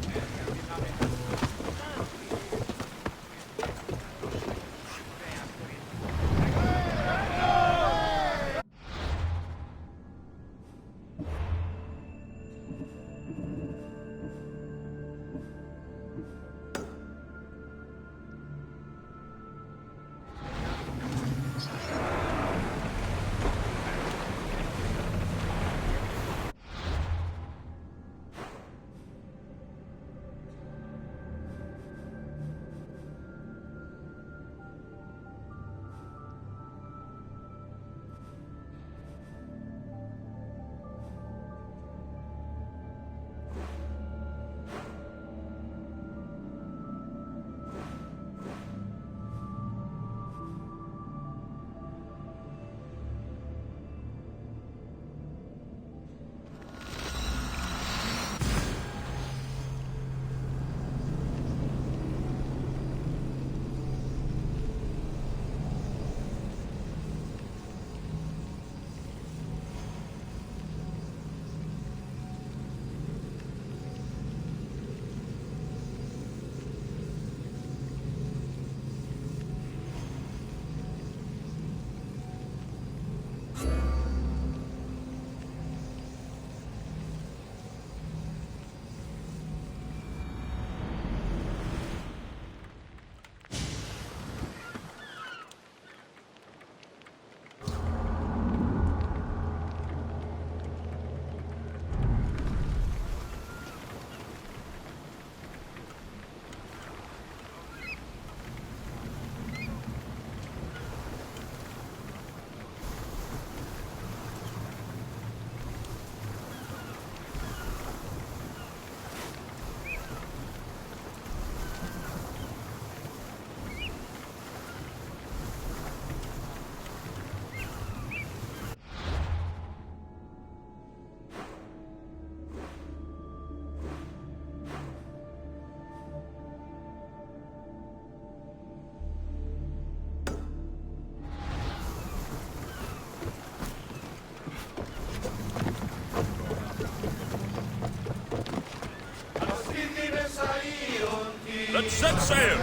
Let's set sail!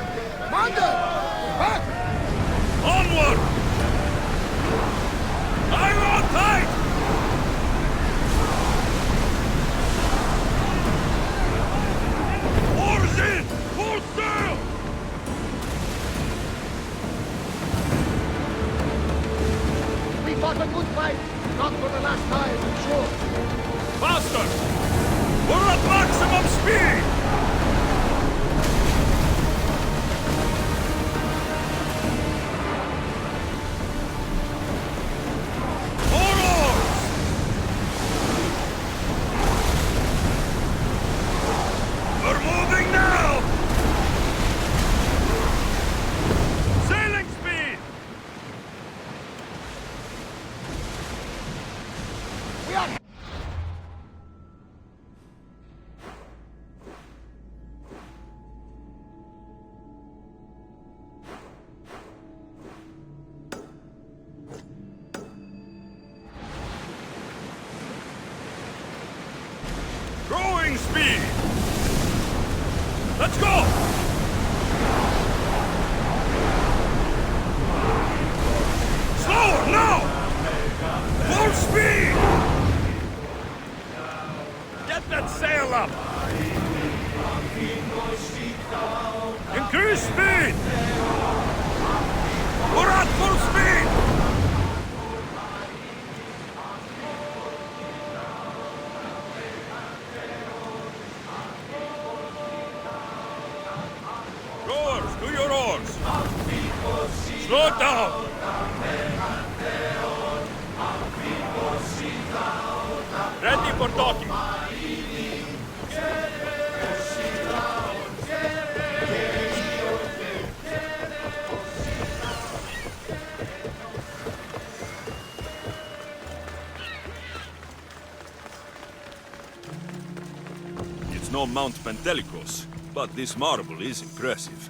Commander! We're back! On fought a good fight. Not for the last time, I'm sure. Faster! We're at maximum speed! More oars! We're moving now! Sailing speed! We are... Growing speed! Let's go! Slower, now! Full speed! Get that sail up! Increase speed! We're at full speed! Rowers, do your oars! Slow it down! Ready for docking! It's no Mount Pentelicus, but this marble is impressive.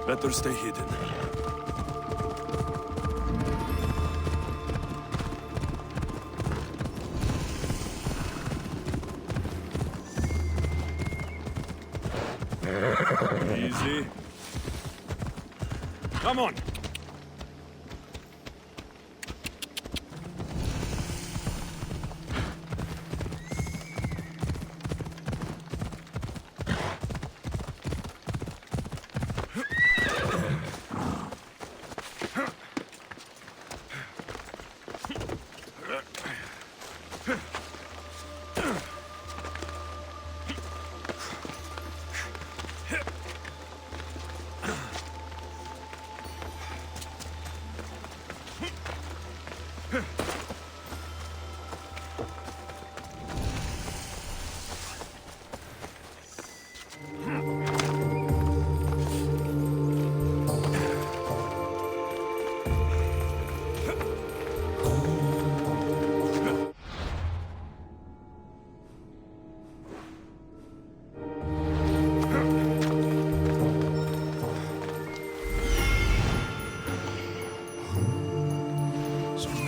Better stay hidden. Easy. Come on.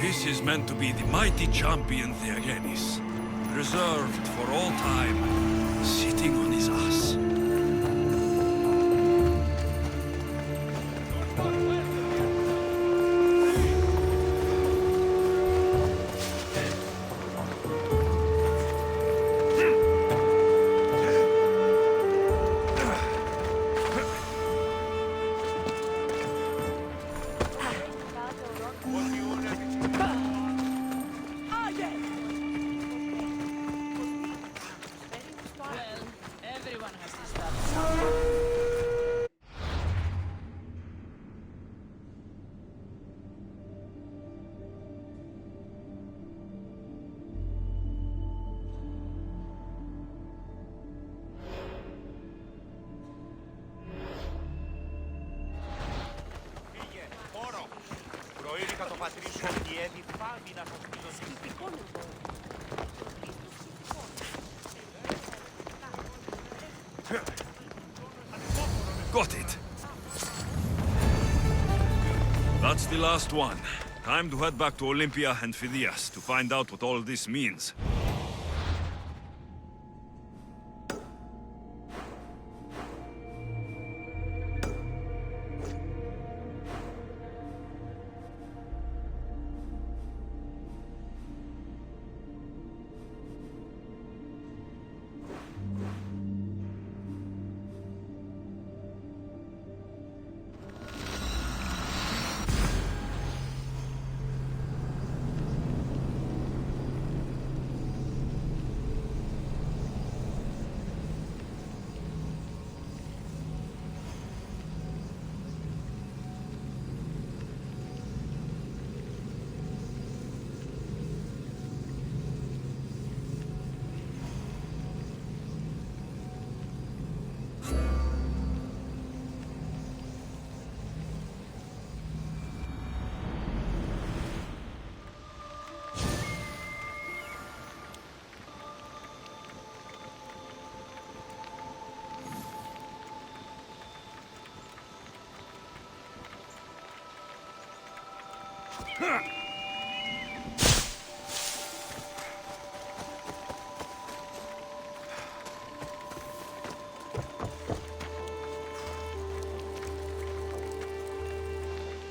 This is meant to be the mighty champion Theagenis, reserved for all time, sitting on his ass. Got it. That's the last one. Time to head back to Olympia and Phidias to find out what all this means.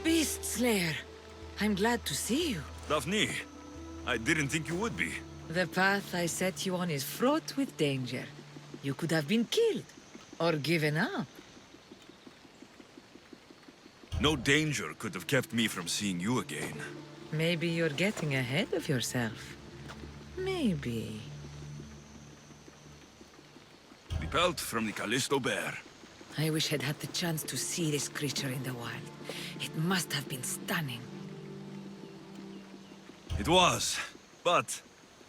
Beast Slayer, I'm glad to see you. Daphne, I didn't think you would be. The path I set you on is fraught with danger. You could have been killed, or given up. No danger could have kept me from seeing you again. Maybe you're getting ahead of yourself. Maybe. The pelt from the Callisto Bear. I wish I'd had the chance to see this creature in the wild. It must have been stunning. It was, but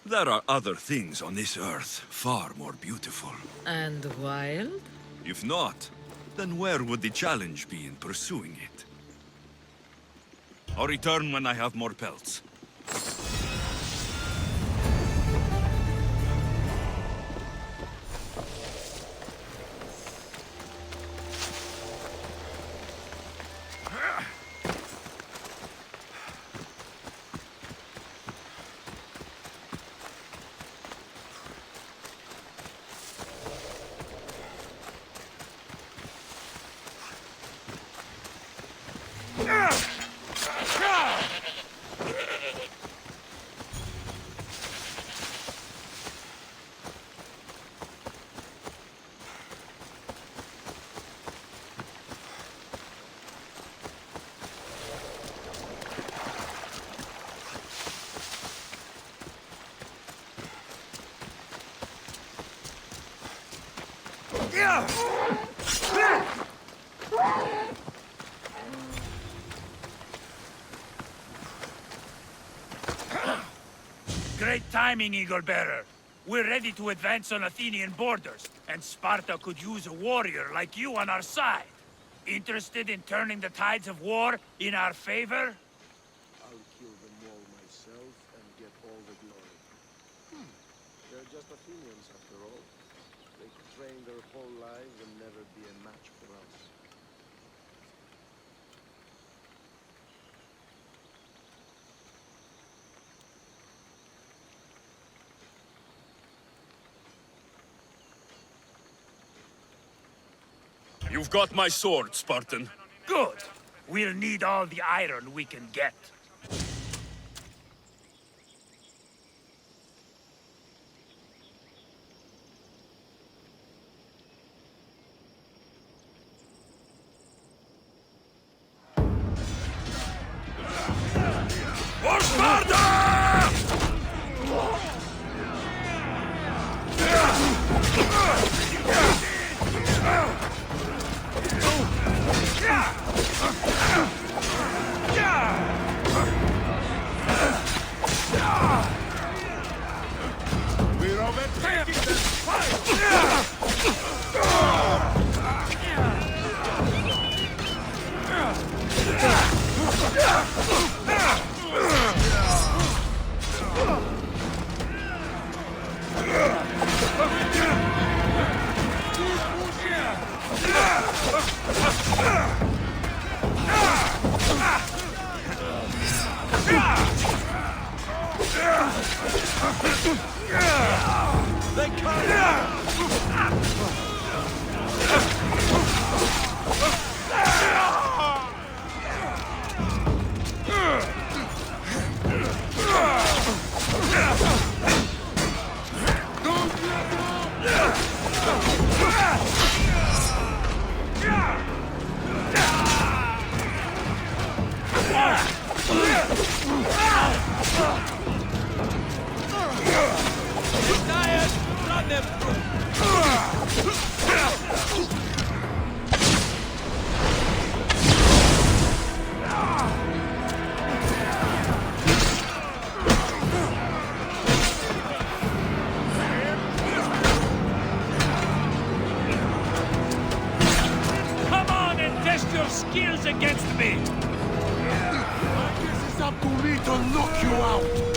there are other things on this earth far more beautiful. And wild? If not, then where would the challenge be in pursuing it? I'll return when I have more pelts. Great timing, Eagle Bearer. We're ready to advance on Athenian borders, and Sparta could use a warrior like you on our side. Interested in turning the tides of war in our favor? I'll kill them all myself and get all the glory. They're just Athenians after all. They could train their whole lives and never be a match for us. You've got my sword, Spartan. Good. We'll need all the iron we can get. For Sparta! We're overtaking them! Fire! Come on and test your skills against me! This is up to me to knock you out!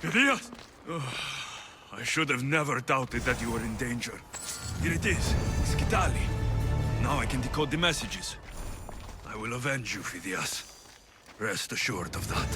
Phidias? Oh, I should have never doubted that you were in danger. Here it is, Skitali. Now I can decode the messages. I will avenge you, Phidias. Rest assured of that.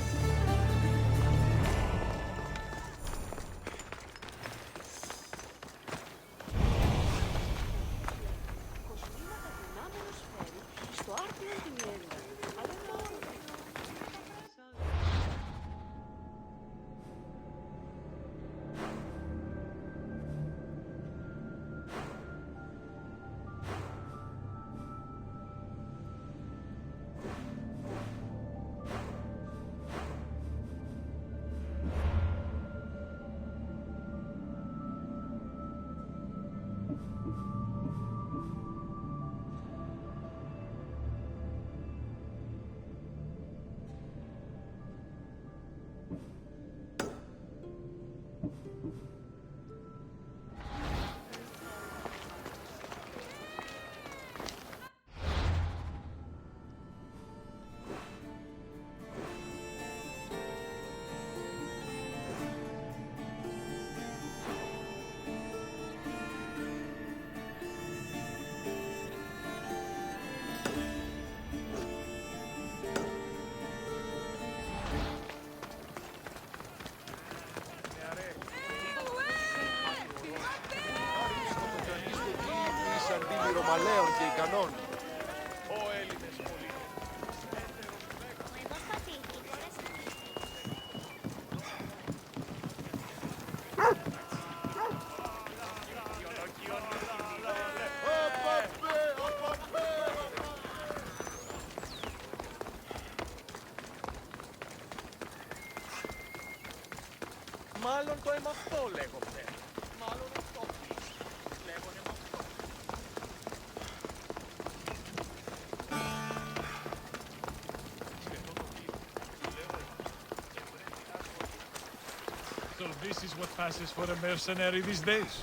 Ρωμαλαίων και ικανών. Μάλλον το αίμα αυτό λέγονται. Μάλλον αυτό. Λέγονται με αυτό. So this is what passes for a mercenary these days?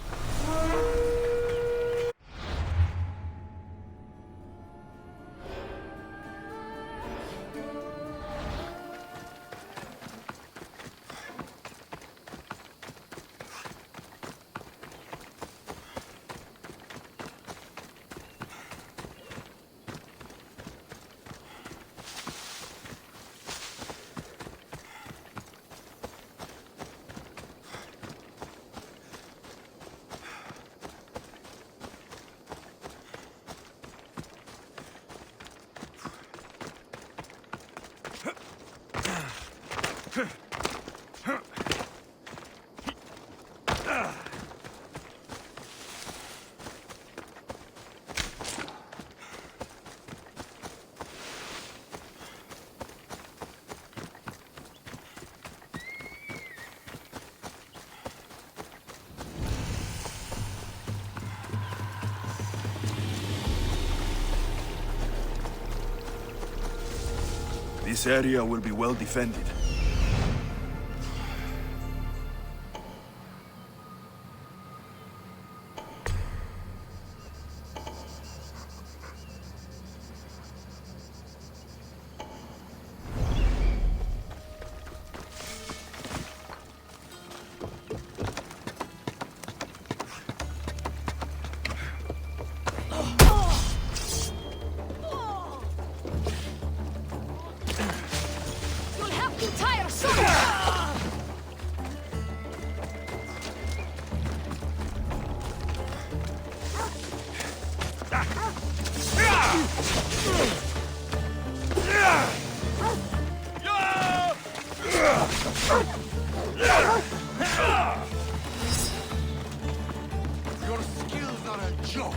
This area will be well defended. Your skills are a joke.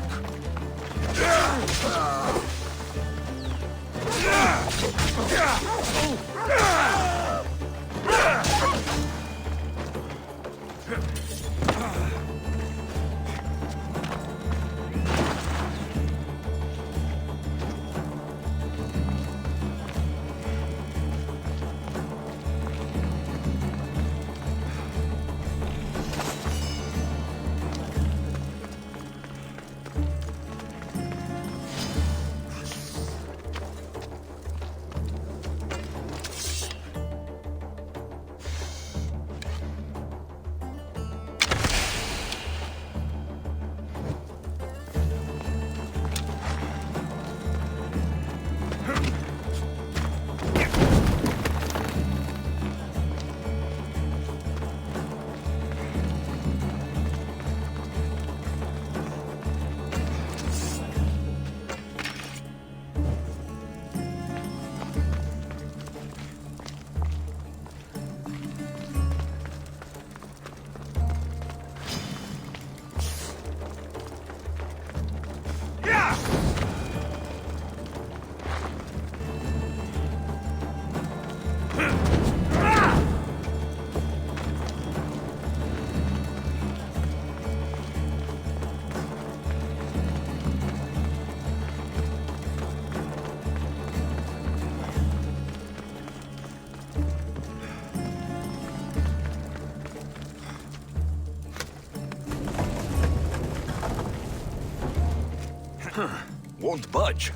won't budge.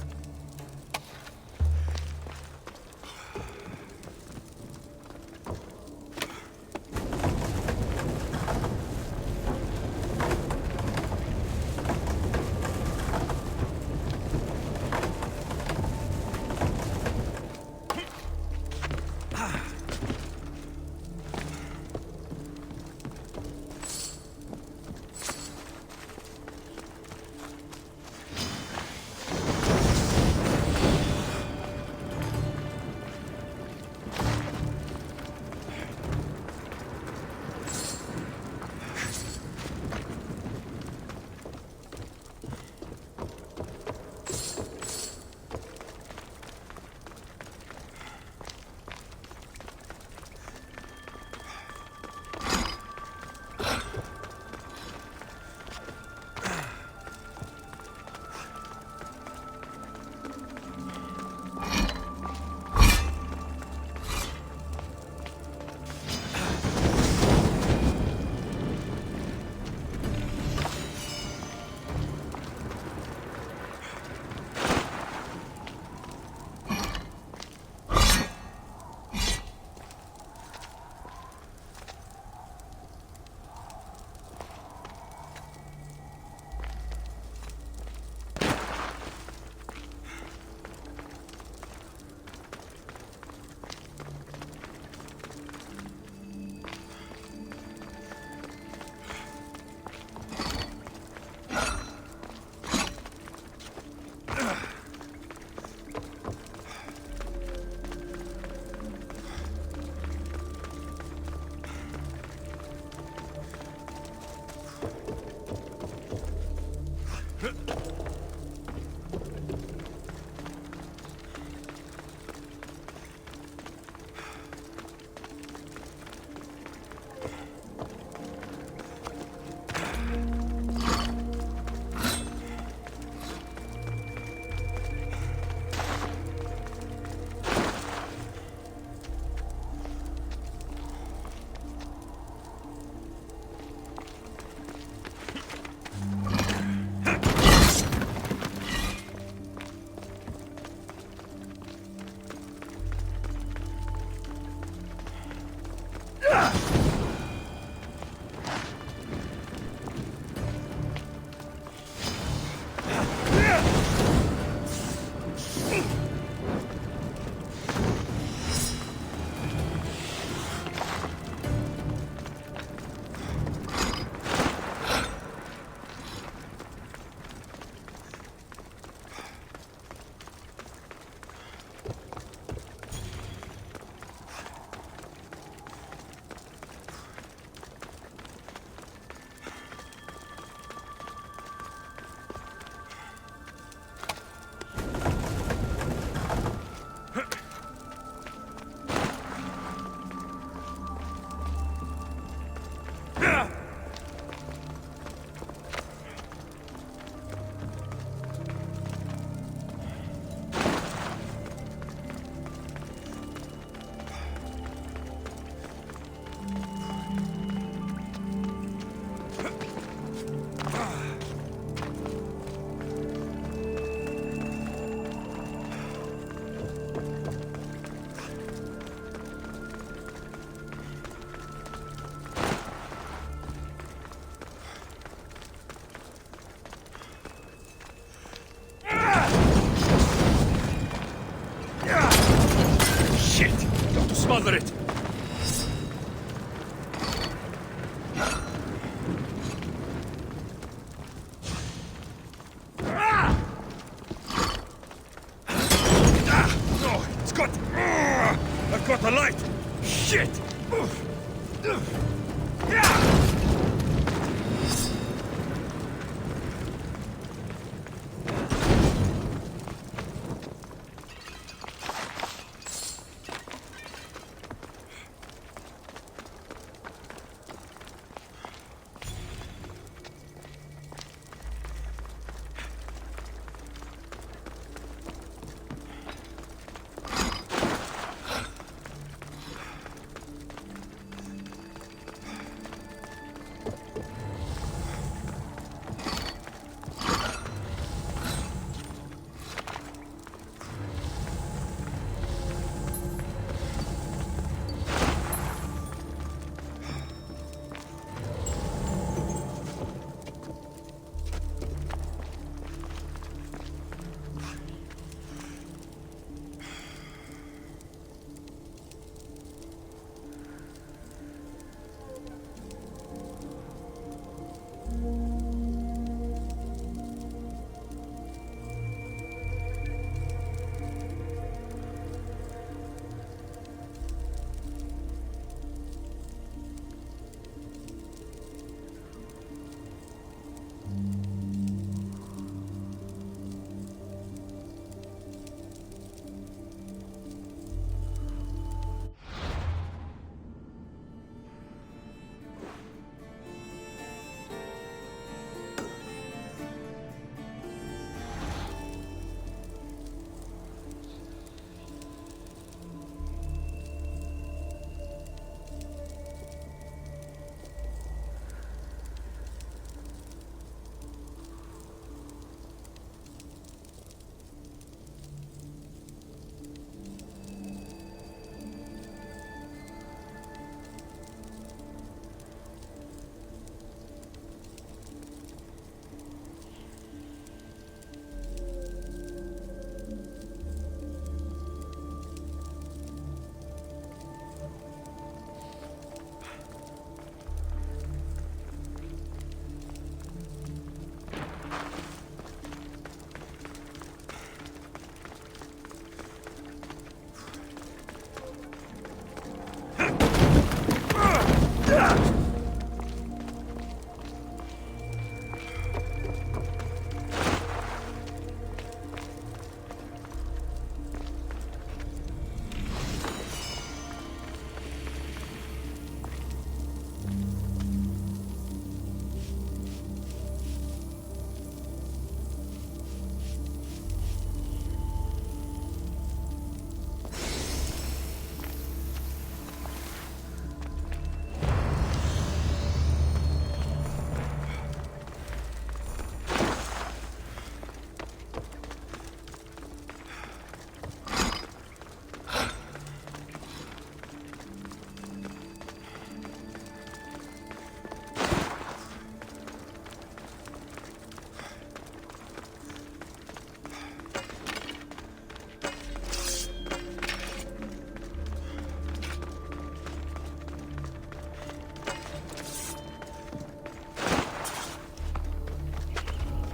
Smother it! No, it's got... I've got the light! Shit!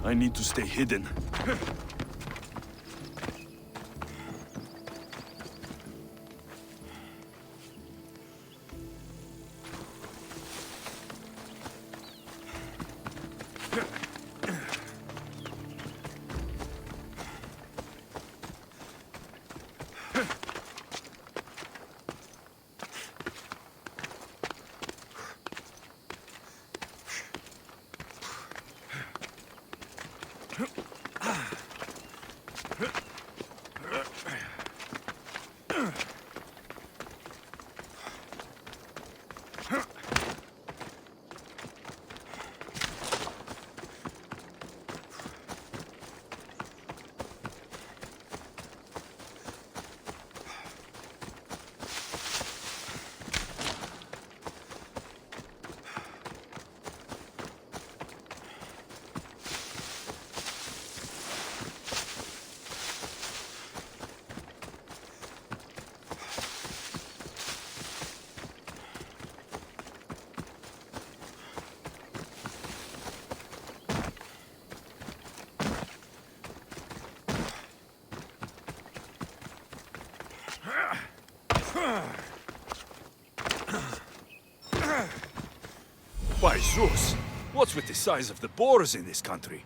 I need to stay hidden. By Zeus! What's with the size of the boars in this country?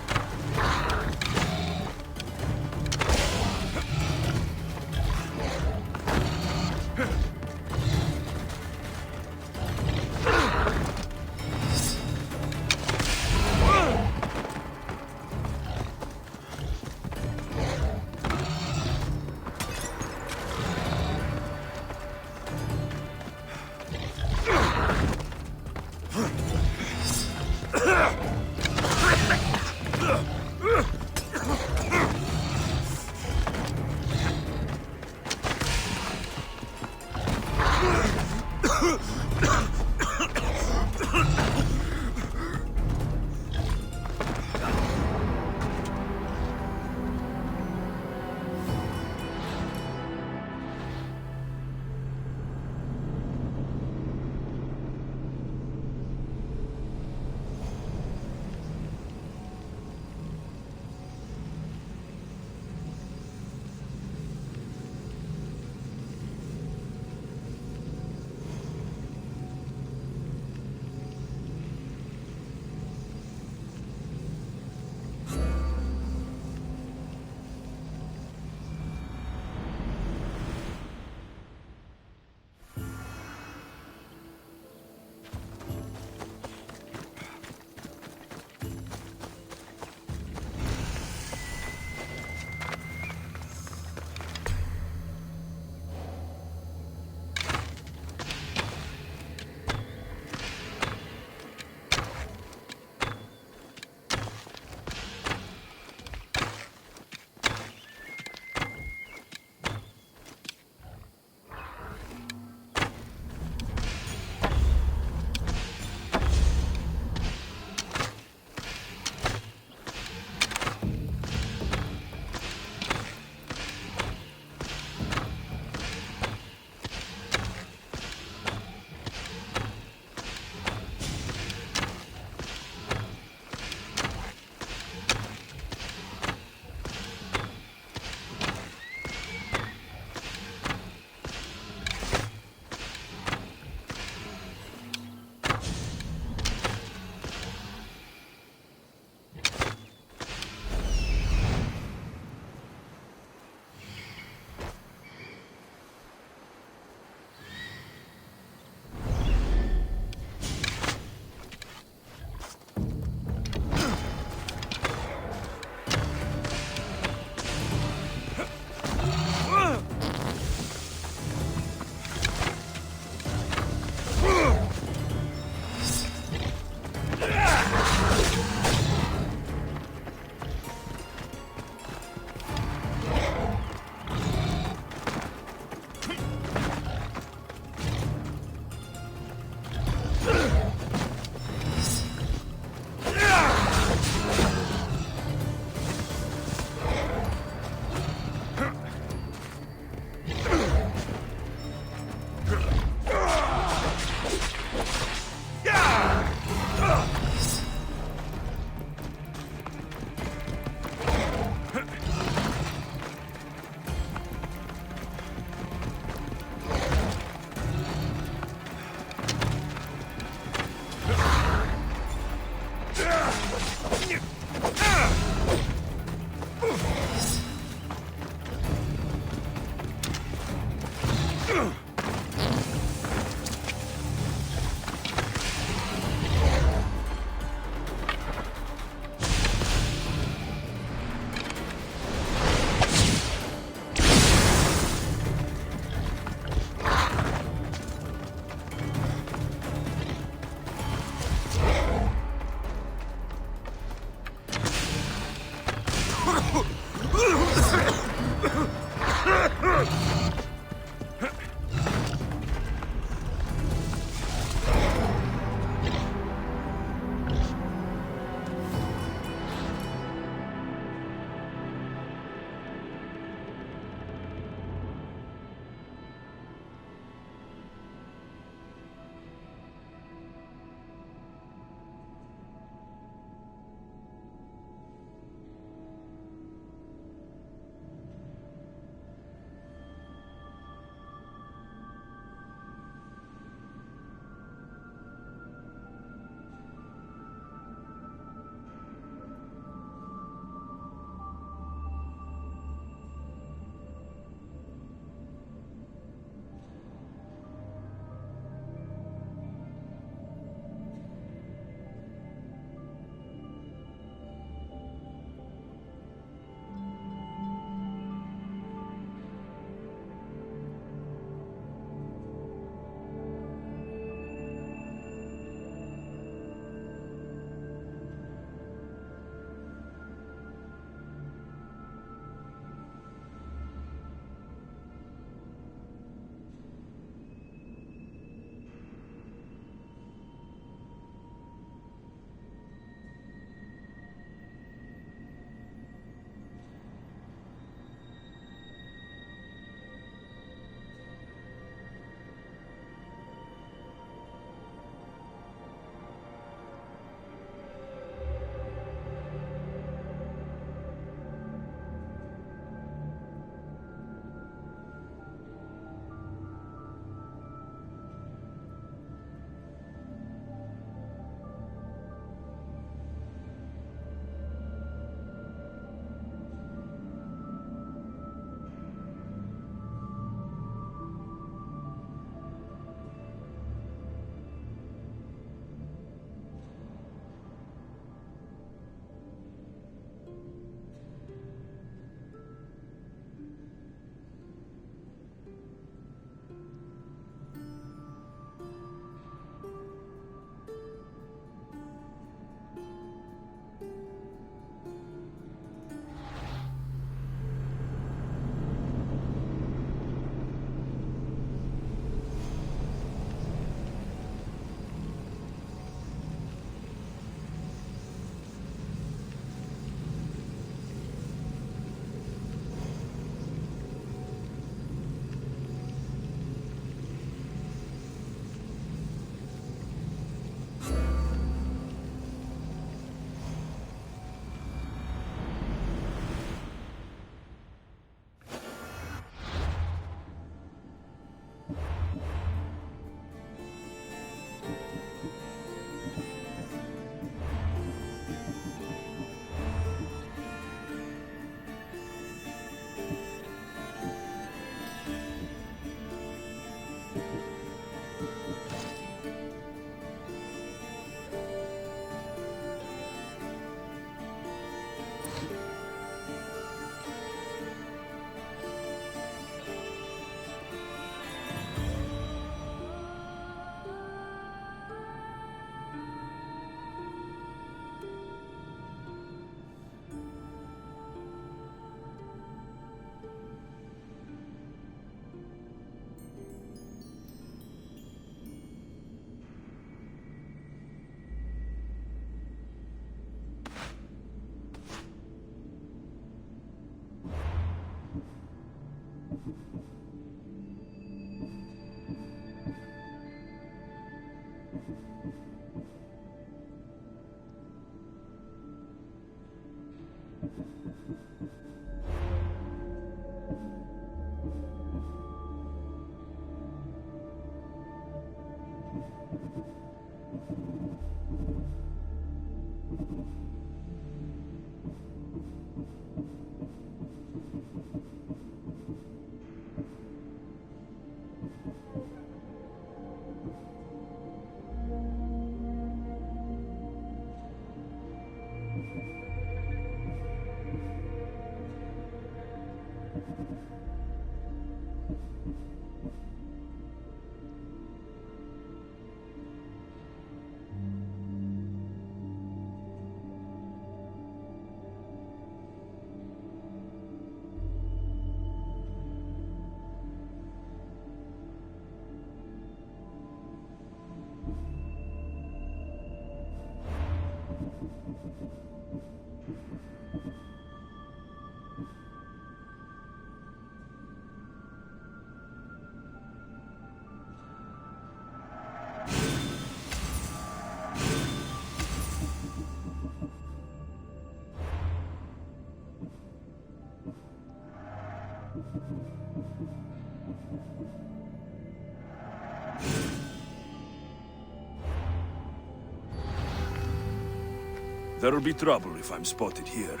There'll be trouble if I'm spotted here.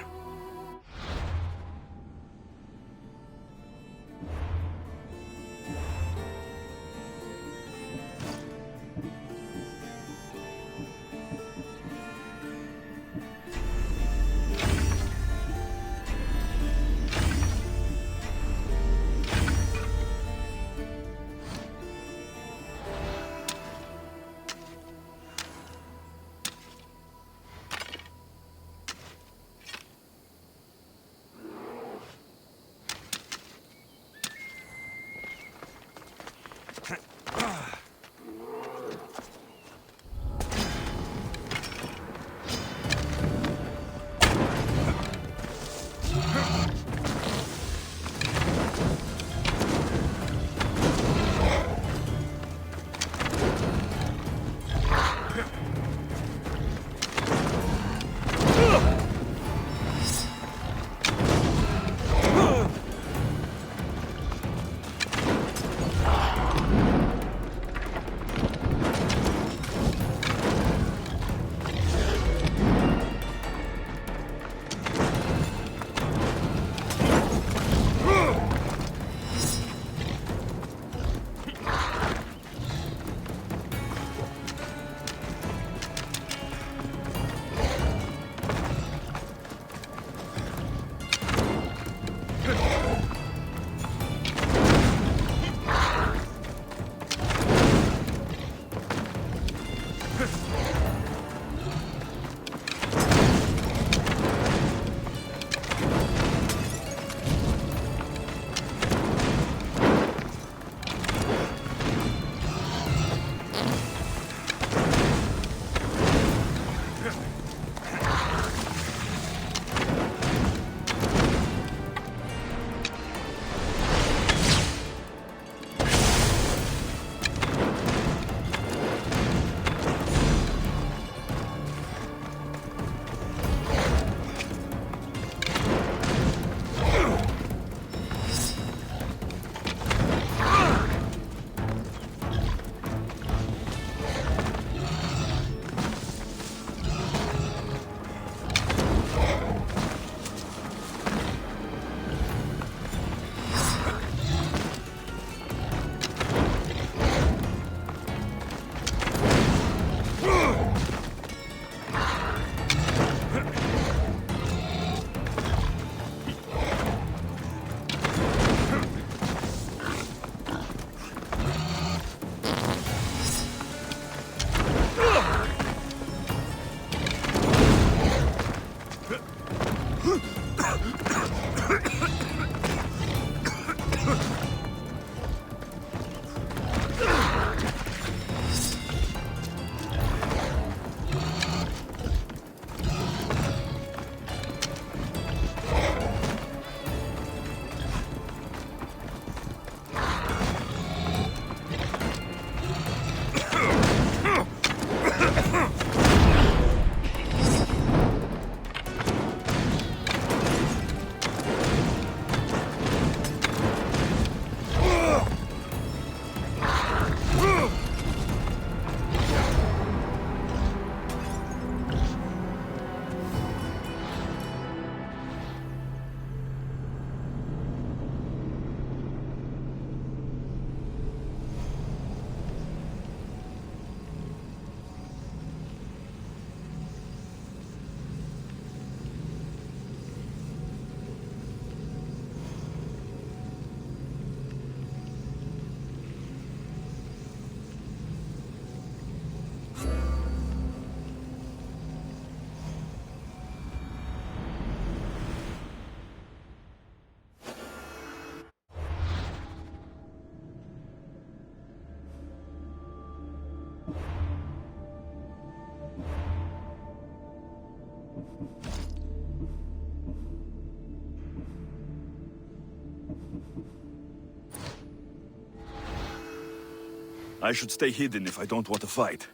I should stay hidden if I don't want to fight.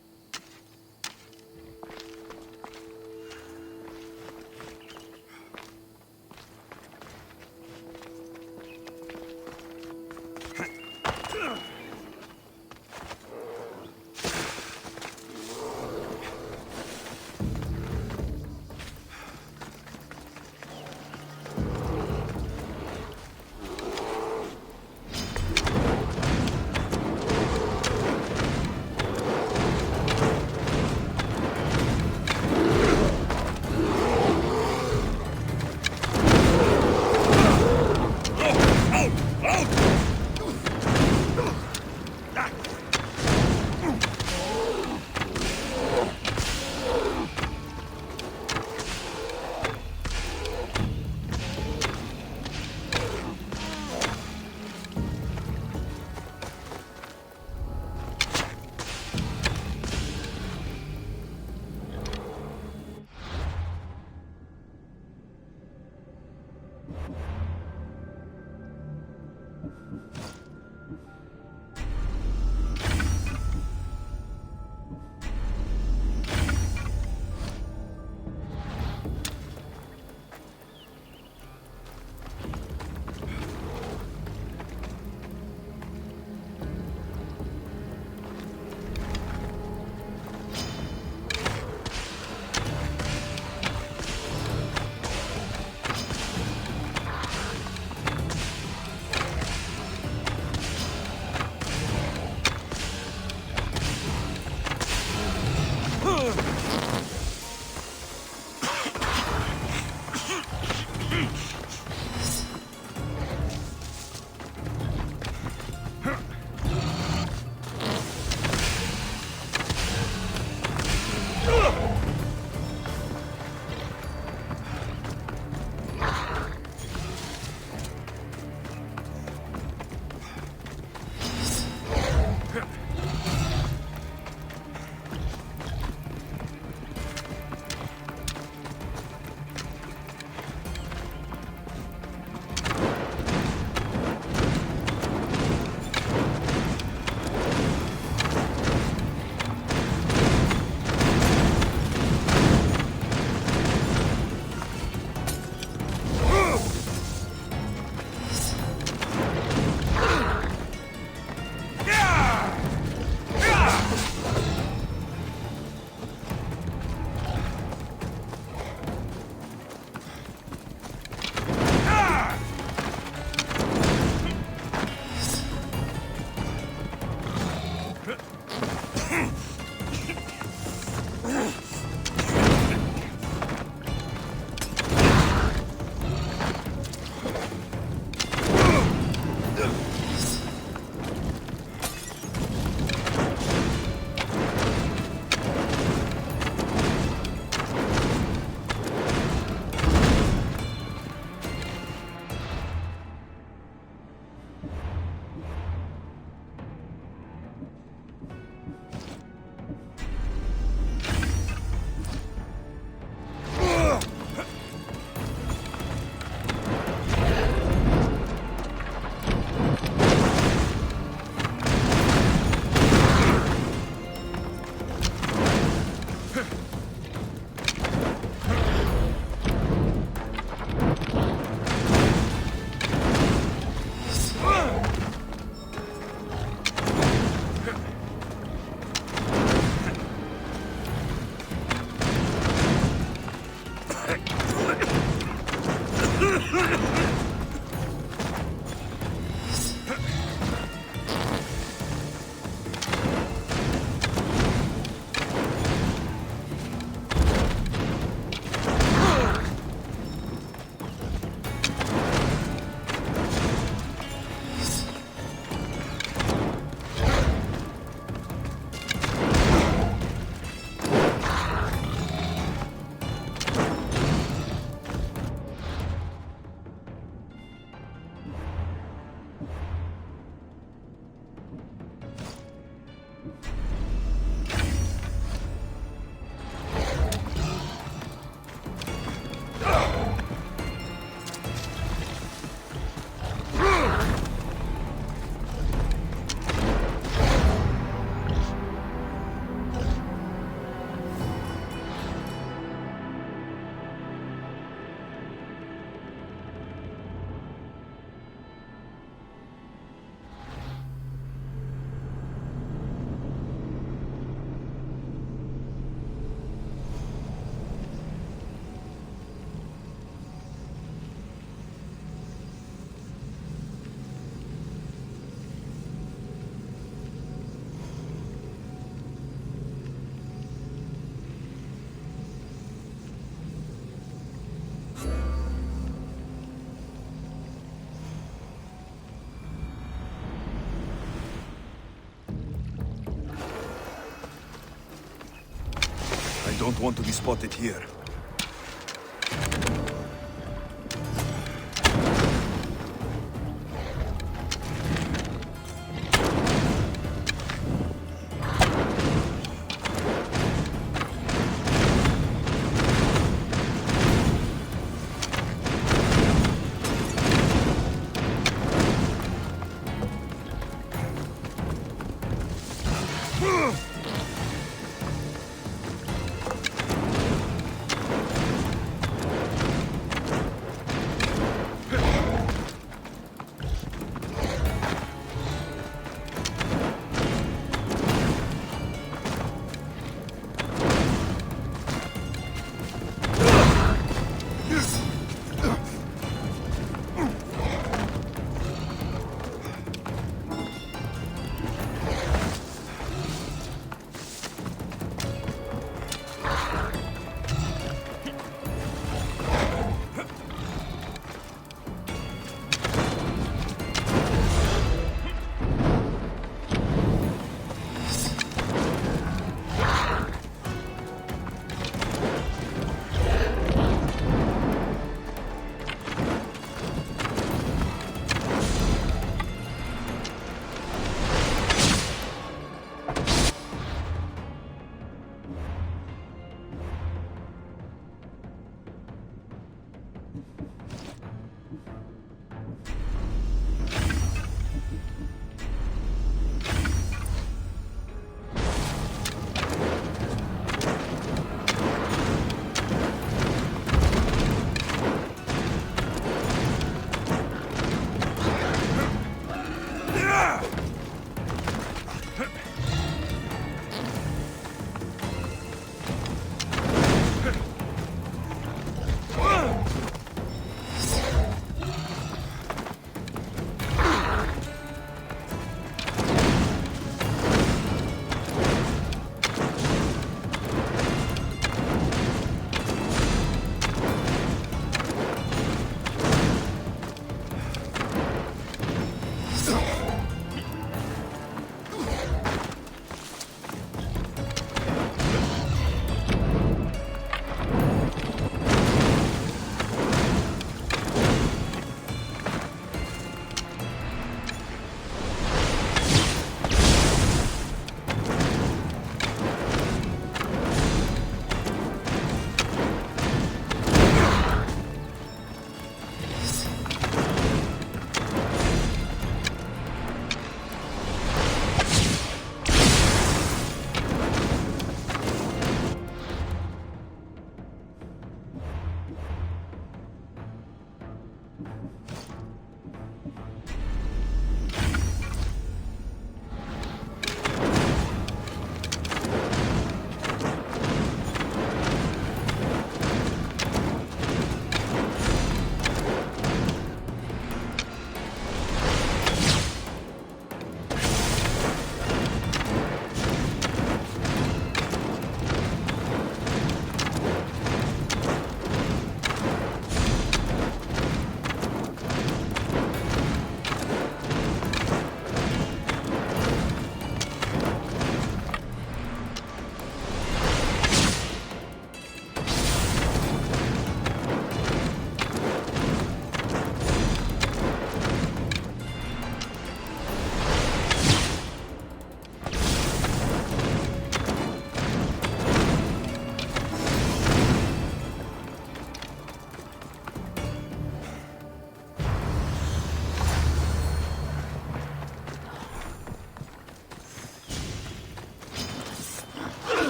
I don't want to be spotted here.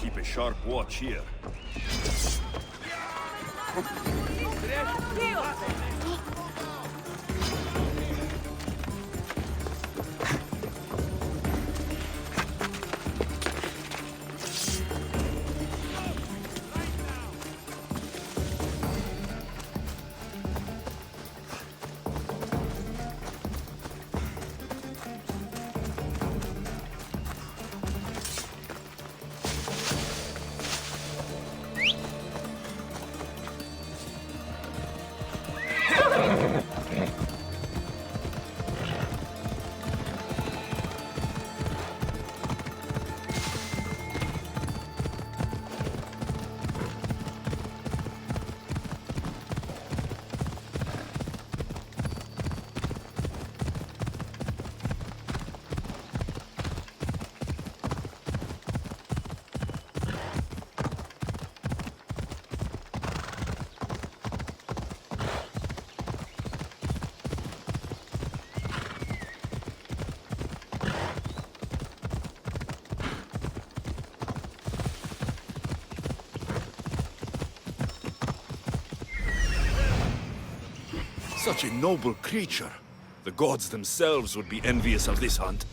keep a sharp watch here. Such a noble creature. The gods themselves would be envious of this hunt.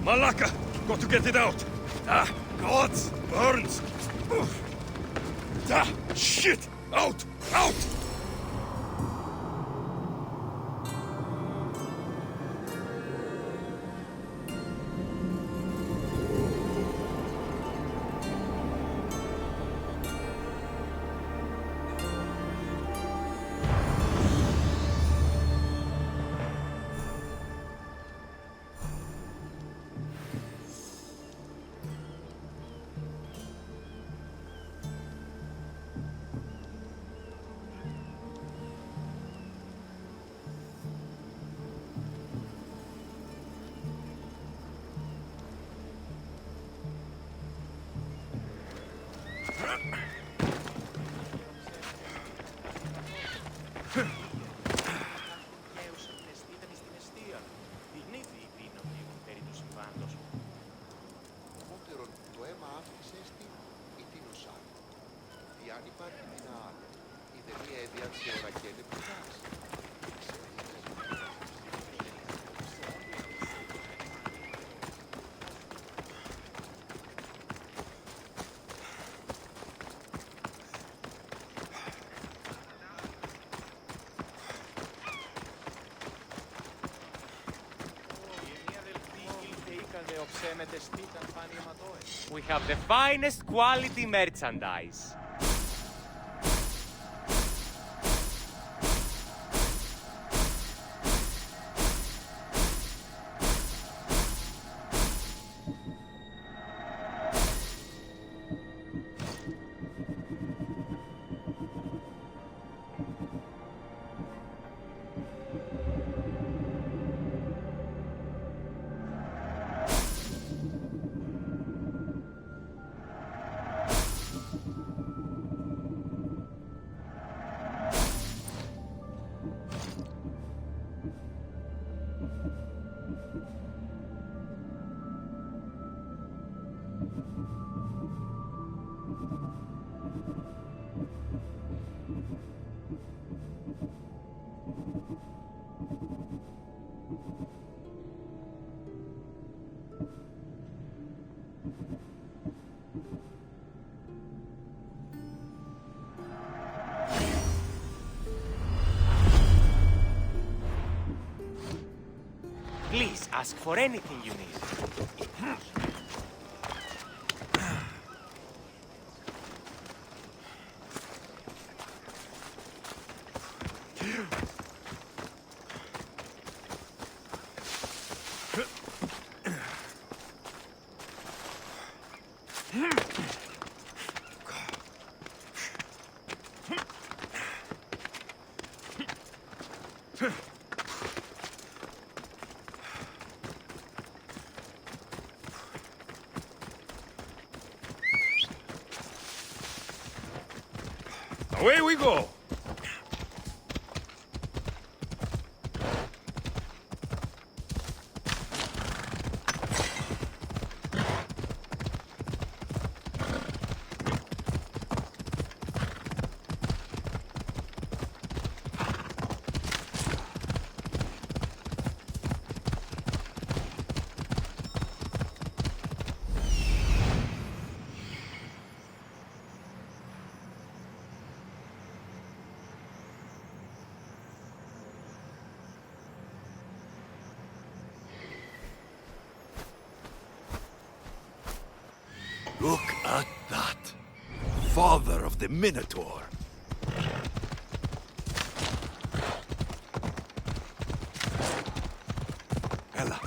Malaka! Got to get it out! Ah, gods! Burns! Oof. Ah, shit! Out! Out! αν υπάρχει μια άλλη, η τελεία έδεια και λεπτάς. We have the finest quality merchandise. Please, ask for anything you need. Away we go! Look at that. Father of the Minotaur. Ella.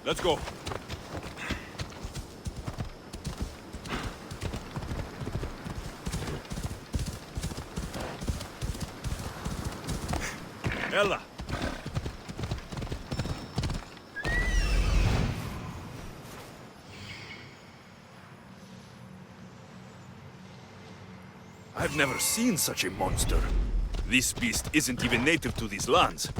Let's go. Ella! I've never seen such a monster. This beast isn't even native to these lands.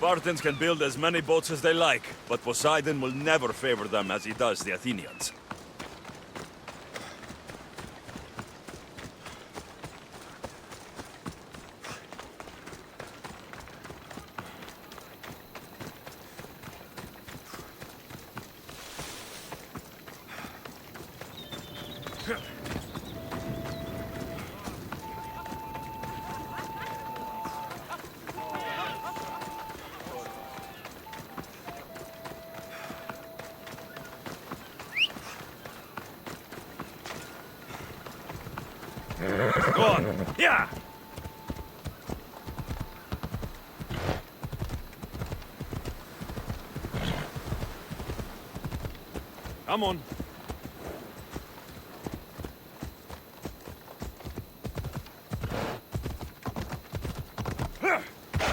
Spartans can build as many boats as they like, but Poseidon will never favor them as he does the Athenians. Go on! Yeah! Come on.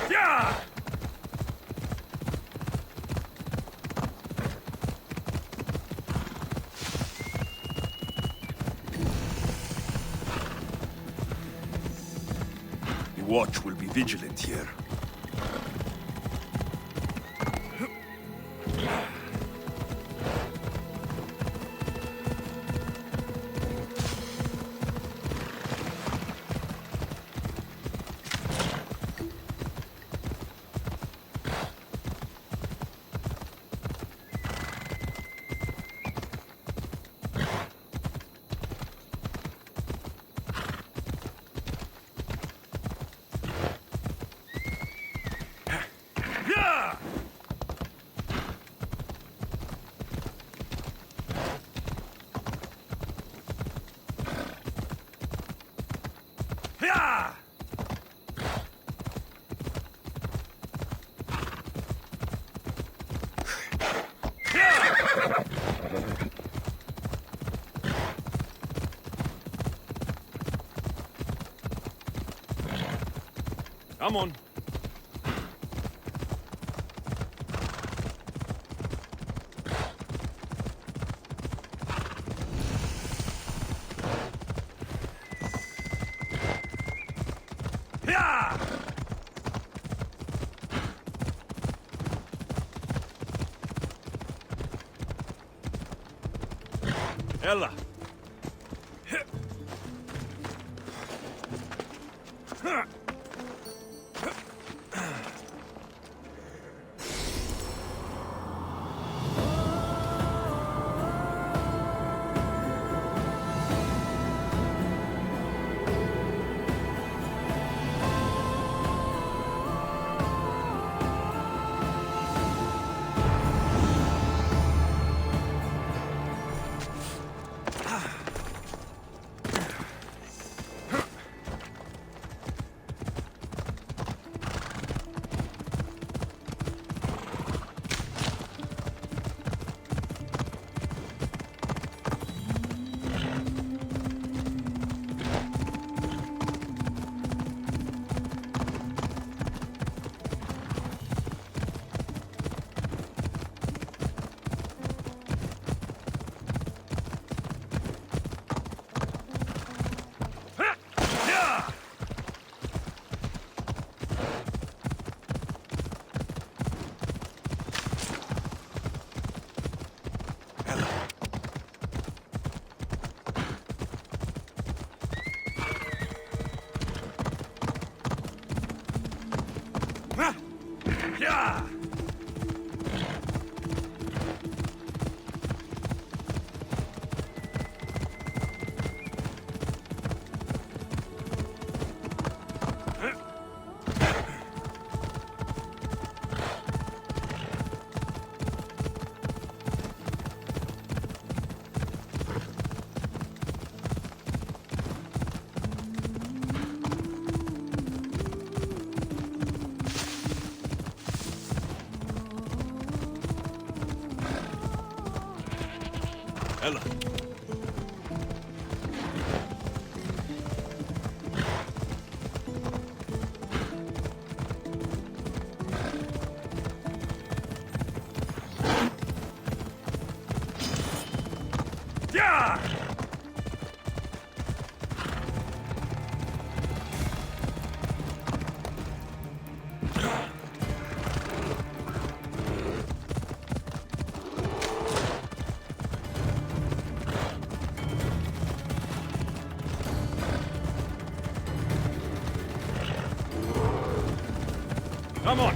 Yeah! The watch will be vigilant here. Come on. Ella. Come on.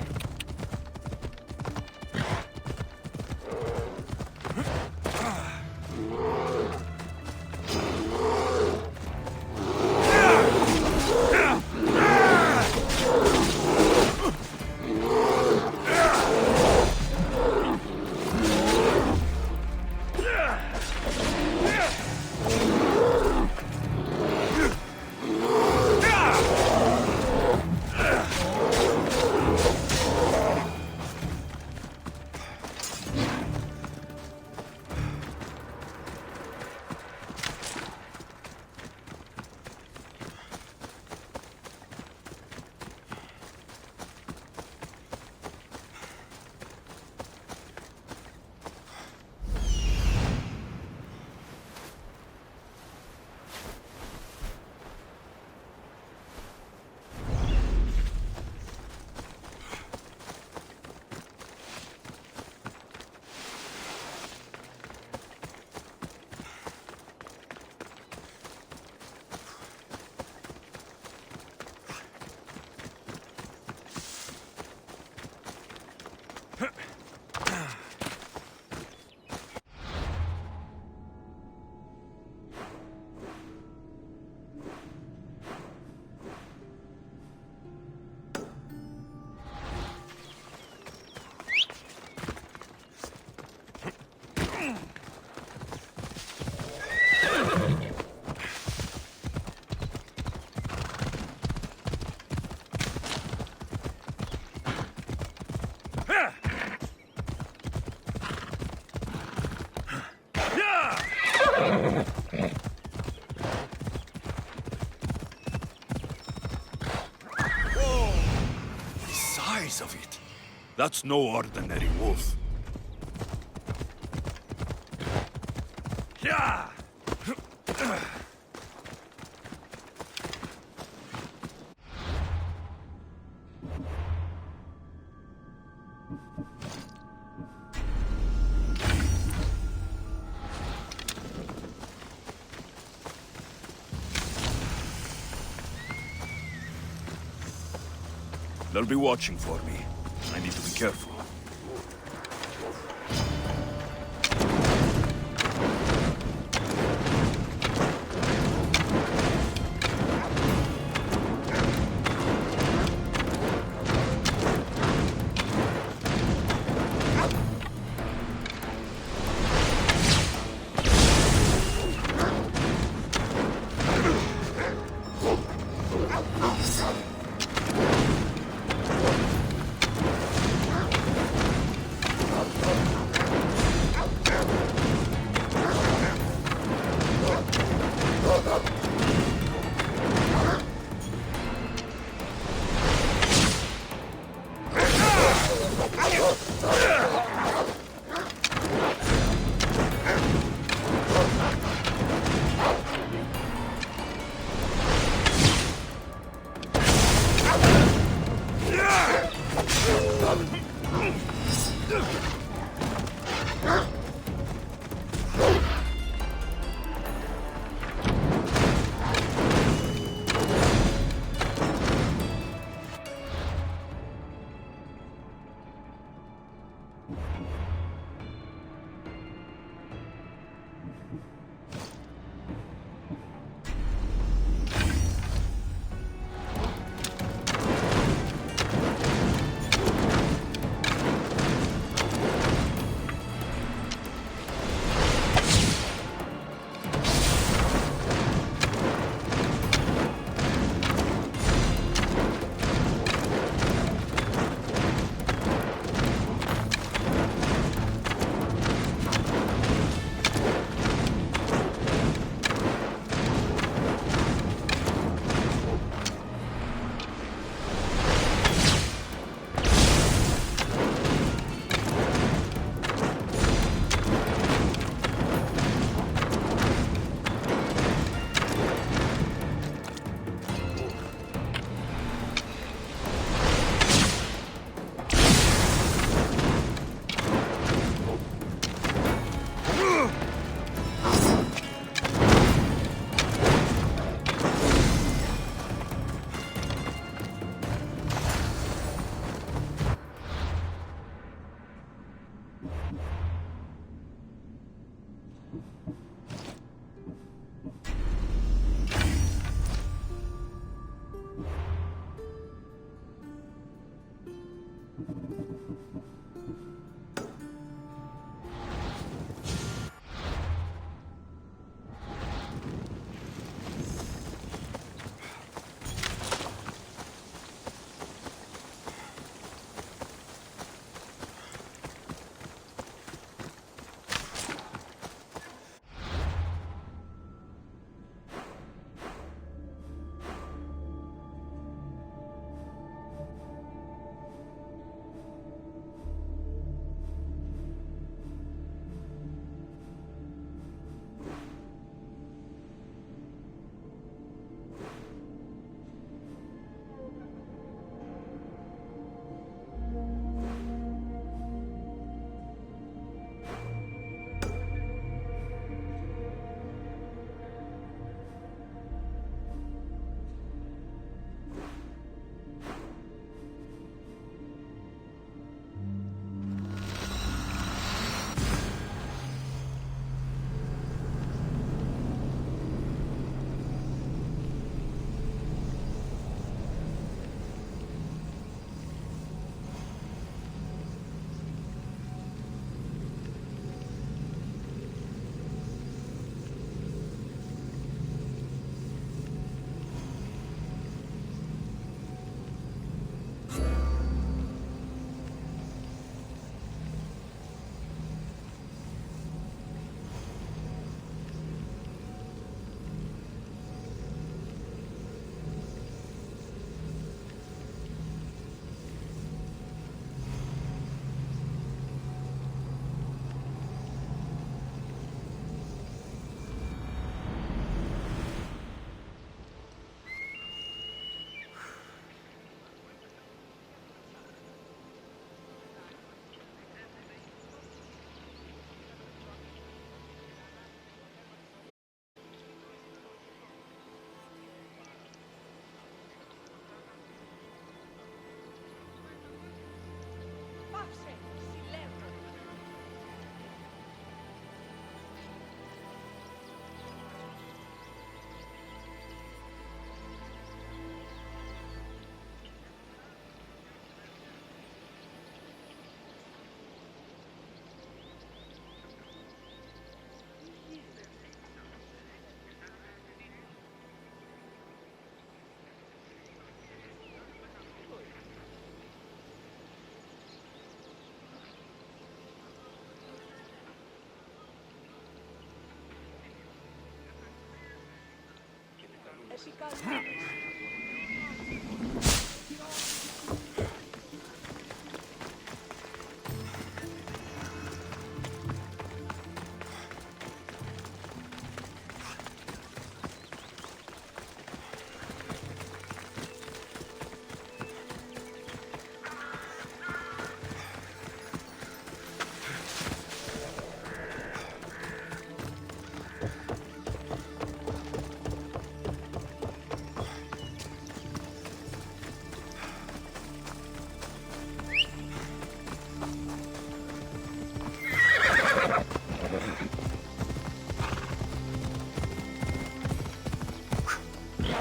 Of it. That's no ordinary wolf. Yeah! They'll be watching for me. I need to be careful.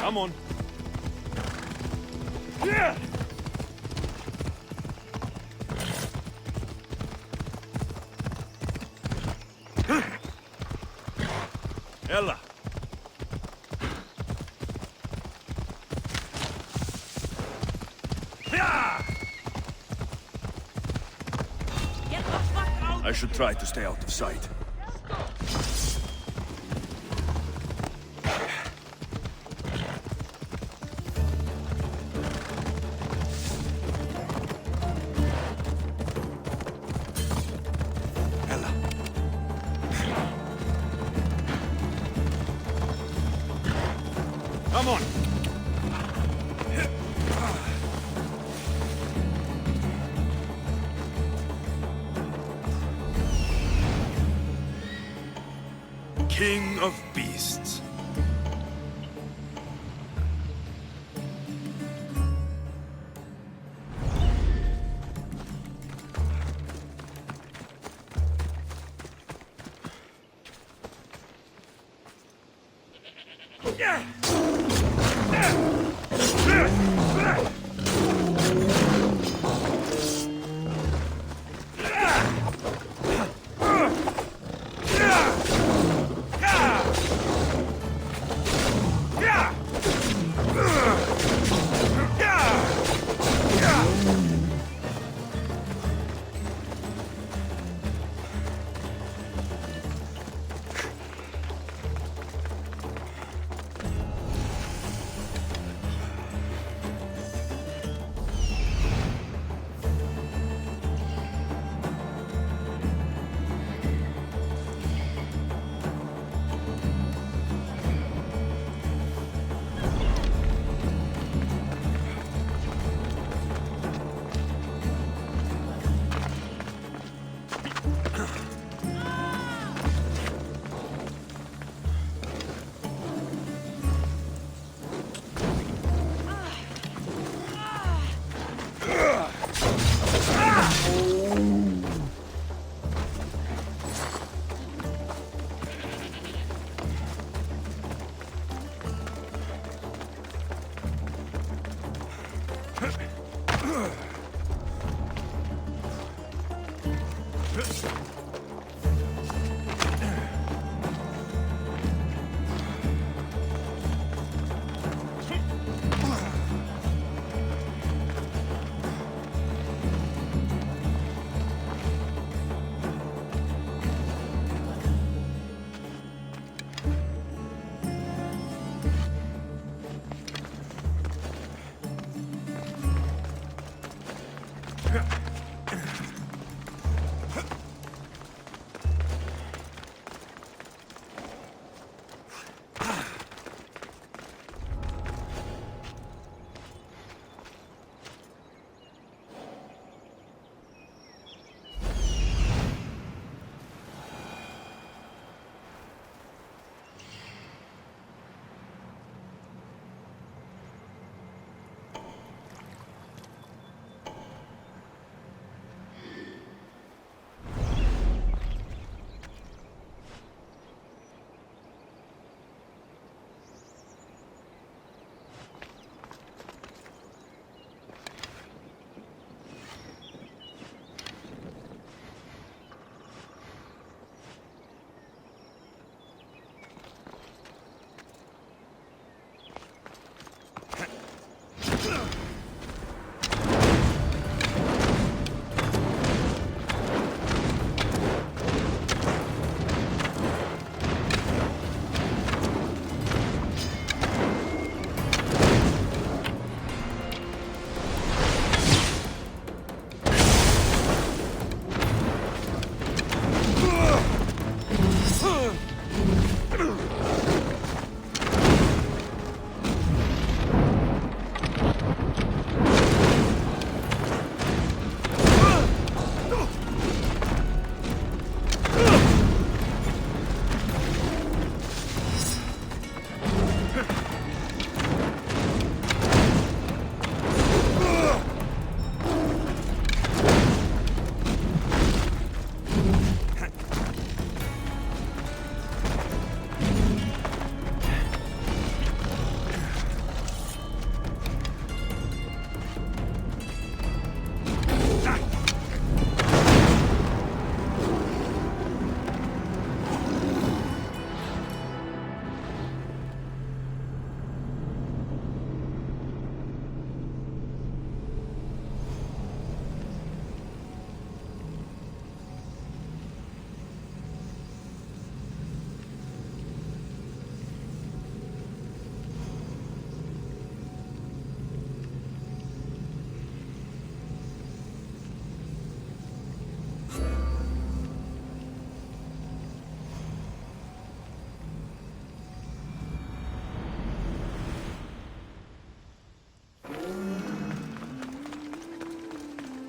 Come on. Ella. I should try to stay out of sight. Come on. King of beasts.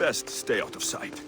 Best stay out of sight.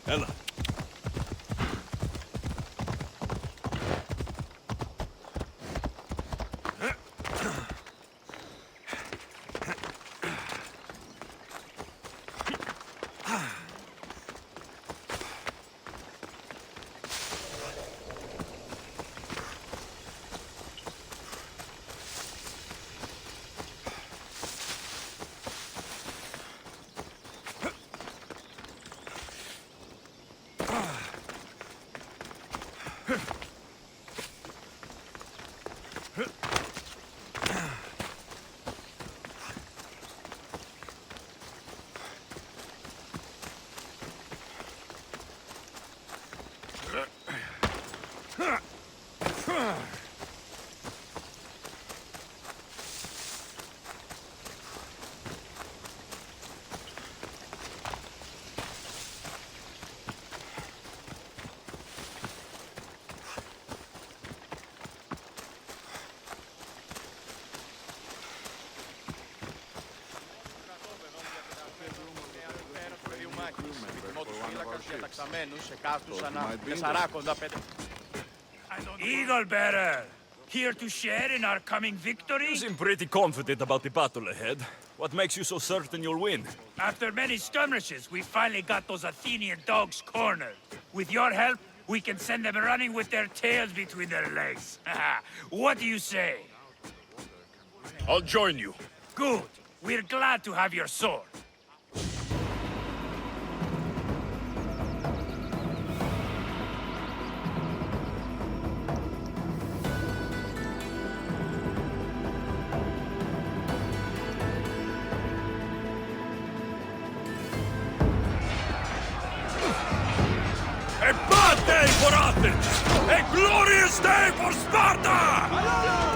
Ella. Eagle Bearer! Here to share in our coming victory? You seem pretty confident about the battle ahead. What makes you so certain you'll win? After many skirmishes, we finally got those Athenian dogs cornered. With your help, we can send them running with their tails between their legs. What do you say? I'll join you. Good. We're glad to have your sword. A bad day for Athens! A glorious day for Sparta!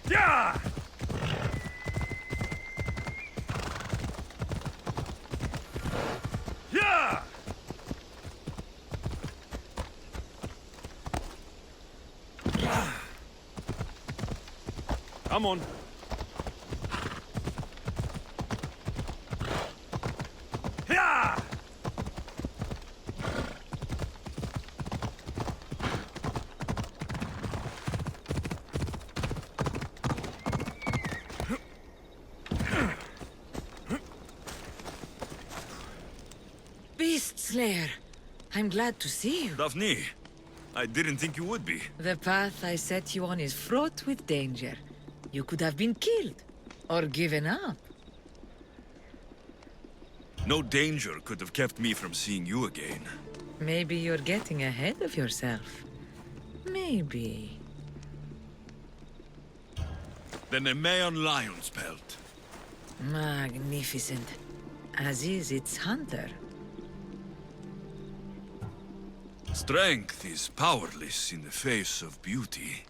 Yeah! Yeah! Come on. Yeah! Beast Slayer, I'm glad to see you. Daphne, I didn't think you would be. The path I set you on is fraught with danger. You could have been killed, or given up. No danger could have kept me from seeing you again. Maybe you're getting ahead of yourself. Maybe. The Nemean lion's pelt. Magnificent. As is its hunter. Strength is powerless in the face of beauty.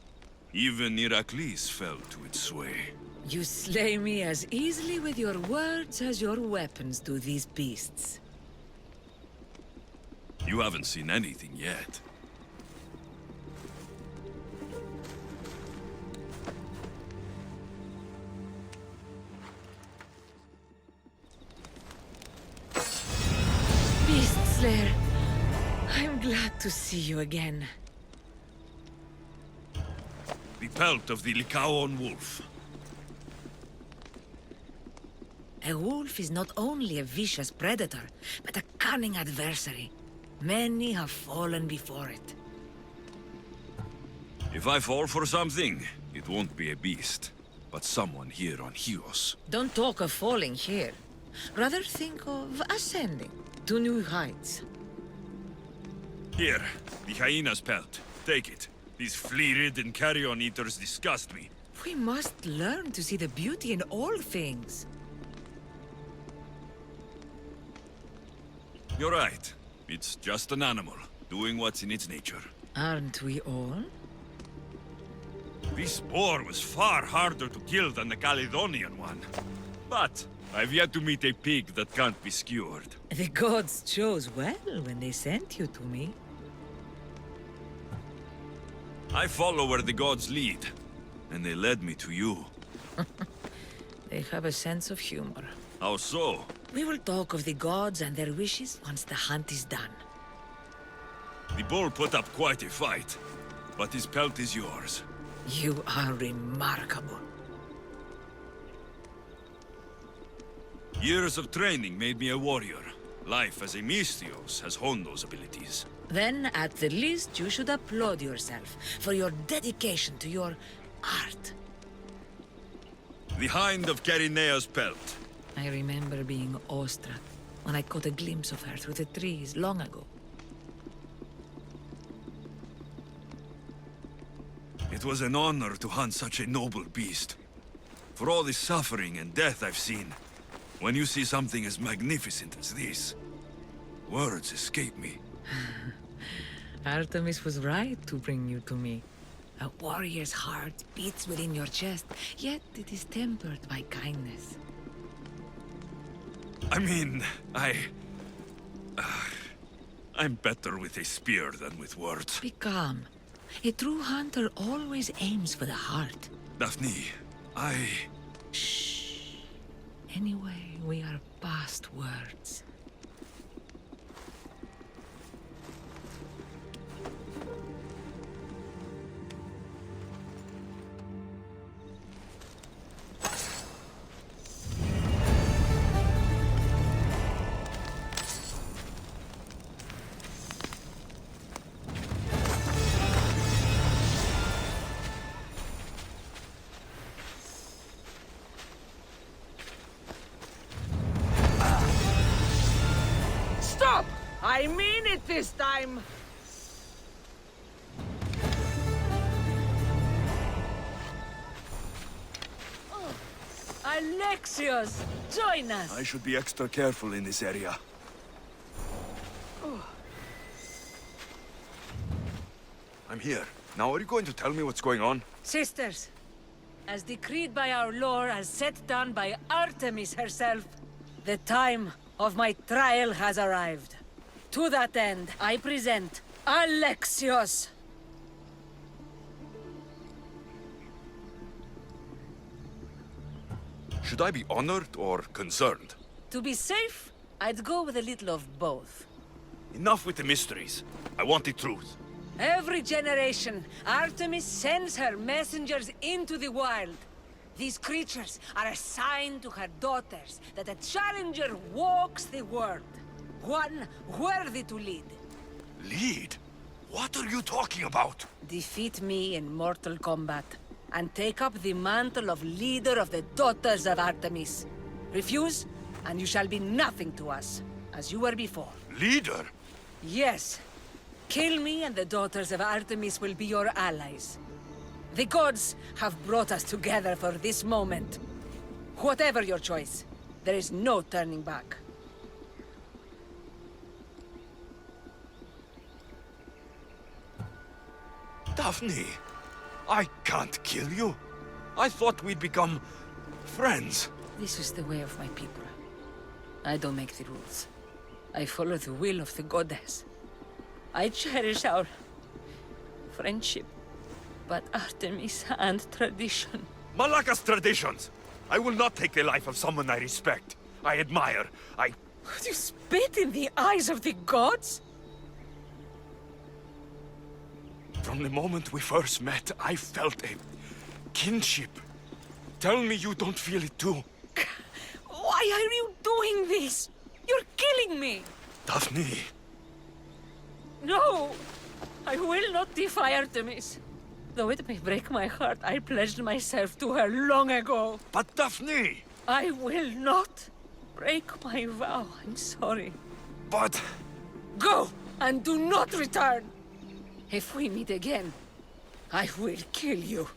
Even Heracles fell to its sway. You slay me as easily with your words as your weapons do these beasts. You haven't seen anything yet. Beast Slayer, I'm glad to see you again. The pelt of the Lycaon wolf. A wolf is not only a vicious predator, but a cunning adversary. Many have fallen before it. If I fall for something, it won't be a beast, but someone here on Hios. Don't talk of falling here. Rather think of ascending to new heights. Here, the hyena's pelt. Take it. These flea-ridden carrion eaters disgust me. We must learn to see the beauty in all things. You're right. It's just an animal, doing what's in its nature. Aren't we all? This boar was far harder to kill than the Caledonian one. But I've yet to meet a pig that can't be skewered. The gods chose well when they sent you to me. I follow where the gods lead, and they led me to you. They have a sense of humor. How so? We will talk of the gods and their wishes once the hunt is done. The bull put up quite a fight, but his pelt is yours. You are remarkable. Years of training made me a warrior. Life as a Misthios has honed those abilities. Then, at the least, you should applaud yourself for your dedication to your art. The hind of Carinea's pelt. I remember being awestruck when I caught a glimpse of her through the trees long ago. It was an honor to hunt such a noble beast. For all the suffering and death I've seen, when you see something as magnificent as this, words escape me. Artemis was right to bring you to me. A warrior's heart beats within your chest, yet it is tempered by kindness. I mean, I'm better with a spear than with words. Be calm. A true hunter always aims for the heart. Daphne, Shh. Anyway, we are past words. Stop! I mean it this time! Alexios, join us! I should be extra careful in this area. I'm here. Now are you going to tell me what's going on? Sisters, as decreed by our lore, as set down by Artemis herself, the time of my trial has arrived. To that end, I present Alexios! Should I be honored or concerned? To be safe, I'd go with a little of both. Enough with the mysteries. I want the truth. Every generation, Artemis sends her messengers into the wild. These creatures are a sign to her daughters that a challenger walks the world. One worthy to lead. Lead? What are you talking about? Defeat me in mortal combat, and take up the mantle of leader of the daughters of Artemis. Refuse, and you shall be nothing to us, as you were before. Leader? Yes. Kill me, and the daughters of Artemis will be your allies. The gods have brought us together for this moment. Whatever your choice, there is no turning back. Daphne, I can't kill you. I thought we'd become friends. This is the way of my people. I don't make the rules. I follow the will of the goddess. I cherish our friendship, but Artemis and tradition. Malaka's traditions! I will not take the life of someone I respect. I admire. Would you spit in the eyes of the gods? From the moment we first met, I felt a kinship. Tell me you don't feel it too. Why are you doing this? You're killing me! Daphne, No! I will not defy Artemis. Though it may break my heart, I pledged myself to her long ago. But Daphne! I will not break my vow. I'm sorry. But... Go! And do not return! If we meet again, I will kill you.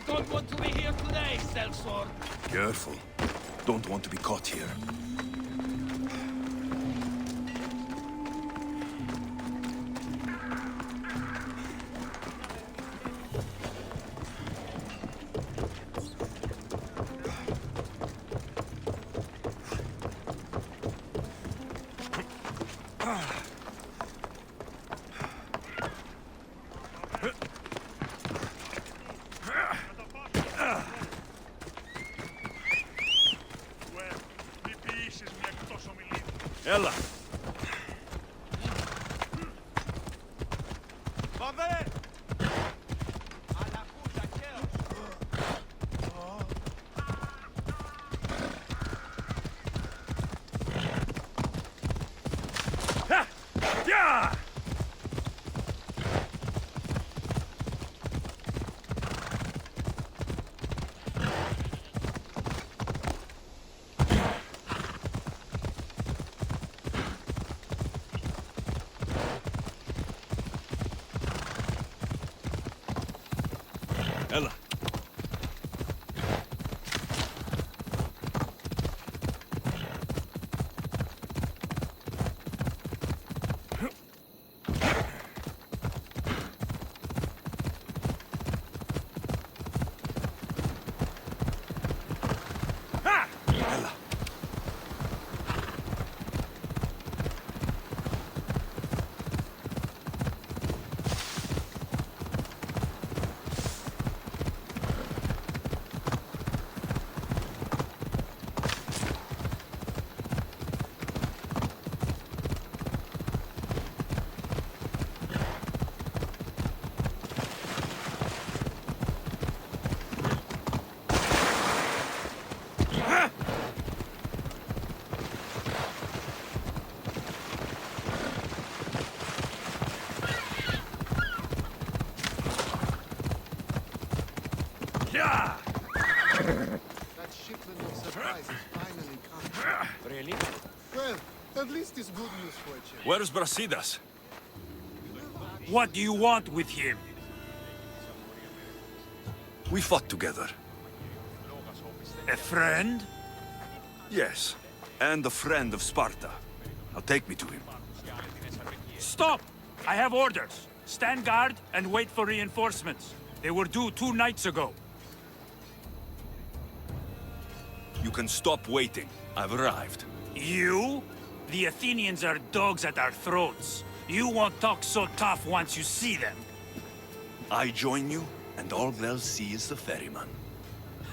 Don't want to be here today, Sellsword. Careful. Don't want to be caught here. Έλα. Πάμε! Έλα. That shipment of surprise is finally coming. Really? Well, at least it's good news for a change. Where's Brasidas? What do you want with him? We fought together. A friend? Yes, and a friend of Sparta. Now take me to him. Stop! I have orders. Stand guard and wait for reinforcements. They were due 2 nights ago. You can stop waiting. I've arrived. You? The Athenians are dogs at our throats. You won't talk so tough once you see them. I join you, and all they'll see is the ferryman.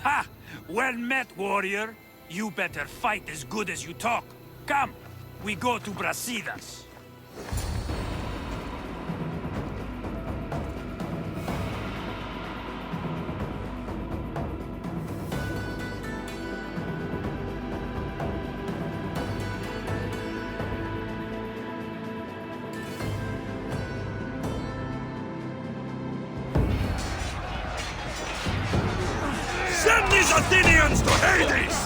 Ha! Well met, warrior. You better fight as good as you talk. Come, we go to Brasidas. Send these Athenians to Hades!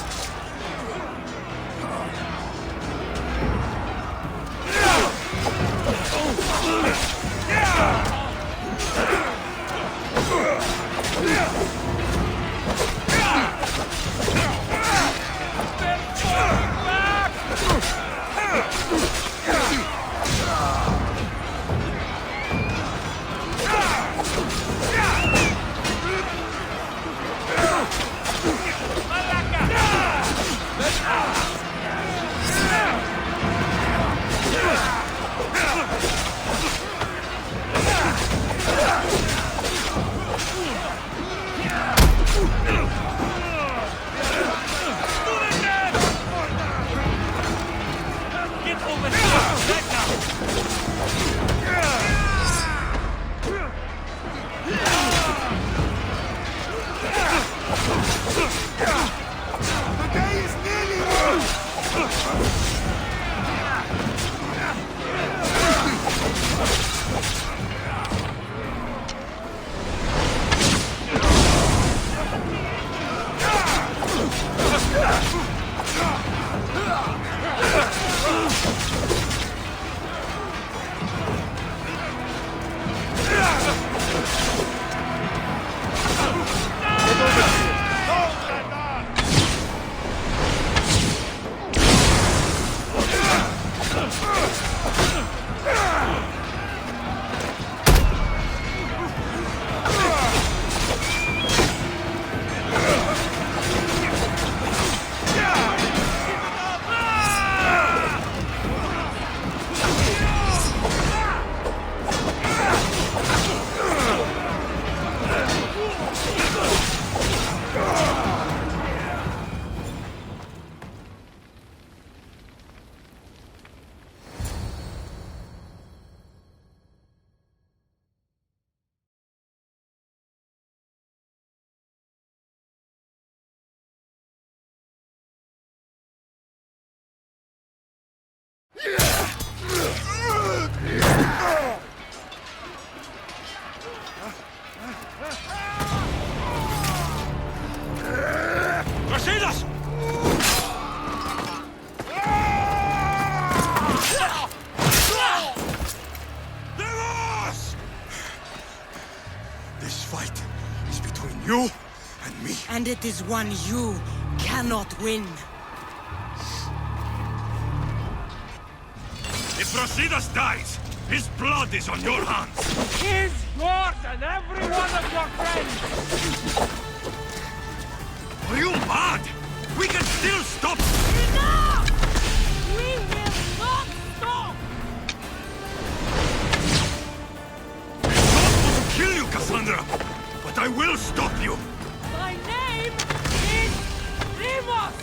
And it is one you cannot win. If Brasidas dies, his blood is on your hands! His, yours, and every one of your friends! Are you mad? We can still stop! Enough! We will not stop! I don't want to kill you, Cassandra! But I will stop you! My name is Rimos!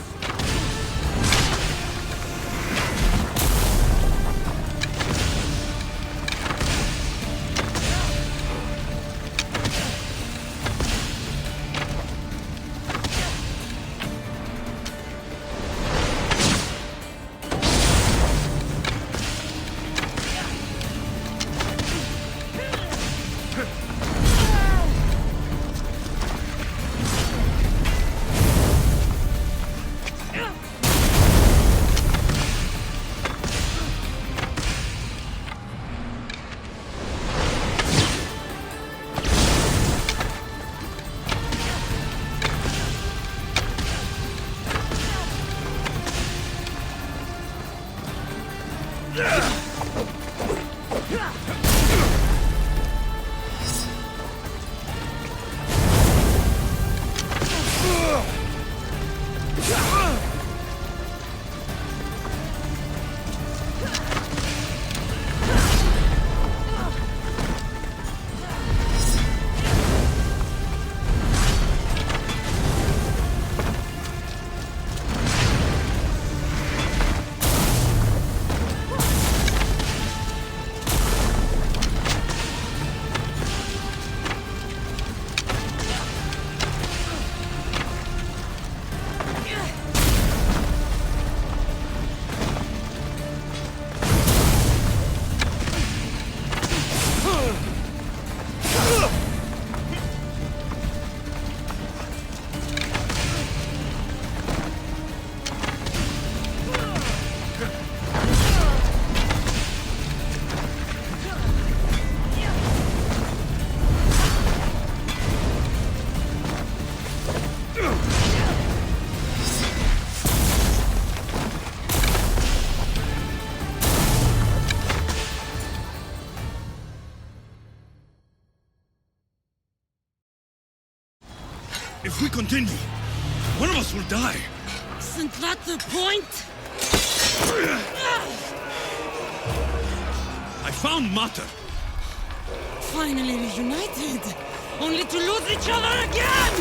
If we continue, one of us will die. Isn't that the point? I found Mater. Finally reunited, only to lose each other again!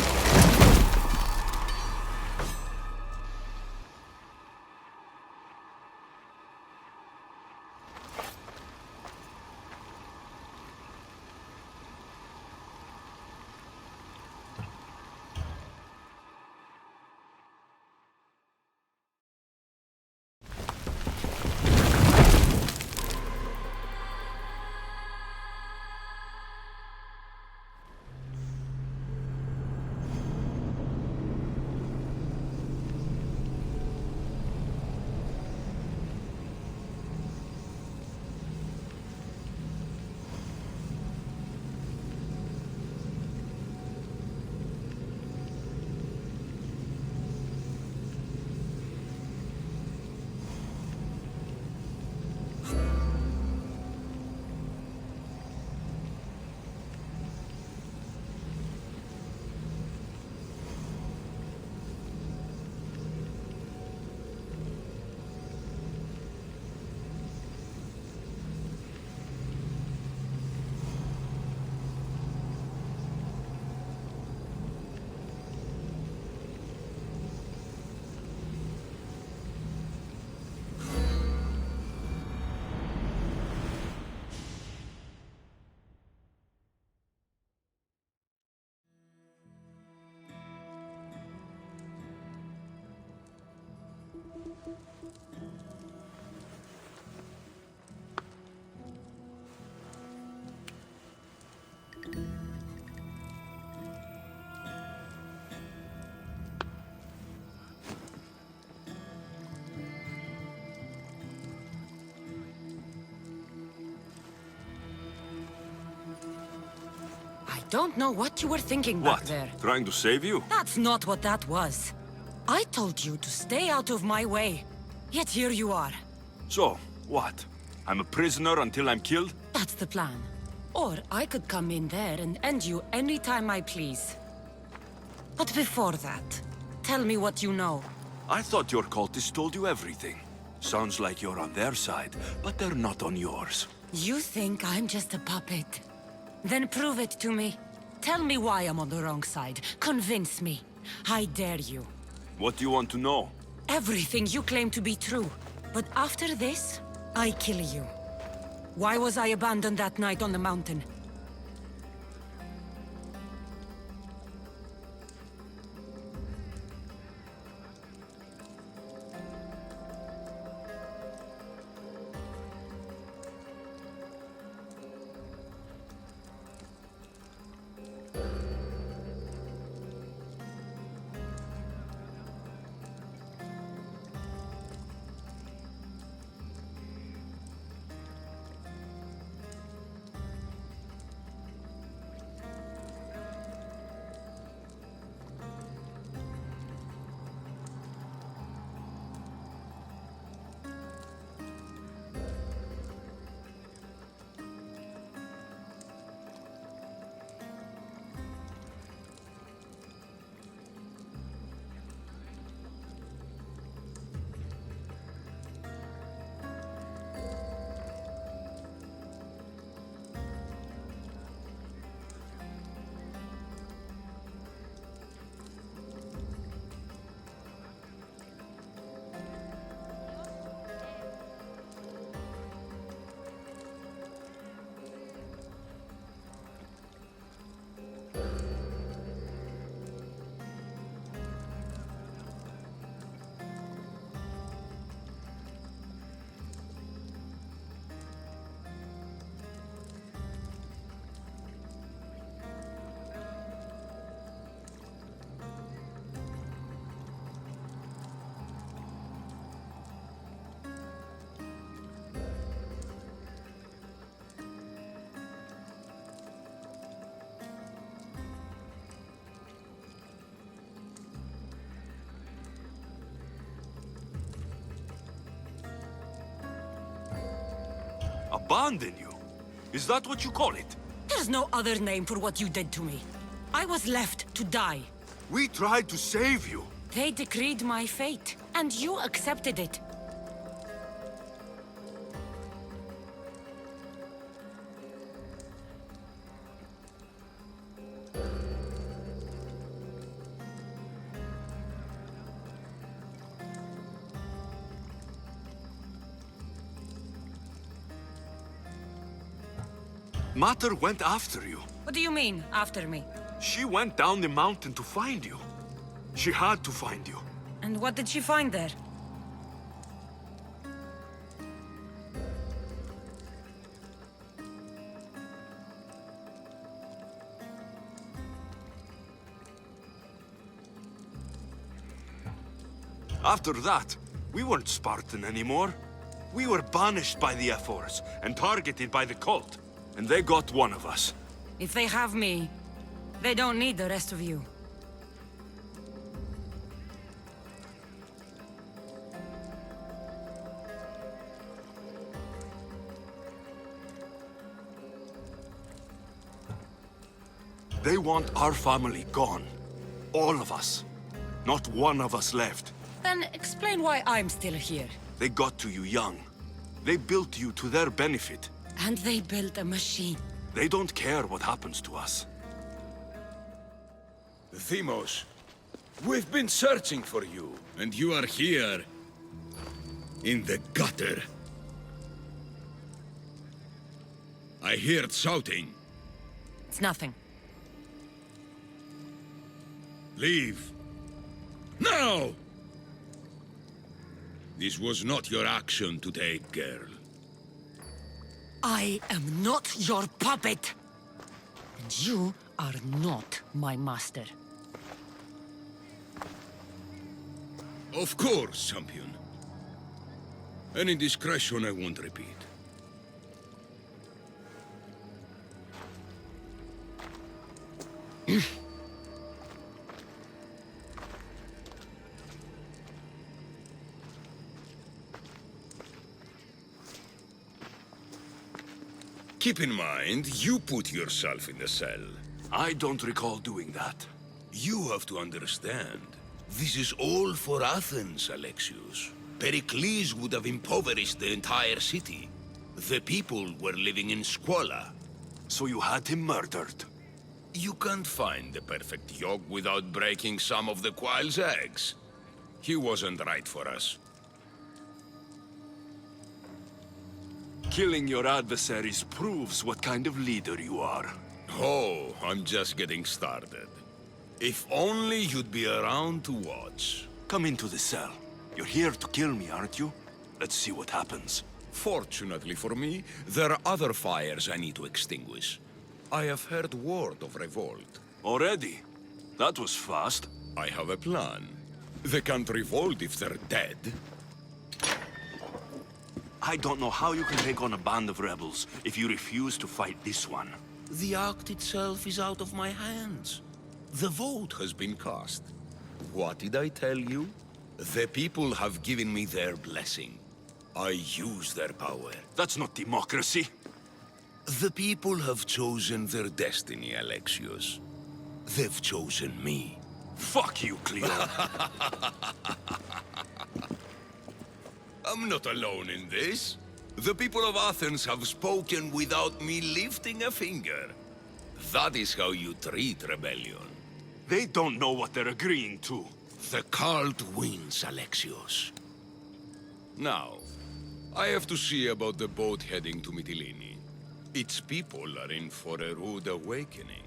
don't know what you were thinking back What? there. Trying to save you? That's not what that was. I told you to stay out of my way. Yet here you are. So, what? I'm a prisoner until I'm killed? That's the plan. Or I could come in there and end you anytime I please. But before that, tell me what you know. I thought your cultists told you everything. Sounds like you're on their side, but they're not on yours. You think I'm just a puppet? Then prove it to me. Tell me why I'm on the wrong side. Convince me. I dare you. What do you want to know? Everything you claim to be true. But after this, I kill you. Why was I abandoned that night on the mountain? Abandon you? Is that what you call it? There's no other name for what you did to me. I was left to die. We tried to save you. They decreed my fate, and you accepted it. Mater went after you. What do you mean, after me? She went down the mountain to find you. She had to find you. And what did she find there? After that, we weren't Spartan anymore. We were banished by the Ephors and targeted by the cult. And they got one of us. If they have me, they don't need the rest of you. They want our family gone. All of us. Not one of us left. Then explain why I'm still here. They got to you young. They built you to their benefit. And they built a machine. They don't care what happens to us. Themos, we've been searching for you, and you are here. In the gutter. I heard shouting. It's nothing. Leave. Now! This was not your action to take, girl. I am not your puppet. And you are not my master. Of course, champion. Any indiscretion I won't repeat. Keep in mind, you put yourself in the cell. I don't recall doing that. You have to understand. This is all for Athens, Alexios. Pericles would have impoverished the entire city. The people were living in squalor. So you had him murdered? You can't find the perfect yolk without breaking some of the quail's eggs. He wasn't right for us. Killing your adversaries proves what kind of leader you are. Oh, I'm just getting started. If only you'd be around to watch. Come into the cell. You're here to kill me, aren't you? Let's see what happens. Fortunately for me, there are other fires I need to extinguish. I have heard word of revolt. Already? That was fast. I have a plan. They can't revolt if they're dead. I don't know how you can take on a band of rebels if you refuse to fight this one. The act itself is out of my hands. The vote has been cast. What did I tell you? The people have given me their blessing. I use their power. That's not democracy. The people have chosen their destiny, Alexios. They've chosen me. Fuck you, Cleo. I'm not alone in this. The people of Athens have spoken without me lifting a finger. That is how you treat rebellion. They don't know what they're agreeing to. The cult wins, Alexios. Now, I have to see about the boat heading to Mytilene. Its people are in for a rude awakening.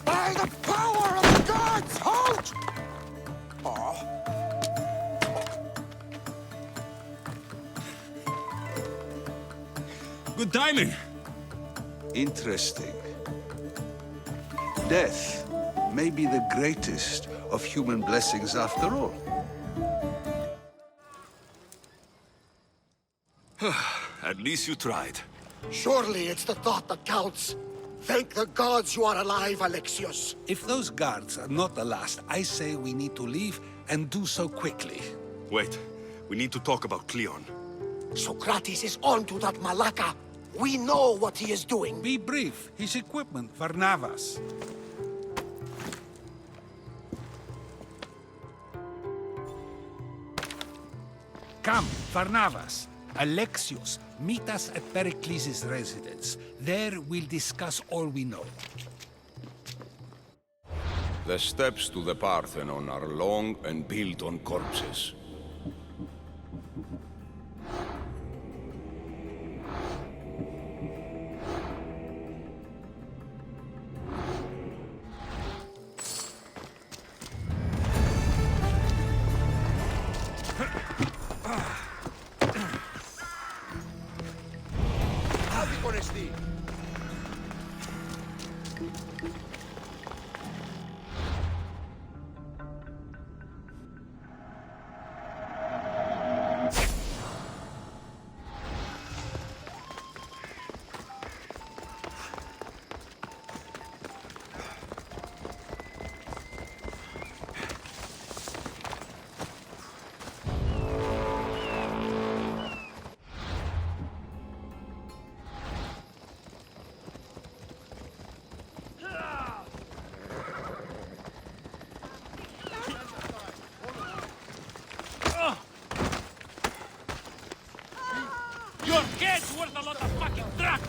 By the power of the gods, halt! Good timing. Interesting. Death may be the greatest of human blessings after all. At least you tried. Surely it's the thought that counts. Thank the gods you are alive, Alexios. If those guards are not the last, I say we need to leave and do so quickly. Wait, we need to talk about Cleon. Socrates is on to that Malaka. We know what he is doing. Be brief. His equipment, Varnavas. Come, Varnavas. Alexios, meet us at Pericles' residence. There we'll discuss all we know. The steps to the Parthenon are long and built on corpses. Your kid's worth a lot of fucking drugs!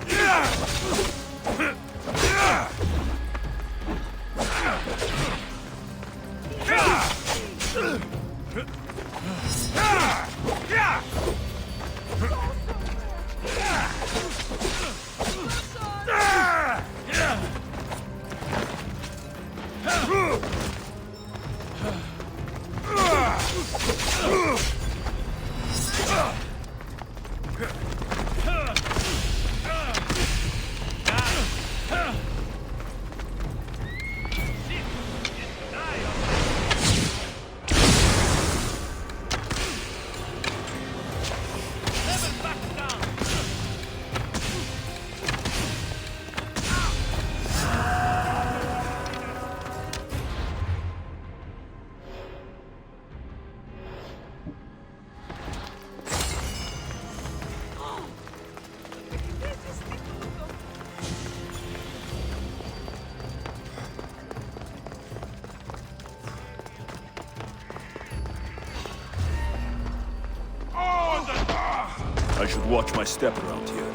I should watch my step around here.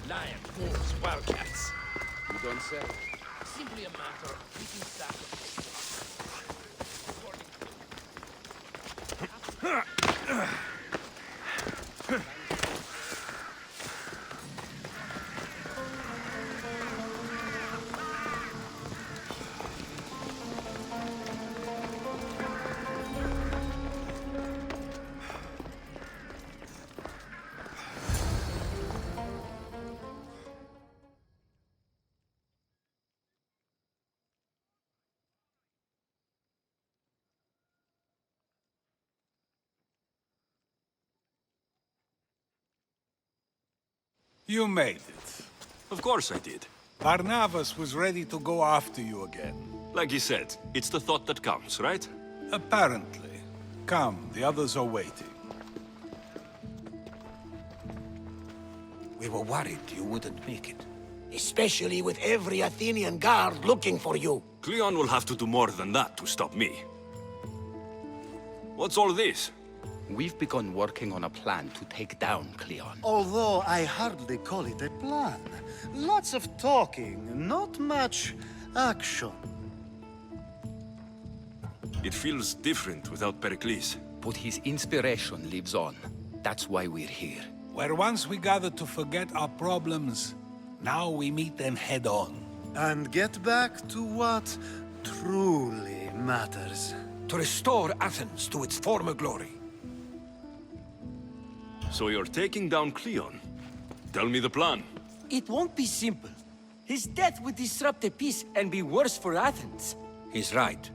Lion, wolves, wildcats. You don't say. Simply a matter of picking You made it. Of course I did. Barnabas was ready to go after you again. Like he said, it's the thought that counts, right? Apparently. Come, the others are waiting. We were worried you wouldn't make it. Especially with every Athenian guard looking for you. Cleon will have to do more than that to stop me. What's all this? We've begun working on a plan to take down Cleon. Although I hardly call it a plan. Lots of talking, not much action. It feels different without Pericles. But his inspiration lives on. That's why we're here. Where once we gathered to forget our problems, now we meet them head-on. And get back to what truly matters. To restore Athens to its former glory. So you're taking down Cleon? Tell me the plan. It won't be simple. His death would disrupt the peace and be worse for Athens. He's right.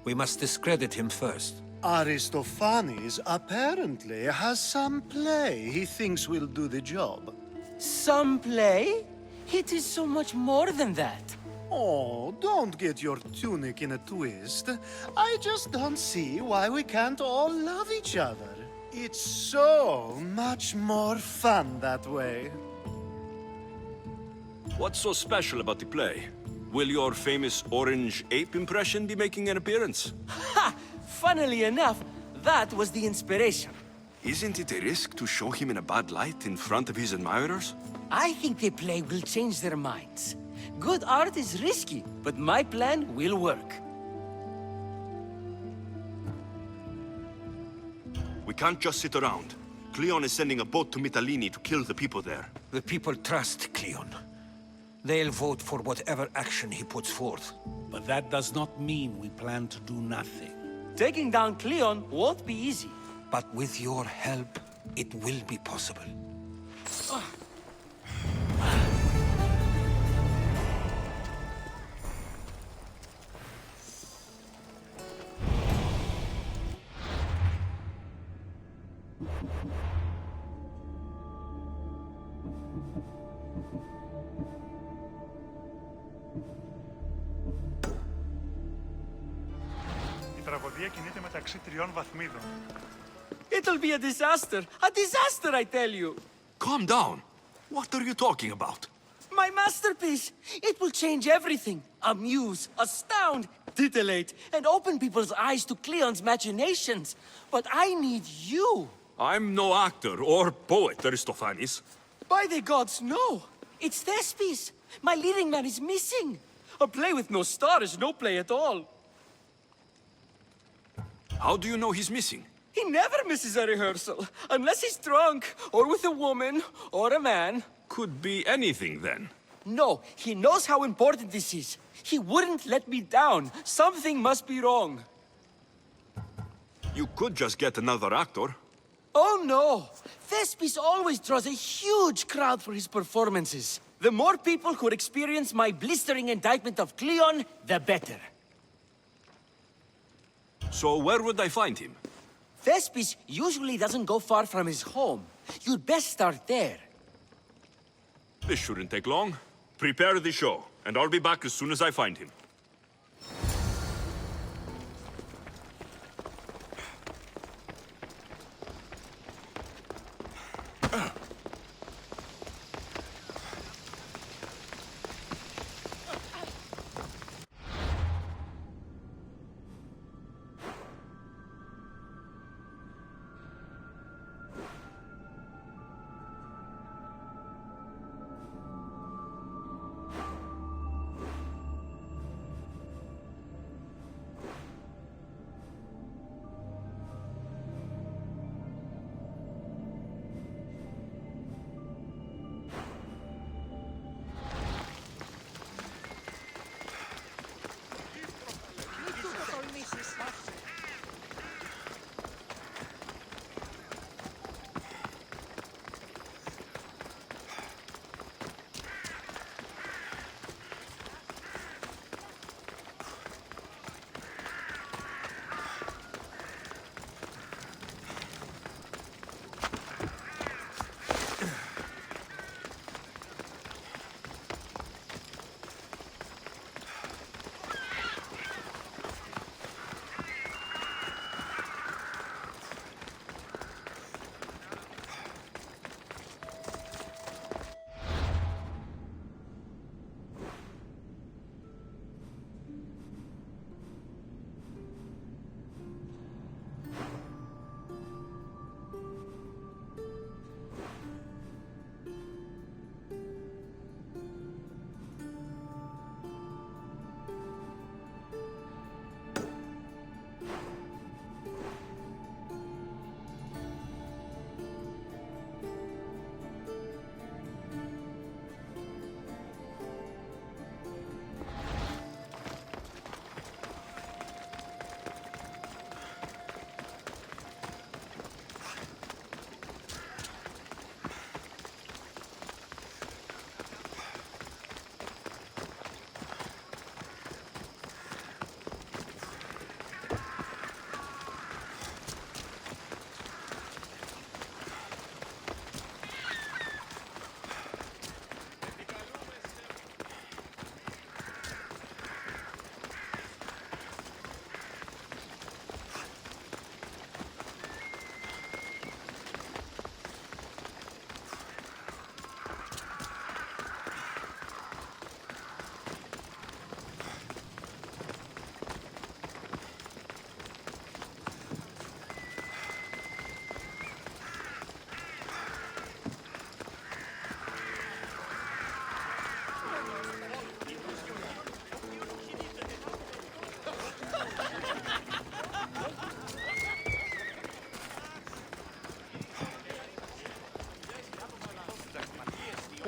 We must discredit him first. Aristophanes apparently has some play he thinks will do the job. Some play? It is so much more than that. Oh, don't get your tunic in a twist. I just don't see why we can't all love each other. It's so much more fun that way. What's so special about the play? Will your famous orange ape impression be making an appearance? Ha! Funnily enough, that was the inspiration. Isn't it a risk to show him in a bad light in front of his admirers? I think the play will change their minds. Good art is risky, but my plan will work. We can't just sit around. Cleon is sending a boat to Mytilene to kill the people there. The people trust Cleon. They'll vote for whatever action he puts forth. But that does not mean we plan to do nothing. Taking down Cleon won't be easy. But with your help, it will be possible. Η τραγωδία κινείται μεταξύ τριών βαθμίδων. It'll be a disaster! A disaster, I tell you! Calm down. What are you talking about? My masterpiece! It will change everything. Amuse, astound, titillate, and open people's eyes to Cleon's machinations. But I need you. I'm no actor or poet, Aristophanes. By the gods, no! It's Thespis! My leading man is missing! A play with no star is no play at all. How do you know he's missing? He never misses a rehearsal, unless he's drunk, or with a woman, or a man. Could be anything, then. No, he knows how important this is. He wouldn't let me down. Something must be wrong. You could just get another actor. Oh no! Thespis always draws a huge crowd for his performances. The more people who experience my blistering indictment of Cleon, the better. So where would I find him? Thespis usually doesn't go far from his home. You'd best start there. This shouldn't take long. Prepare the show, and I'll be back as soon as I find him.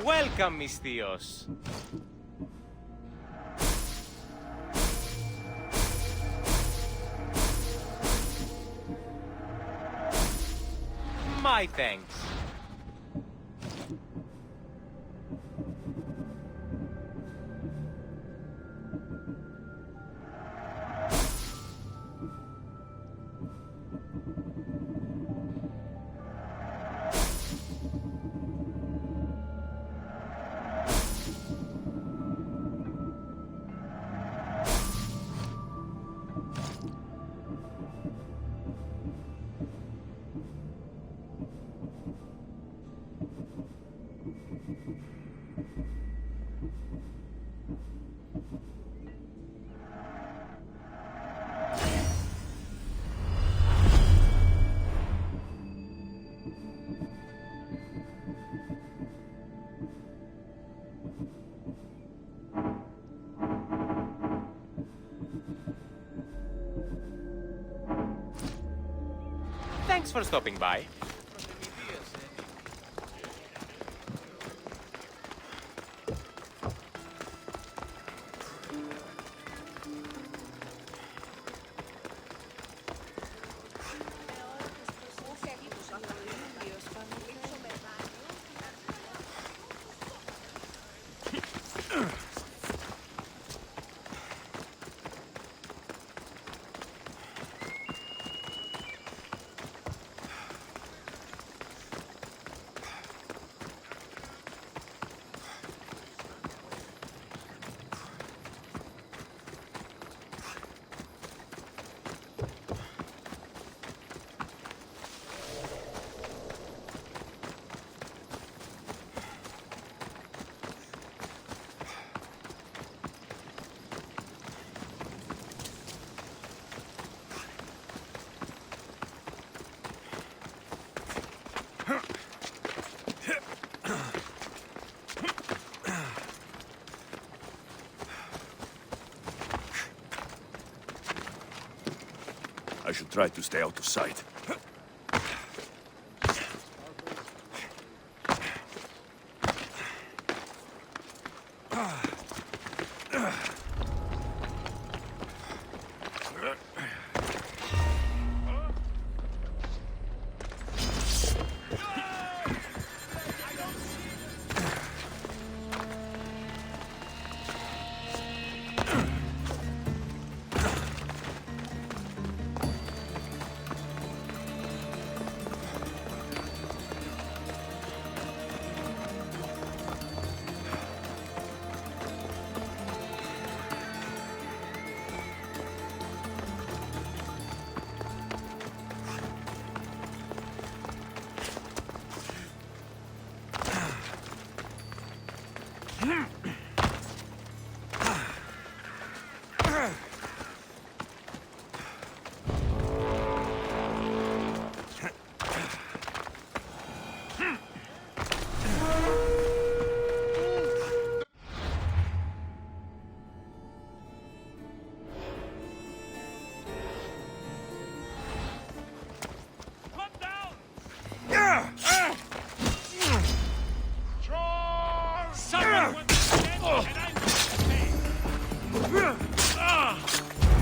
Welcome, mis tíos. My thanks. Thanks for stopping by. I should try to stay out of sight.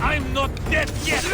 I'm not dead yet!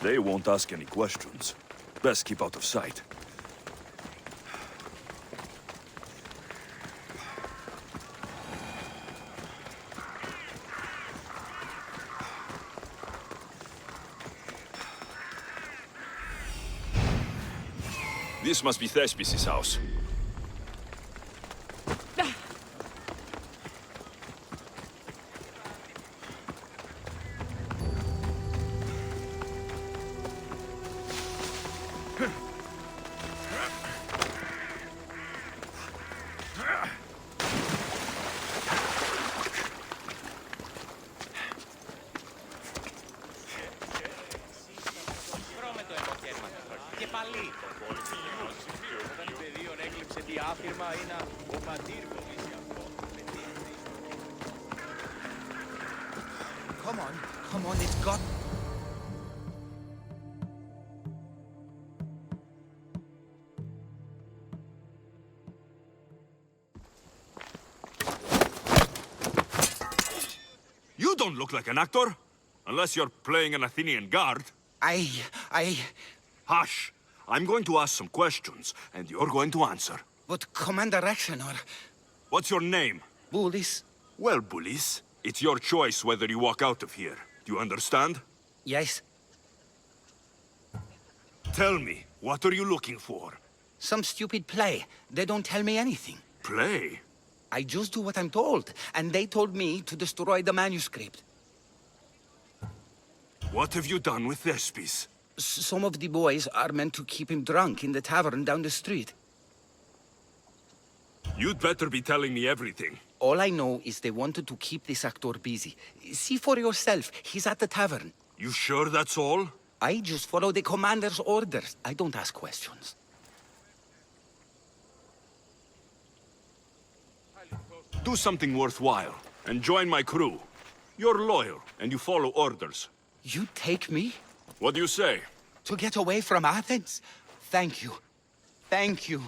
They won't ask any questions. Best keep out of sight. This must be Thespis' house. Come on, it's got... You don't look like an actor. Unless you're playing an Athenian guard. Hush! I'm going to ask some questions, and you're going to answer. But Commander Rexenor... What's your name? Bullis. Well, Bullis, it's your choice whether you walk out of here. Do you understand? Yes. Tell me, what are you looking for? Some stupid play. They don't tell me anything. Play? I just do what I'm told, and they told me to destroy the manuscript. What have you done with Thespis? Some of the boys are meant to keep him drunk in the tavern down the street. You'd better be telling me everything. All I know is they wanted to keep this actor busy. See for yourself, he's at the tavern. You sure that's all? I just follow the commander's orders. I don't ask questions. Do something worthwhile, and join my crew. You're loyal, and you follow orders. You take me? What do you say? To get away from Athens? Thank you. Thank you.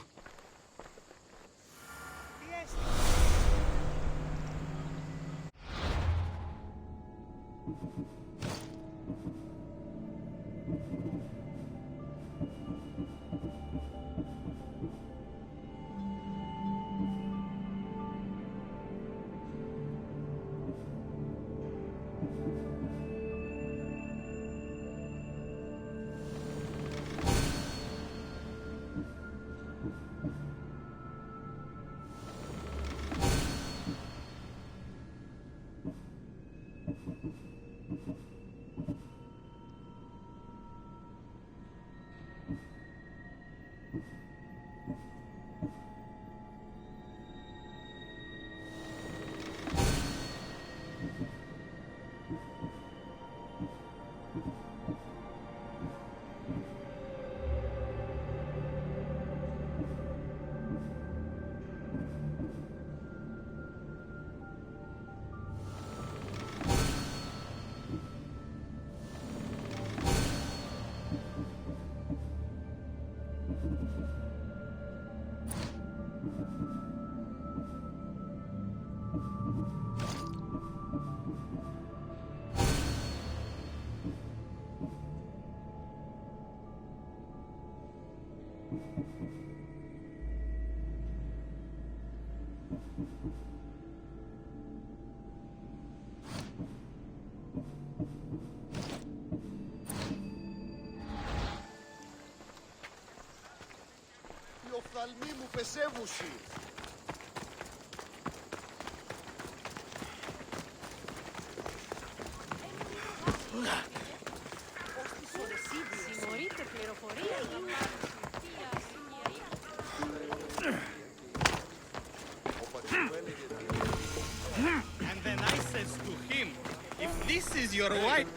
Οι οφθαλμοί μου πεσεύουσι. Συγχωρείτε, πληροφορία. And then I says to him, if this is your wife...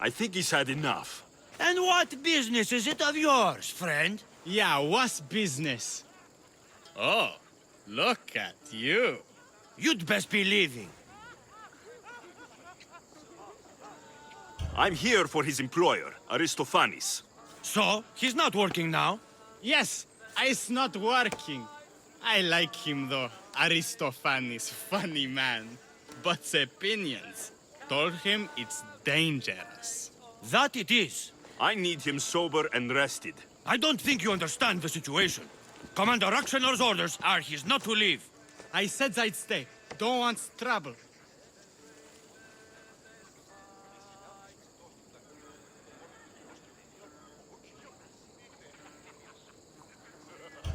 I think he's had enough. And what business is it of yours, friend? Yeah, what's business? Oh, look at you. You'd best be leaving. I'm here for his employer, Aristophanes. So, he's not working now? Yes, it's not working. I like him though. Aristophanes, funny man. But opinions. Told him it's dangerous. That it is. I need him sober and rested. I don't think you understand the situation. Commander Rakshanor's orders are he's not to leave. I said I'd stay. Don't want trouble.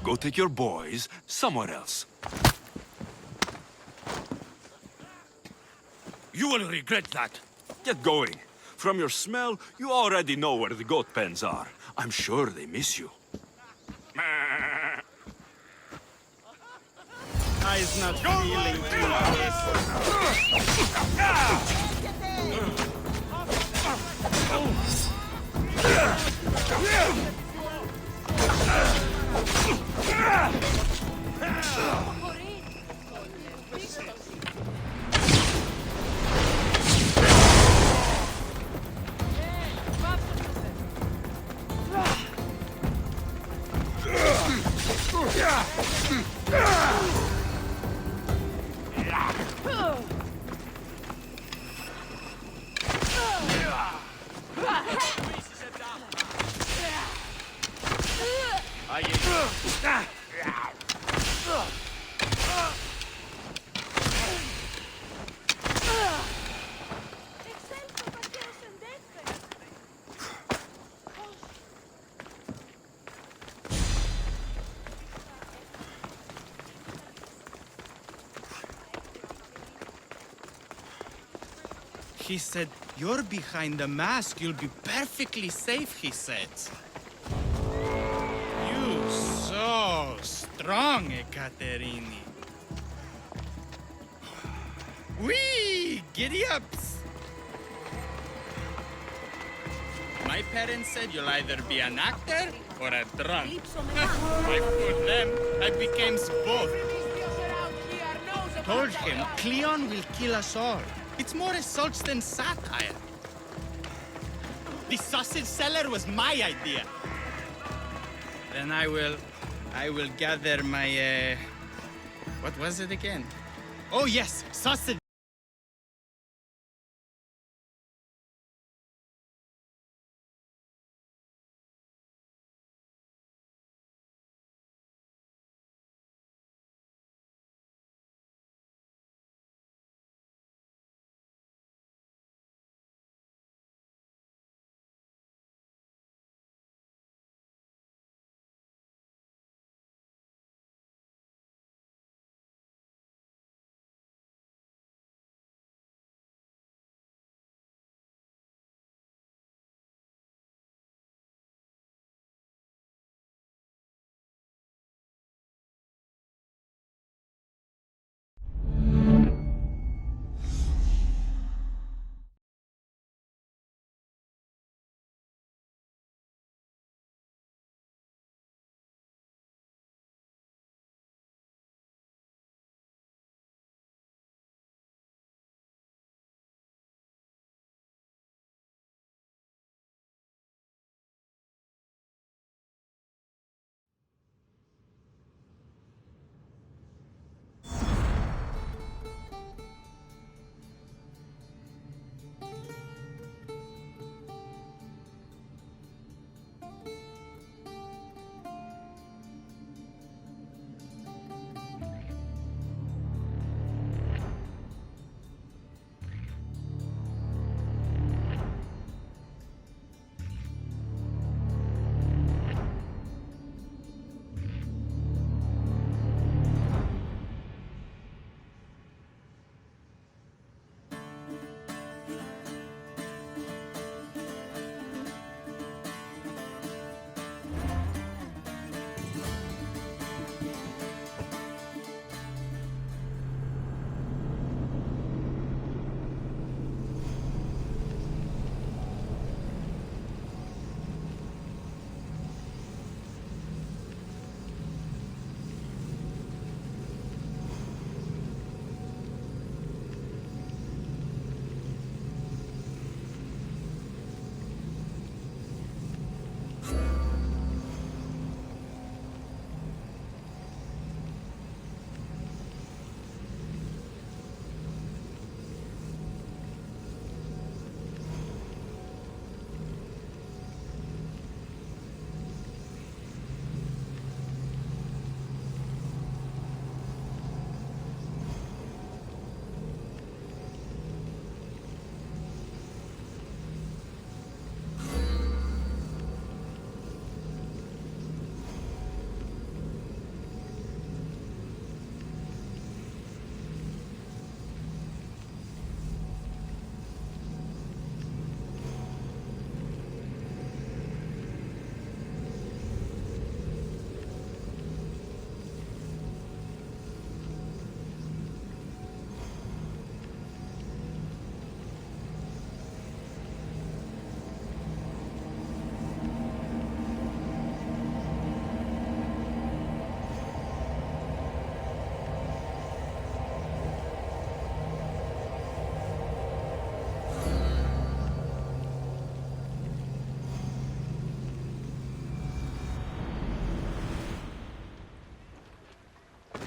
Go take your boys somewhere else. You will regret that. Get going. From your smell, you already know where the goat pens are. I'm sure they miss you. I's not feeling He said, "You're behind the mask. You'll be perfectly safe," he said. You so strong, Ekaterini. Whee! Giddy ups! My parents said you'll either be an actor or a drunk. I fooled them. I became both. Told him Cleon will kill us all. It's more assaults than satire. The sausage seller was my idea. Then I will gather my, what was it again? Oh yes, sausage.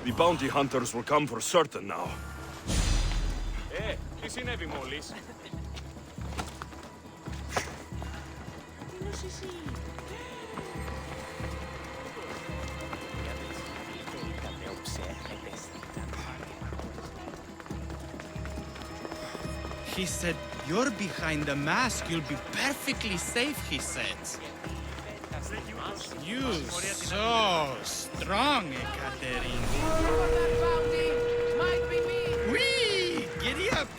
The bounty hunters will come for certain now. Τι συνέβη μόλις? He said, "You're behind the mask. You'll be perfectly safe," he said. You so strong, Ekaterina. Might be me. Whee! Giddy up!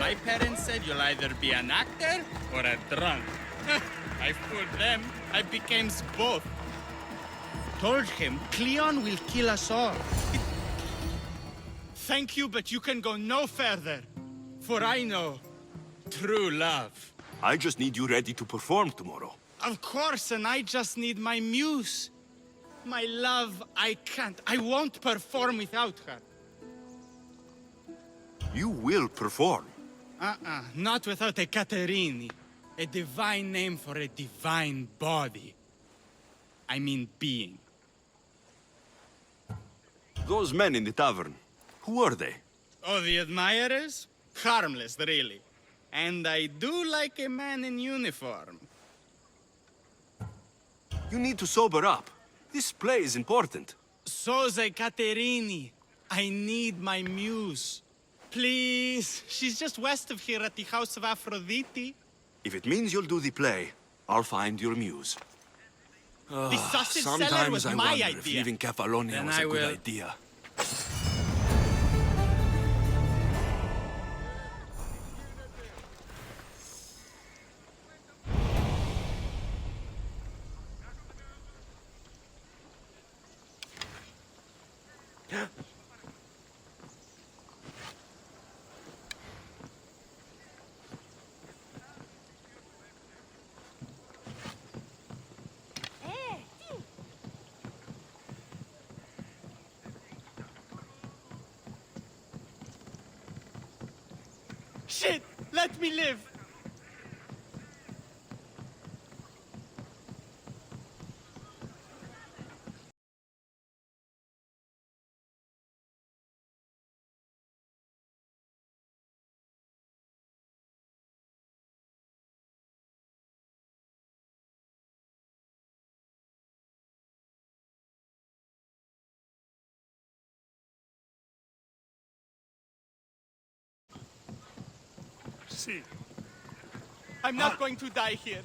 My parents said you'll either be an actor or a drunk. I fooled them. I became both. Told him Cleon will kill us all. Thank you, but you can go no further. For I know true love. I just need you ready to perform tomorrow. Of course, and I just need my muse. My love, I can't. I won't perform without her. You will perform. Not without a Caterini. A divine name for a divine body. I mean being. Those men in the tavern, who are they? Oh, the admirers? Harmless, really. And I do like a man in uniform. You need to sober up. This play is important. Soze Caterini. I need my muse. Please. She's just west of here at the House of Aphrodite. If it means you'll do the play, I'll find your muse. The sausage seller Sometimes was I my wonder if idea. leaving Kefalonia Then was I a good will- idea. Shit! Let me live! See. I'm not going to die here.